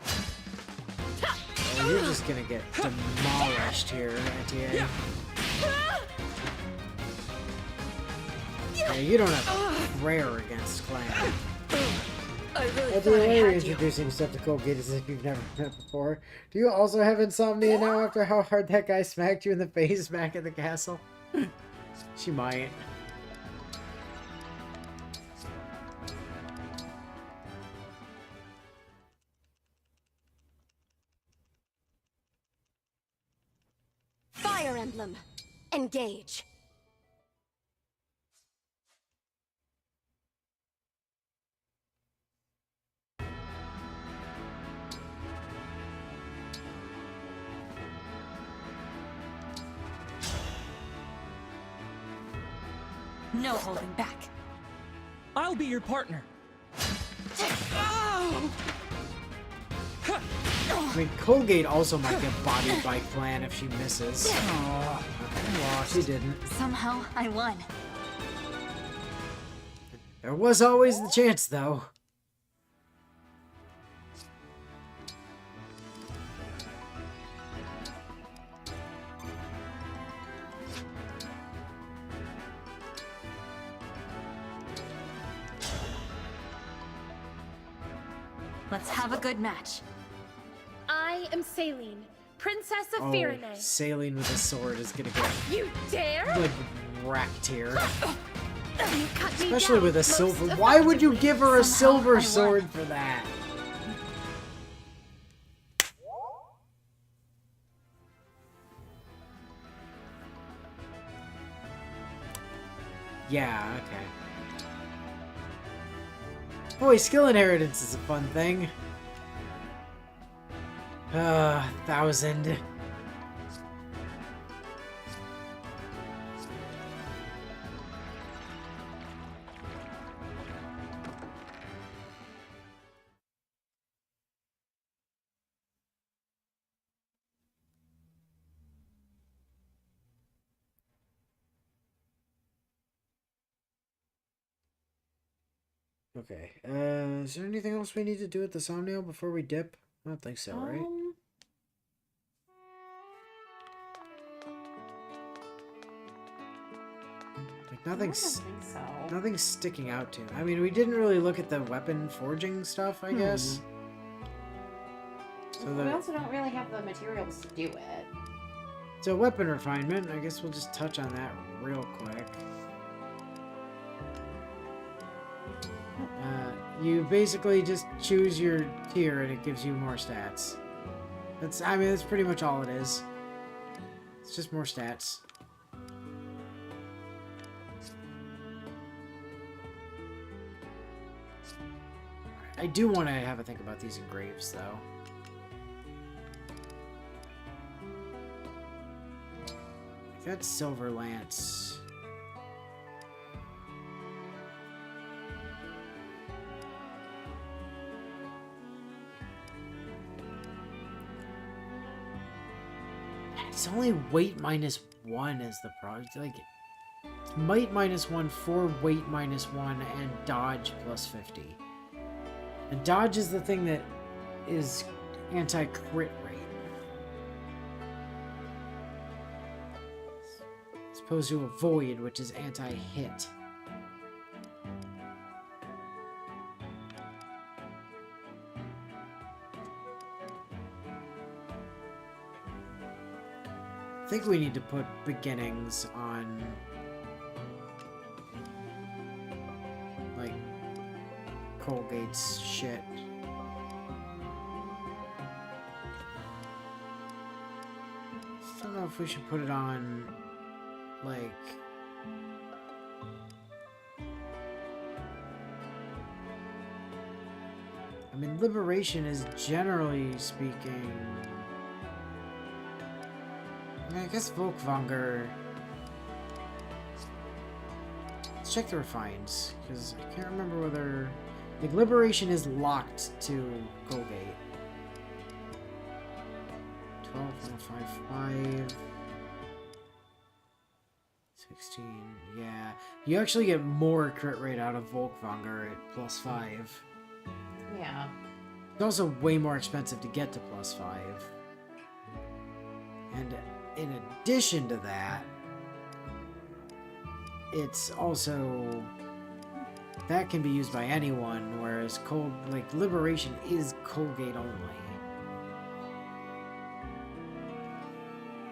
Oh, you're just gonna get demolished here, TA. Yeah, you don't have prayer against Clan. I really That's thought I hilarious had you. introducing yourself to Colgate as if you've never met before. Do you also have insomnia now after how hard that guy smacked you in the face back at the castle? She might. Fire Emblem! Engage! No holding back. I'll be your partner. I mean, Colgate also might get bodied by Clan if she misses. Aww. Okay, well, she didn't. Somehow, I won. There was always the chance, though. Let's have a good match. I am Saline, Princess of Oh, Firene. Saline with a sword is gonna get, You dare? like, wrecked here. You cut me Especially down with a most silver. Why would you give her a Somehow silver I won. sword for that? Yeah, okay. Boy, skill inheritance is a fun thing. 1,000. Okay. Is there anything else we need to do at the Somniel before we dip? I don't think so, right? Like nothing's nothing's sticking out to. I mean, we didn't really look at the weapon forging stuff, I guess. So we also don't really have the materials to do it. So weapon refinement, I guess we'll just touch on that real quick. You basically just choose your tier and it gives you more stats. I mean, that's pretty much all it is. It's just more stats. I do want to have a think about these engraves, though. That's Silver Lance. It's only weight -1 is the problem. Like, might -1 for weight -1 and dodge +50. And dodge is the thing that is anti-crit rate. As opposed to avoid, which is anti-hit. I think we need to put beginnings on, like, Colgate's shit. I don't know if we should put it on, like, I mean, liberation is generally speaking, I mean, I guess Volkvanger. Let's check the refines, because I can't remember whether, like, liberation is locked to Colgate. 12.55. 16, yeah. You actually get more crit rate out of Volkvanger at +5. Yeah. It's also way more expensive to get to +5. And in addition to that, it's also, that can be used by anyone, whereas liberation is Colgate only.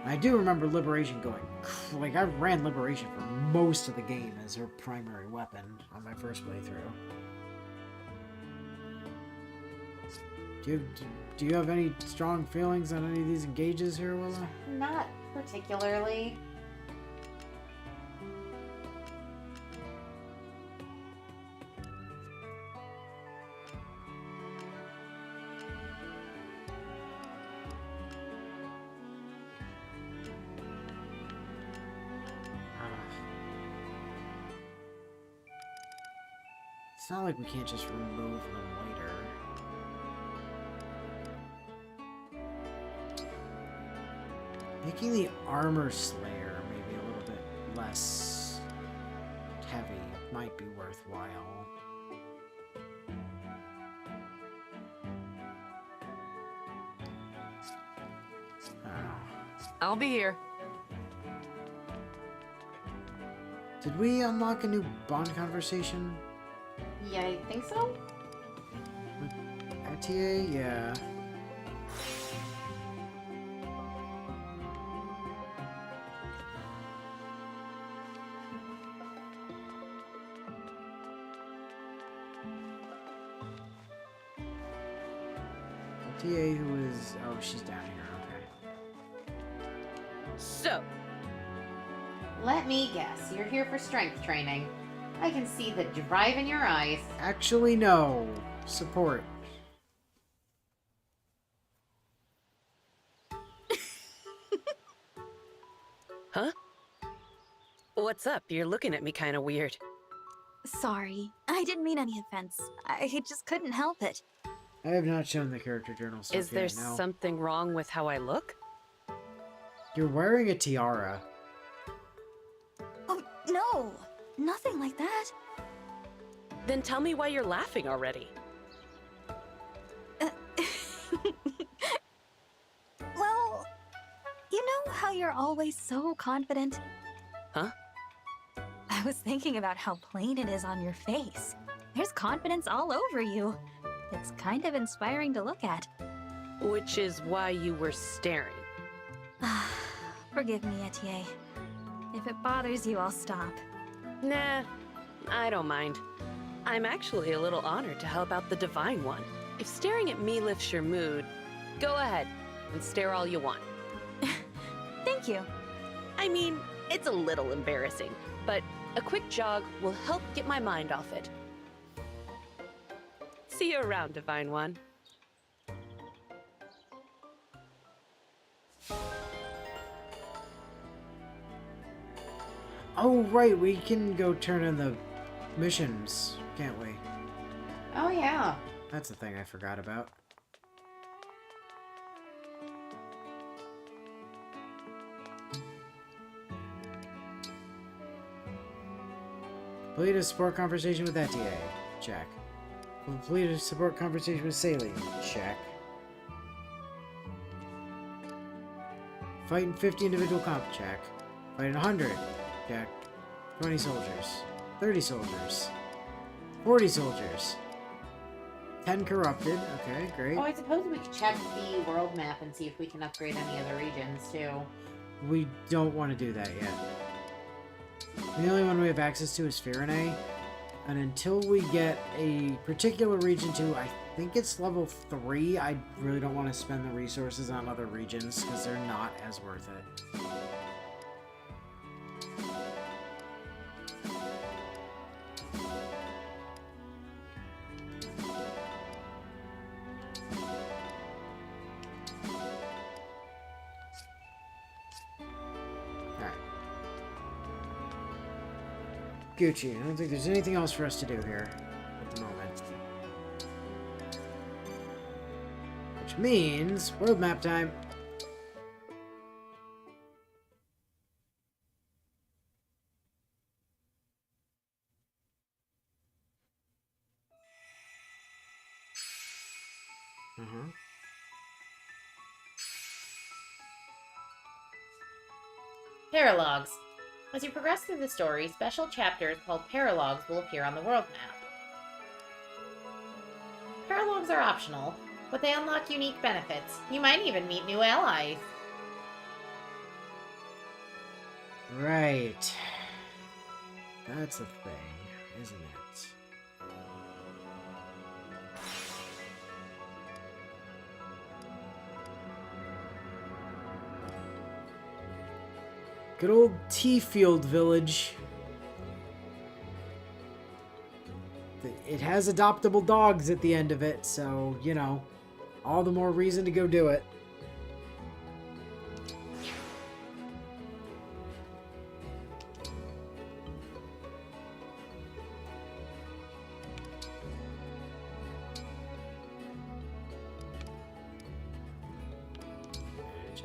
I do remember liberation going, like, I ran liberation for most of the game as her primary weapon on my first playthrough. Do you have any strong feelings on any of these engages here, Willa? Not particularly. It's not like we can't just remove them later. Making the Armor Slayer maybe a little bit less heavy might be worthwhile. I'll be here. Did we unlock a new bond conversation? Yeah, I think so. With Etier? Yeah. Etier, who is... Oh, she's down here. Okay. So, let me guess. You're here for strength training. I can see the drive in your eyes. Actually, no. Support. huh? What's up? You're looking at me kind of weird. Sorry. I didn't mean any offense. I just couldn't help it. I have not shown the character journal stuff Is there yet, no. something wrong with how I look? You're wearing a tiara. Oh, no. Nothing like that. Then tell me why you're laughing already. Well, you know how you're always so confident? Huh? I was thinking about how plain it is on your face. There's confidence all over you. It's kind of inspiring to look at. Which is why you were staring. Forgive me, Etienne. If it bothers you, I'll stop. Nah, I don't mind. I'm actually a little honored to help out the Divine One. If staring at me lifts your mood, go ahead and stare all you want. Thank you. I mean, it's a little embarrassing, but a quick jog will help get my mind off it. See you around, Divine One. Oh, right, we can go turn in the missions, can't we? Oh, yeah. That's the thing I forgot about. Complete a support conversation with Etienne. Check. Complete a support conversation with Saline. Check. Fighting 50 individual comp. Check. Fighting 100. Check. 20 soldiers. 30 soldiers. 40 soldiers. 10 corrupted. Okay, great. Oh, I suppose we could check the world map and see if we can upgrade any other regions, too. We don't want to do that yet. The only one we have access to is Firene. And until we get a particular region to, I think it's level 3, I really don't want to spend the resources on other regions because they're not as worth it. Gucci, I don't think there's anything else for us to do here at the moment. Which means, world map time. Paralogs. As you progress through the story, special chapters called paralogs will appear on the world map. Paralogs are optional, but they unlock unique benefits. You might even meet new allies. Right. That's a thing, isn't it? Good old Tea-Field Village. It has adoptable dogs at the end of it, so, you know, all the more reason to go do it.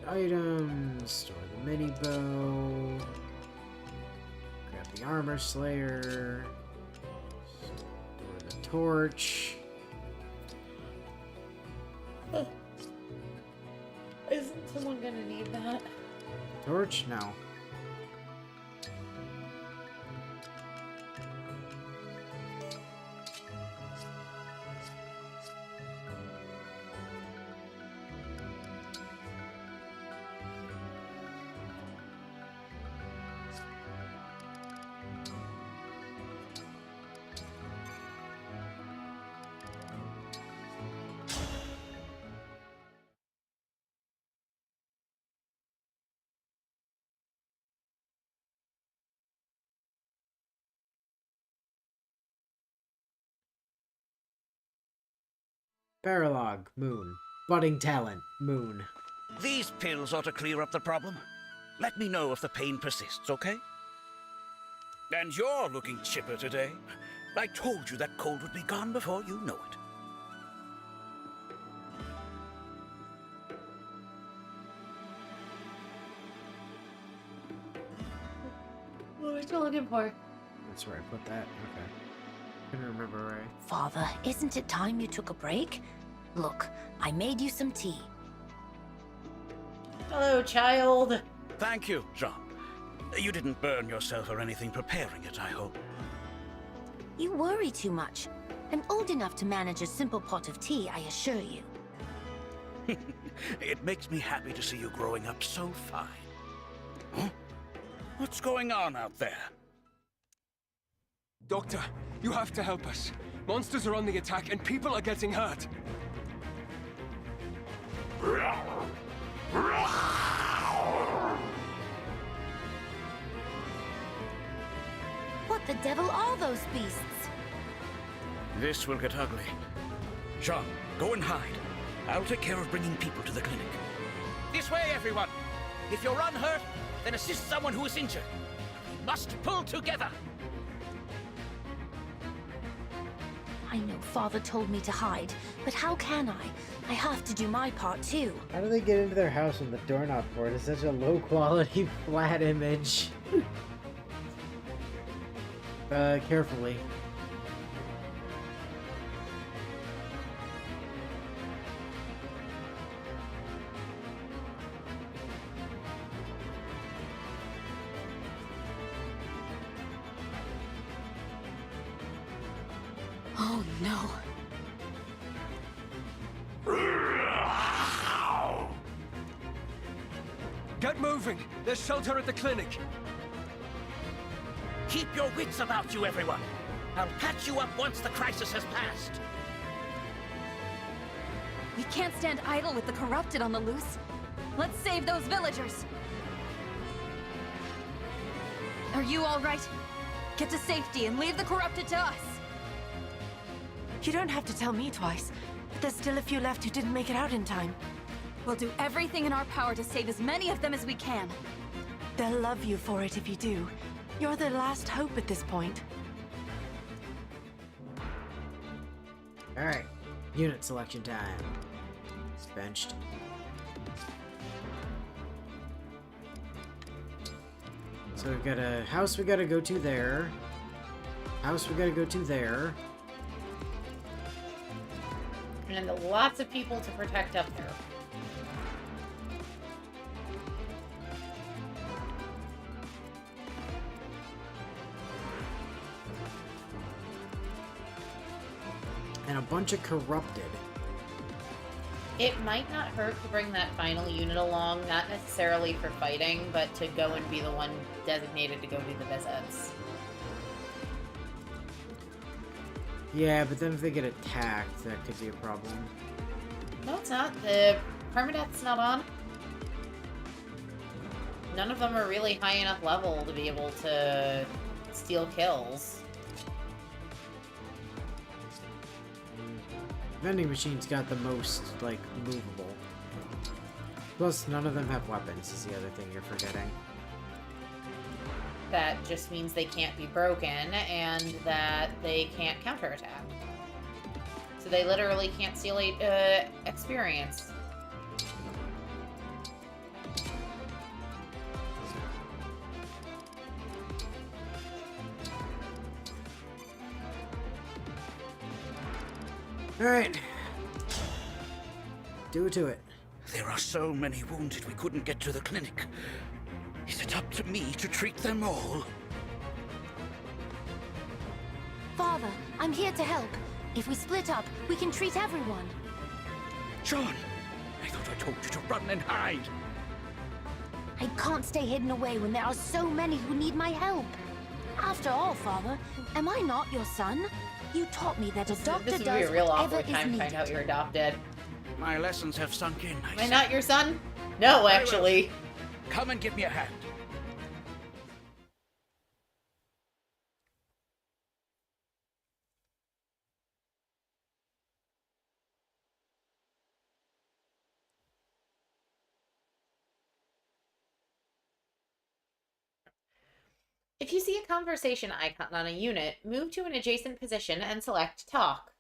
Items, store the mini bow, grab the armor slayer, store the torch. Isn't someone gonna need that? Torch? No. Paralog, moon. Budding talent, moon. These pills ought to clear up the problem. Let me know if the pain persists, okay? And you're looking chipper today. I told you that cold would be gone before you know it. What are you looking for? That's where I put that. Okay. couldn't remember right. Father, isn't it time you took a break? Look, I made you some tea. Hello, child. Thank you, Jean. You didn't burn yourself or anything preparing it, I hope. You worry too much. I'm old enough to manage a simple pot of tea, I assure you. It makes me happy to see you growing up so fine. Huh? What's going on out there? Doctor, you have to help us. Monsters are on the attack and people are getting hurt. What the devil are those beasts? This will get ugly. Jean, go and hide. I'll take care of bringing people to the clinic. This way, everyone! If you're unhurt, then assist someone who is injured. We must pull together! I know Father told me to hide, but how can I? I have to do my part too. How do they get into their house when the doorknob board is such a low quality flat image? Carefully. Oh no. Get moving! There's shelter at the clinic! Keep your wits about you, everyone! I'll patch you up once the crisis has passed! We can't stand idle with the corrupted on the loose. Let's save those villagers! Are you all right? Get to safety and leave the corrupted to us! You don't have to tell me twice, but there's still a few left who didn't make it out in time. We'll do everything in our power to save as many of them as we can. They'll love you for it if you do. You're their last hope at this point. Alright, unit selection time. It's benched. So we've got a house we gotta go to there. House we gotta go to there. And lots of people to protect up there. And a bunch of corrupted. It might not hurt to bring that final unit along, not necessarily for fighting, but to go and be the one designated to go do the visits. Yeah, but then if they get attacked, that could be a problem. No, it's not. The permadeath's not on. None of them are really high enough level to be able to steal kills. Vending machine's got the most, like, movable. Plus, none of them have weapons, is the other thing you're forgetting. That just means they can't be broken, and that they can't counterattack. So they literally can't steal experience. Alright. Do it to it. There are so many wounded we couldn't get to the clinic. Is it up to me to treat them all? Father, I'm here to help. If we split up, we can treat everyone. John, I thought I told you to run and hide. I can't stay hidden away when there are so many who need my help. After all, Father, am I not your son? You taught me that a doctor This would does be a real whatever awkward is time to needed. find out you're adopted. My lessons have sunk in. Am I not your son? No, actually. Come and give me a hand. If you see a conversation icon on a unit, move to an adjacent position and select Talk.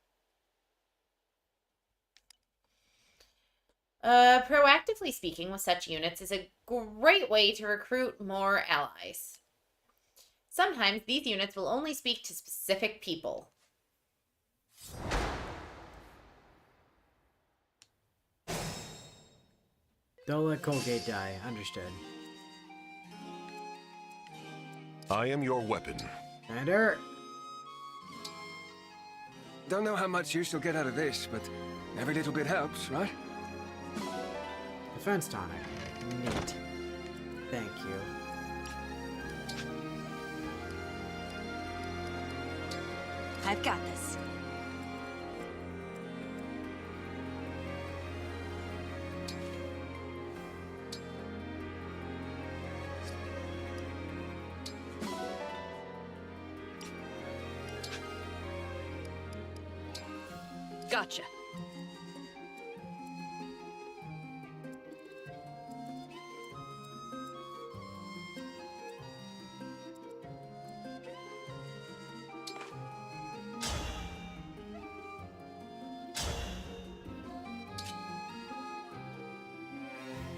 Proactively speaking with such units is a great way to recruit more allies. Sometimes these units will only speak to specific people. Don't let Colgate die. Understood. I am your weapon. Commander. Don't know how much use you'll get out of this, but every little bit helps, right? Defense tonic. Neat. Thank you. I've got this. Gotcha.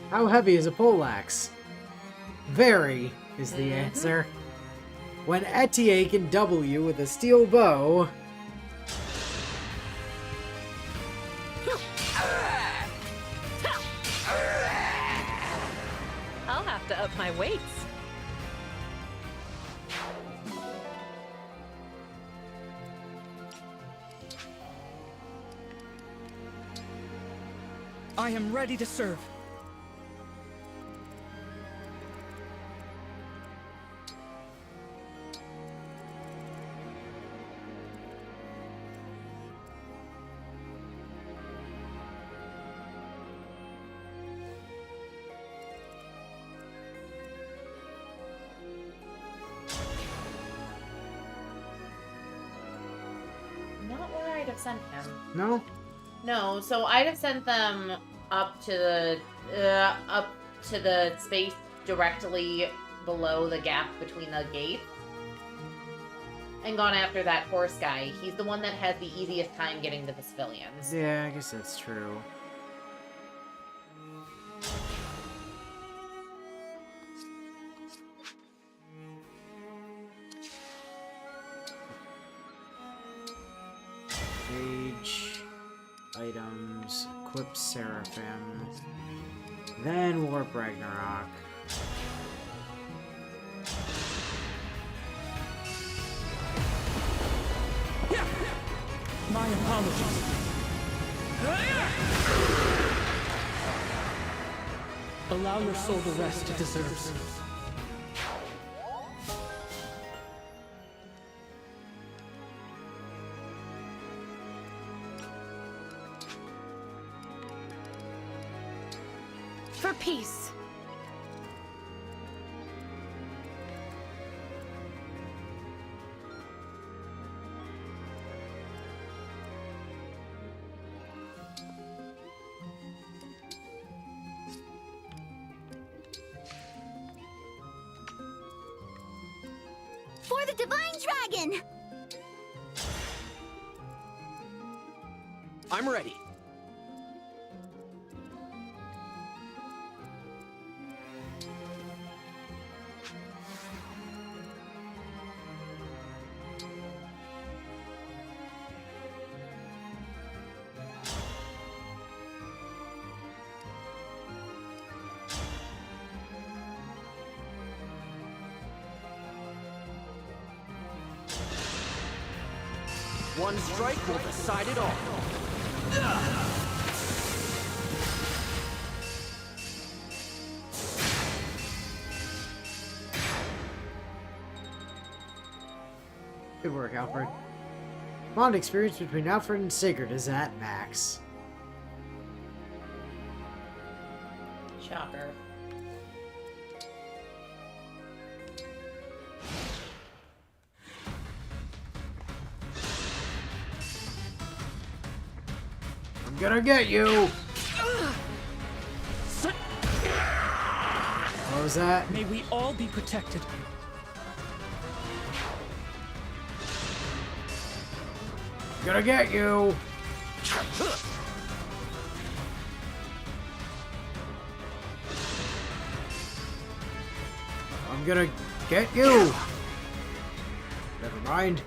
How heavy is a poleaxe? Very is the answer. When Etier can double you with a steel bow... I'll have to up my weights. I am ready to serve. Not where I'd have sent him. No? No, so I'd have sent them up to the space directly below the gap between the gates. And gone after that horse guy. He's the one that has the easiest time getting to the civilians. Yeah, I guess that's true. Age, items, equip Seraphim, then Warp Ragnarok. My apologies. Allow your soul to rest it deserves. For peace. For the Divine Dragon! I'm ready. One strike will decide it all. Good work, Alfred. Bond experience between Alfred and Sigurd is at max. Shocker. I'm gonna get you! What was that? May we all be protected. Gonna get you! I'm gonna get you! Never mind.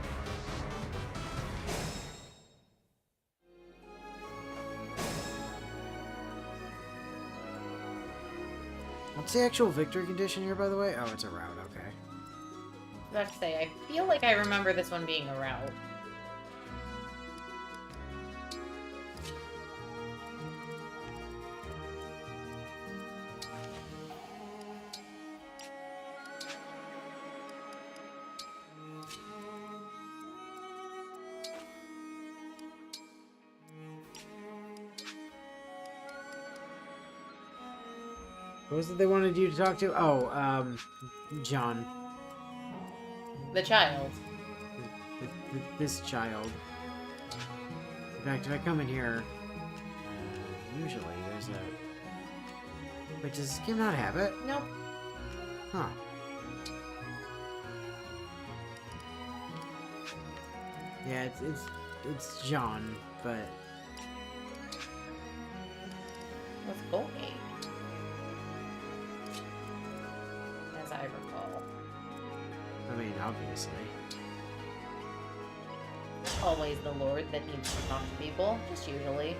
What's the actual victory condition here, by the way? Oh, it's a route, okay. I was about to say, I feel like I remember this one being a route. What was it they wanted you to talk to? Oh, John. The child. This child. In fact, if I come in here, usually there's a... Wait, does this game not have it? Nope. Huh. Yeah, it's John, but... What's Goldgate? As I recall. I mean, obviously. Always the Lord that needs to talk to people, just usually.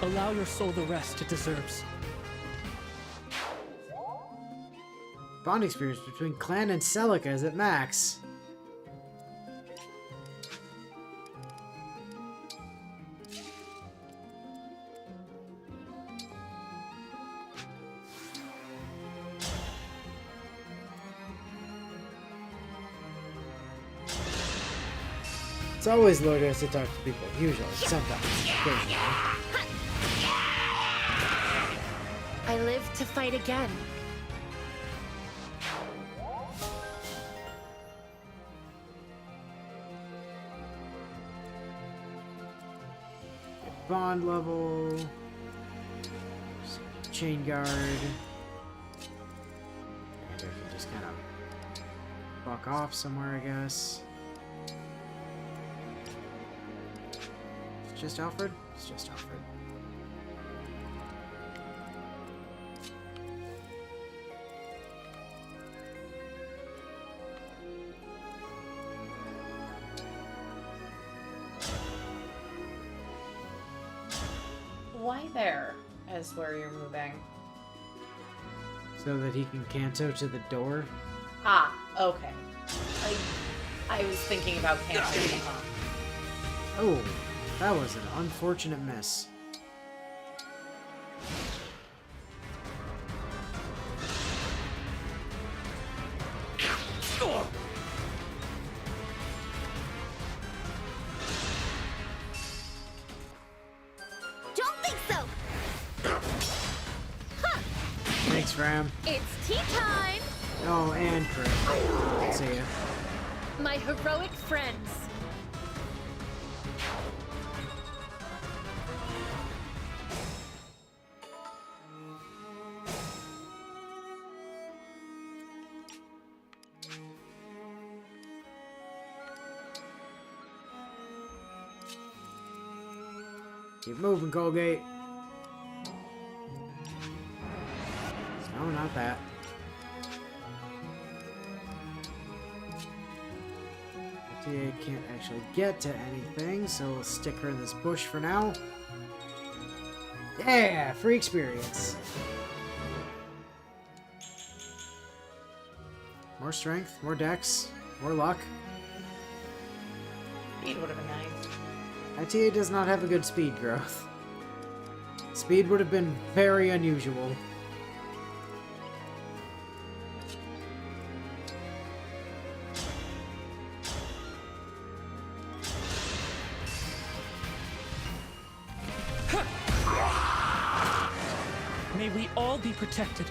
Allow your soul the rest it deserves. Bond experience between Clan and Celica is at max. It's always low-dose to talk to people. Usually. Sometimes. Occasionally. I live to fight again. Bond level. Chain guard. And I can just kind of fuck off somewhere, I guess. It's just Alfred? It's just Alfred. Why there, as where you're moving? So that he can canto to the door? Ah, okay. I was thinking about canceling. Oh, that was an unfortunate miss. Don't think so! Thanks, Ram. It's tea time! Oh, and Chris. See ya. My heroic friends. Keep moving, Colgate. No, not that. TA can't actually get to anything, so we'll stick her in this bush for now. Yeah, free experience. More strength, more dex, more luck. Speed would have been nice. ITA does not have a good speed growth. Speed would have been very unusual. May we all be protected.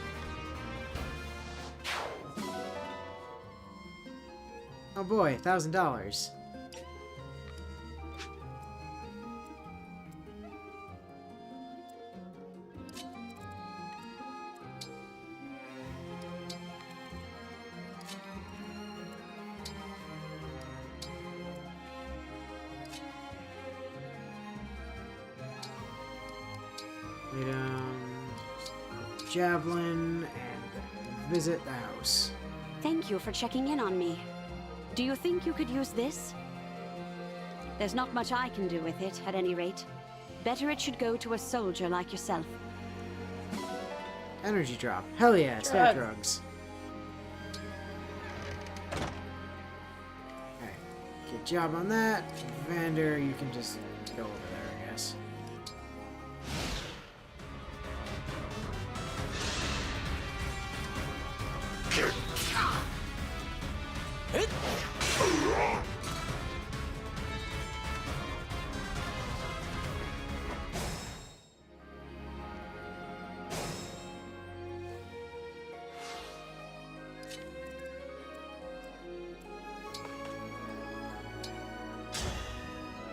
Oh boy, $1,000. Javelin and visit the house. Thank you for checking in on me. Do you think you could use this? There's not much I can do with it, at any rate. Better it should go to a soldier like yourself. Energy drop. Hell yeah, stat drugs. Alright, good job on that. Vander, you can just go over there, I guess.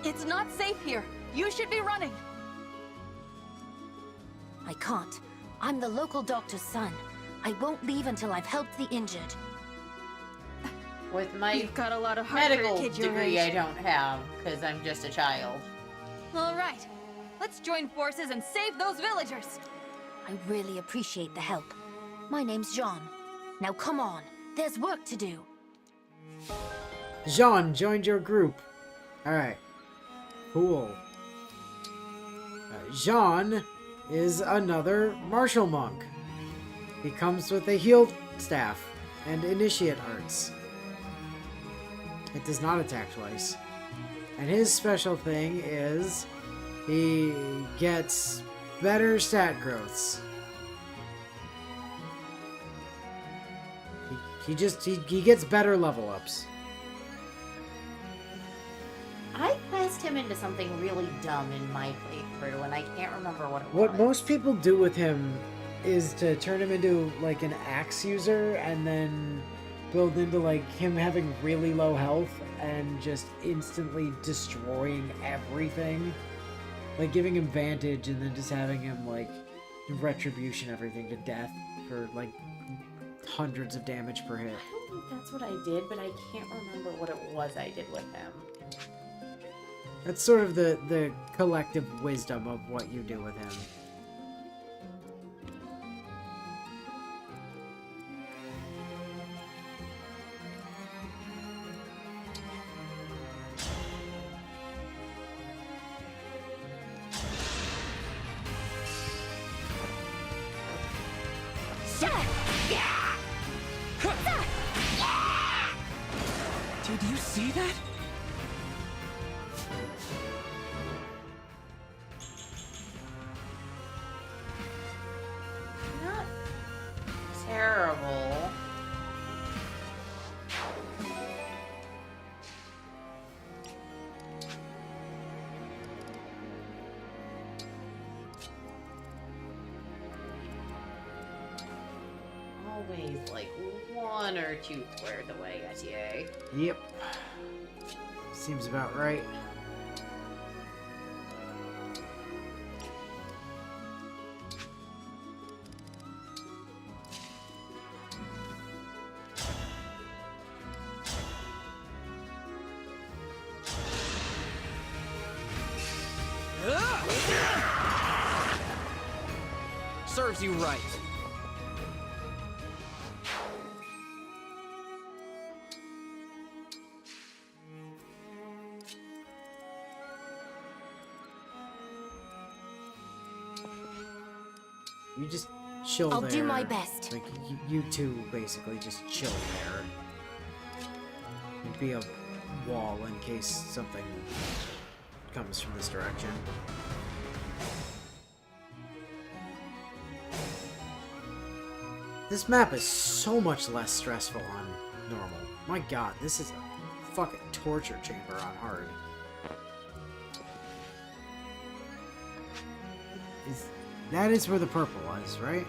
It's not safe here. You should be running. I can't. I'm the local doctor's son. I won't leave until I've helped the injured. With my You've got a lot of heart medical for a kid your degree, age. I don't have, because I'm just a child. All right. Let's join forces and save those villagers. I really appreciate the help. My name's Jean. Now come on. There's work to do. Jean joined your group. Alright. Cool. Jean is another martial monk. He comes with a heal staff and initiate arts. It does not attack twice. And his special thing is he gets better stat growths. He gets better level ups. I passed him into something really dumb in my playthrough, and I can't remember what it What was. most people do with him is to turn him into like an axe user and then build into like him having really low health and just instantly destroying everything. Like giving him Vantage and then just having him like retribution everything to death for like hundreds of damage per hit. I don't think that's what I did, but I can't remember what it was I did with him. That's sort of the collective wisdom of what you do with him. Did you see that? Not terrible. Always like one or two squares away, SEA. Yep. Seems about right. Serves you right. You just chill I'll there. do my best. Like, you two basically just chill there. It'd be a wall in case something comes from this direction. This map is so much less stressful on normal. My god, this is a fucking torture chamber on hard. That is where the purple was, right?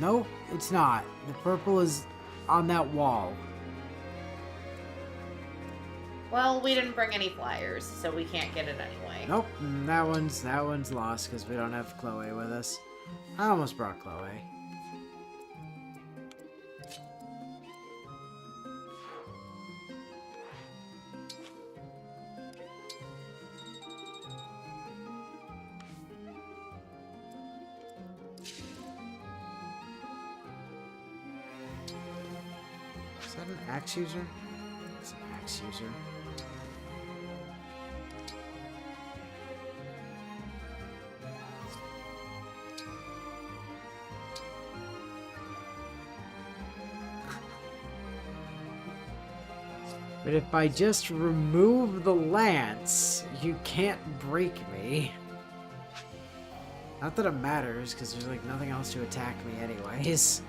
No, it's not. The purple is on that wall. Well, we didn't bring any flyers, so we can't get it anyway. Nope, that one's lost because we don't have Chloe with us. I almost brought Chloe. that an axe user? It's an axe user. But if I just remove the lance, you can't break me. Not that it matters, because there's like nothing else to attack me anyways.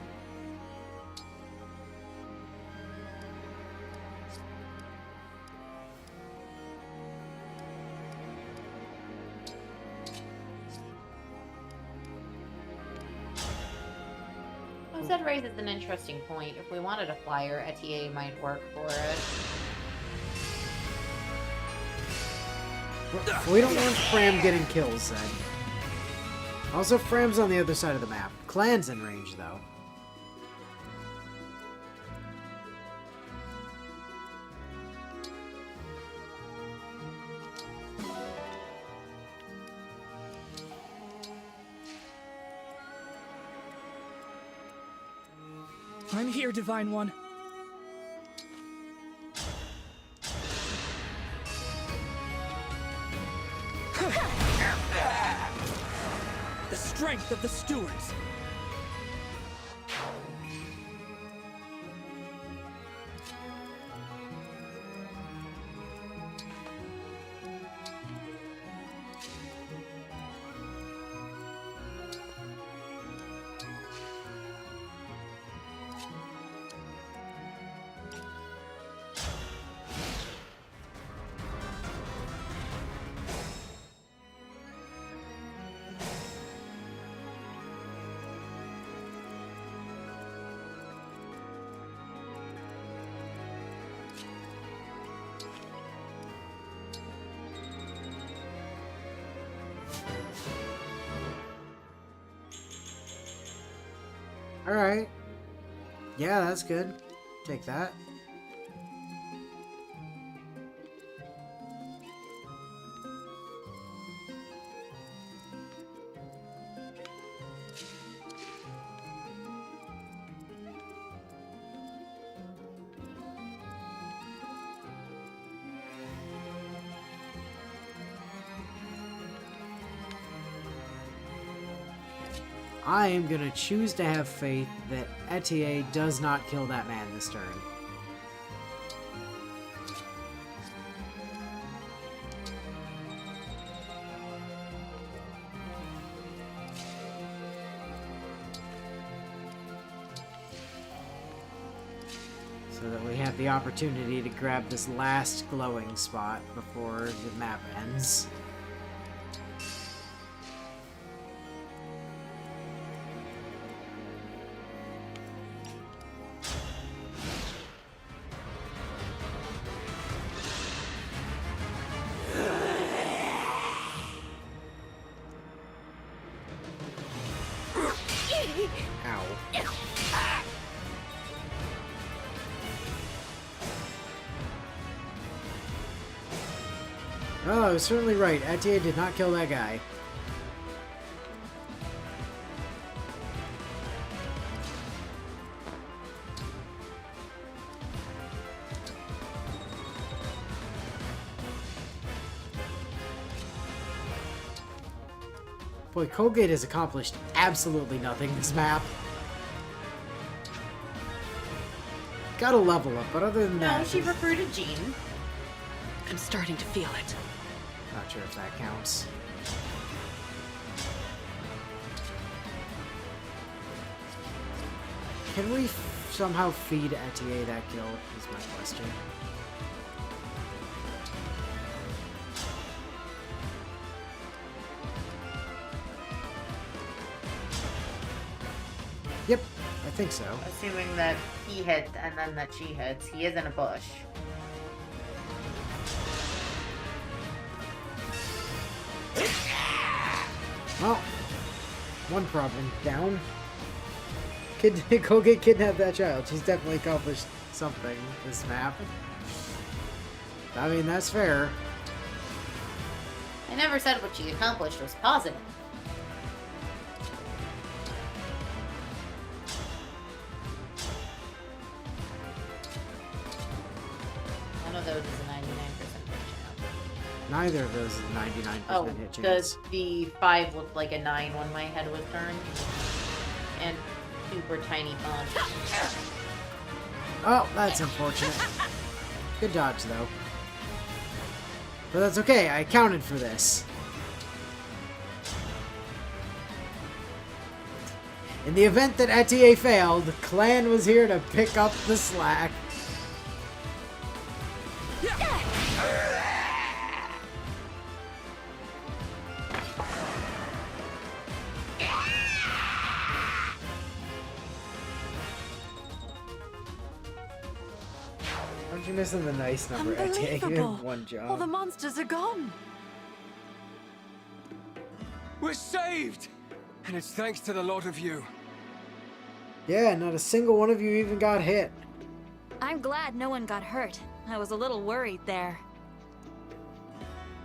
Well, that raises an interesting point. If we wanted a flyer, ETA might work for it. We don't want Fram getting kills then. Also, Fram's on the other side of the map. Clan's in range, though. I'm here, Divine One. The strength of the stewards. Alright. Yeah, that's good. Take that. I am gonna choose to have faith that ETA does not kill that man this turn. So that we have the opportunity to grab this last glowing spot before the map ends. Oh, I was certainly right. ETA did not kill that guy. Boy, Colgate has accomplished absolutely nothing this map. Got a level up, but other than that... No, she recruited Jean. I'm starting to feel it. Not sure if that counts. Can we somehow feed ETA that kill, is my question. Yep, I think so. Assuming that he hits and then that she hits. He is in a bush. Well, one problem down. Colgate kidnapped that child. She's definitely accomplished something this map. I mean, that's fair. I never said what she accomplished was positive. those is a 99% hit chance. Neither of those is a 99% Oh, hit chance. the 5 looked like a 9 when my head was turned. And super tiny punch. Oh, that's unfortunate. Good dodge, though. But that's okay, I accounted for this. In the event that Etier failed, Clan was here to pick up the slack. Aren't you missing the nice number, Etier? You Unbelievable. did one job. All the monsters are gone. We're saved! And it's thanks to the lot of you. Yeah, not a single one of you even got hit. I'm glad no one got hurt. I was a little worried there.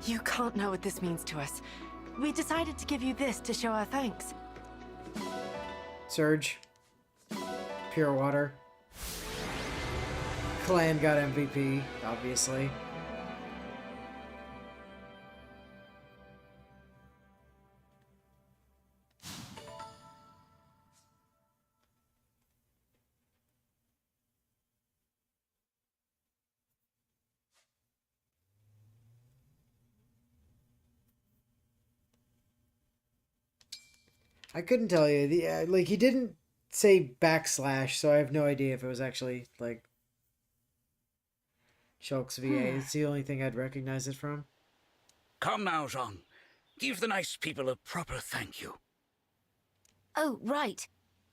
You can't know what this means to us. We decided to give you this to show our thanks. Surge. Pure water. Clan got MVP, obviously. I couldn't tell you. Like, he didn't say backslash, so I have no idea if it was actually, like, Shulk's VA. It's the only thing I'd recognize it from. Come now, Jean. Give the nice people a proper thank you. Oh, right.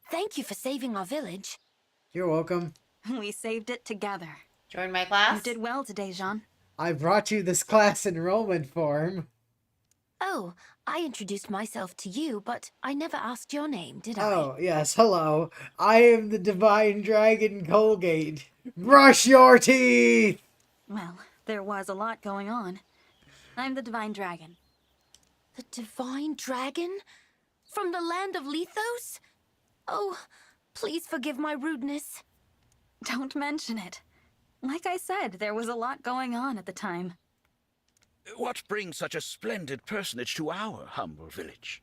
Thank you for saving our village. You're welcome. We saved it together. Join my class? You did well today, Jean. I brought you this class enrollment form. Oh, I introduced myself to you, but I never asked your name, did I? Oh, yes, hello. I am the Divine Dragon Colgate. Brush your teeth! Well, there was a lot going on. I'm the Divine Dragon. The Divine Dragon? From the land of Lethos? Oh, please forgive my rudeness. Don't mention it. Like I said, there was a lot going on at the time. What brings such a splendid personage to our humble village?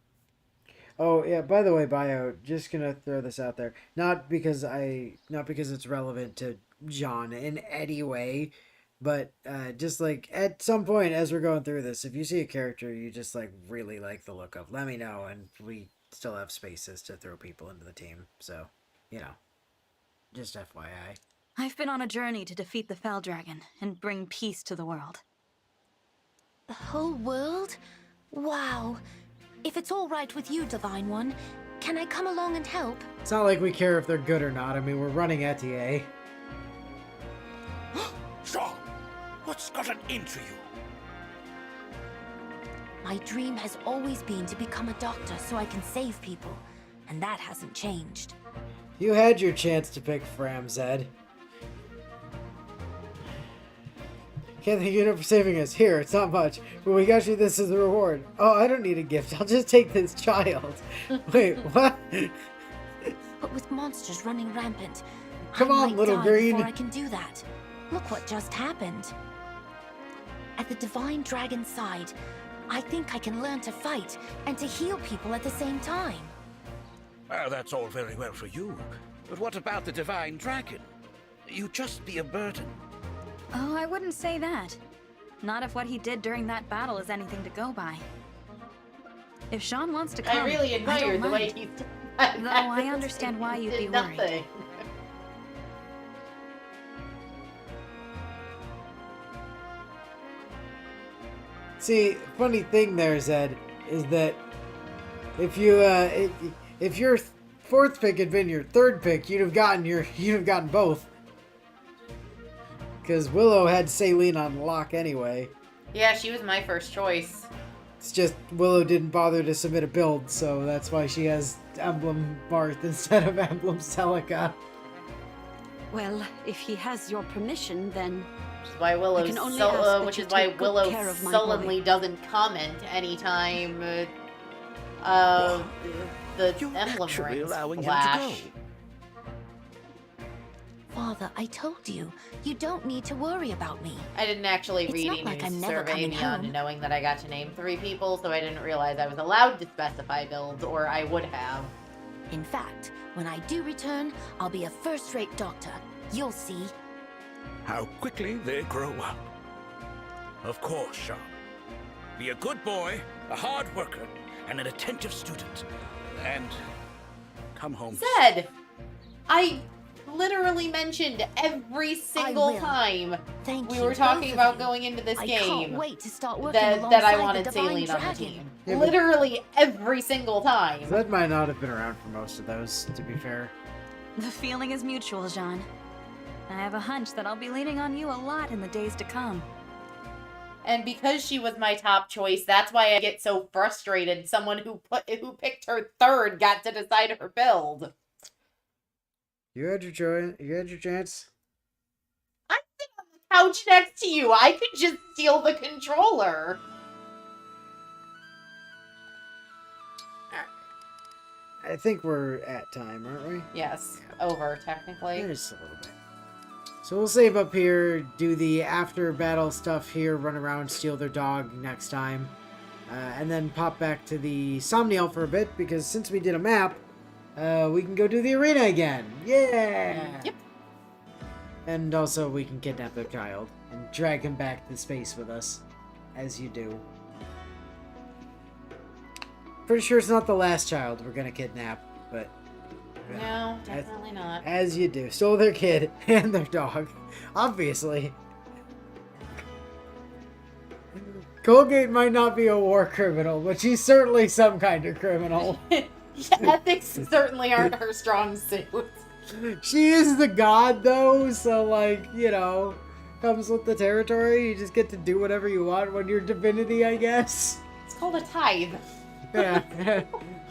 Oh, yeah, by the way, Bio, just gonna throw this out there. Not because it's relevant to John in any way, but just like at some point as we're going through this, if you see a character you just like really like the look of, let me know, and we still have spaces to throw people into the team. So, you know, just FYI. I've been on a journey to defeat the Fell Dragon and bring peace to the world. The whole world? Wow. If it's all right with you, Divine One, can I come along and help? It's not like we care if they're good or not. I mean, we're running Etier. Jean, what's gotten into you? My dream has always been to become a doctor so I can save people, and that hasn't changed. You had your chance to pick Fram, Zed. Can't thank you enough for saving us. Here, it's not much, but we got you this as a reward. Oh, I don't need a gift. I'll just take this child. Wait, what? But with monsters running rampant, Come I on, might little die green. before I can do that. Look what just happened. At the Divine Dragon's side, I think I can learn to fight and to heal people at the same time. Well, that's all very well for you, but what about the Divine Dragon? You'd just be a burden. Oh, I wouldn't say that. Not if what he did during that battle is anything to go by. If Sean wants to come, I really admire the way mind. he's Though I understand why you'd be worried. nothing. See, funny thing there, Zed, is that if you if your fourth pick had been your third pick, you'd have gotten both. Because Willow had Saline on lock anyway. Yeah, she was my first choice. It's just Willow didn't bother to submit a build, so that's why she has Emblem Marth instead of Emblem Celica. Well, if he has your permission, then... Which is why Willow, sullenly doesn't comment anytime the Emblem Actually rings allowing him to flash. Father, I told you. You don't need to worry about me. I didn't actually It's read not like I'm Enu's never survey coming beyond home. knowing that I got to name 3 people, so I didn't realize I was allowed to specify builds, or I would have. In fact, when I do return, I'll be a first-rate doctor. You'll see. How quickly they grow up. Of course, Sean. Be a good boy, a hard worker, and an attentive student. And come home. Said! I literally mentioned every single will. time Thank we you, were talking both of about you. going into this I game can't wait to start working that alongside I wanted the Divine Saline on the Dragon. team. Yeah, but- Literally every single time. Zed might not have been around for most of those, to be fair. The feeling is mutual, Jean. I have a hunch that I'll be leaning on you a lot in the days to come. And because she was my top choice, that's why I get so frustrated. Someone who picked her 3rd got to decide her build. You had your joy. You had your chance. I'm sitting on the couch next to you. I could just steal the controller. I think we're at time, aren't we? Yes, over technically. Just a little bit. So we'll save up here, do the after battle stuff here, run around, steal their dog next time, and then pop back to the Somniel for a bit, because since we did a map, we can go do the arena again. Yeah! Yep. And also we can kidnap their child and drag him back to space with us, as you do. Pretty sure it's not the last child we're gonna kidnap, but... No, definitely not. As you do. Stole their kid and their dog. Obviously. Colgate might not be a war criminal, but she's certainly some kind of criminal. Ethics certainly aren't her strong suit. She is the god, though, so, like, you know, comes with the territory. You just get to do whatever you want when you're divinity, I guess. It's called a tithe. Yeah.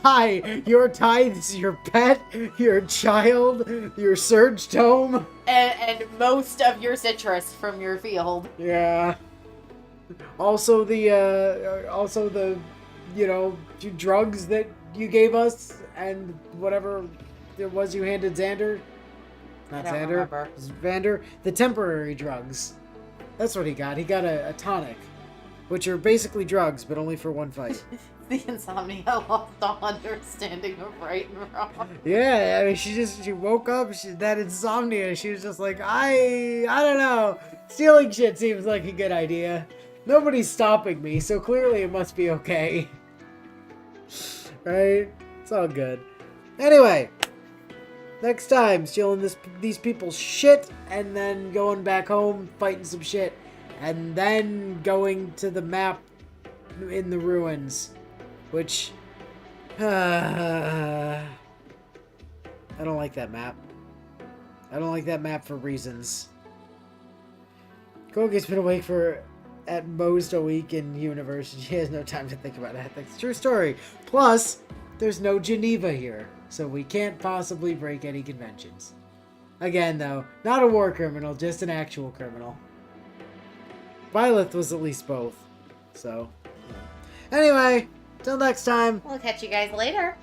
Hi, your tithe is your pet, your child, your surge tome. And most of your citrus from your field. Yeah. Also the, you know, drugs that you gave us and whatever it was you handed Xander. Not I don't Xander. remember. It was Vander. The temporary drugs. That's what he got. He got a tonic, which are basically drugs, but only for one fight. The insomnia lost all understanding of right and wrong. Yeah, I mean, she woke up, that insomnia, she was just like, I don't know, stealing shit seems like a good idea. Nobody's stopping me, so clearly it must be okay. Right? It's all good. Anyway, next time, stealing these people's shit, and then going back home, fighting some shit, and then going to the map in the ruins. Which, I don't like that map. I don't like that map for reasons. Colgate's been awake for at most a week in universe, and she has no time to think about ethics. True story. Plus, there's no Geneva here, so we can't possibly break any conventions. Again, though, not a war criminal, just an actual criminal. Violet was at least both, so... Anyway... Till next time. We'll catch you guys later.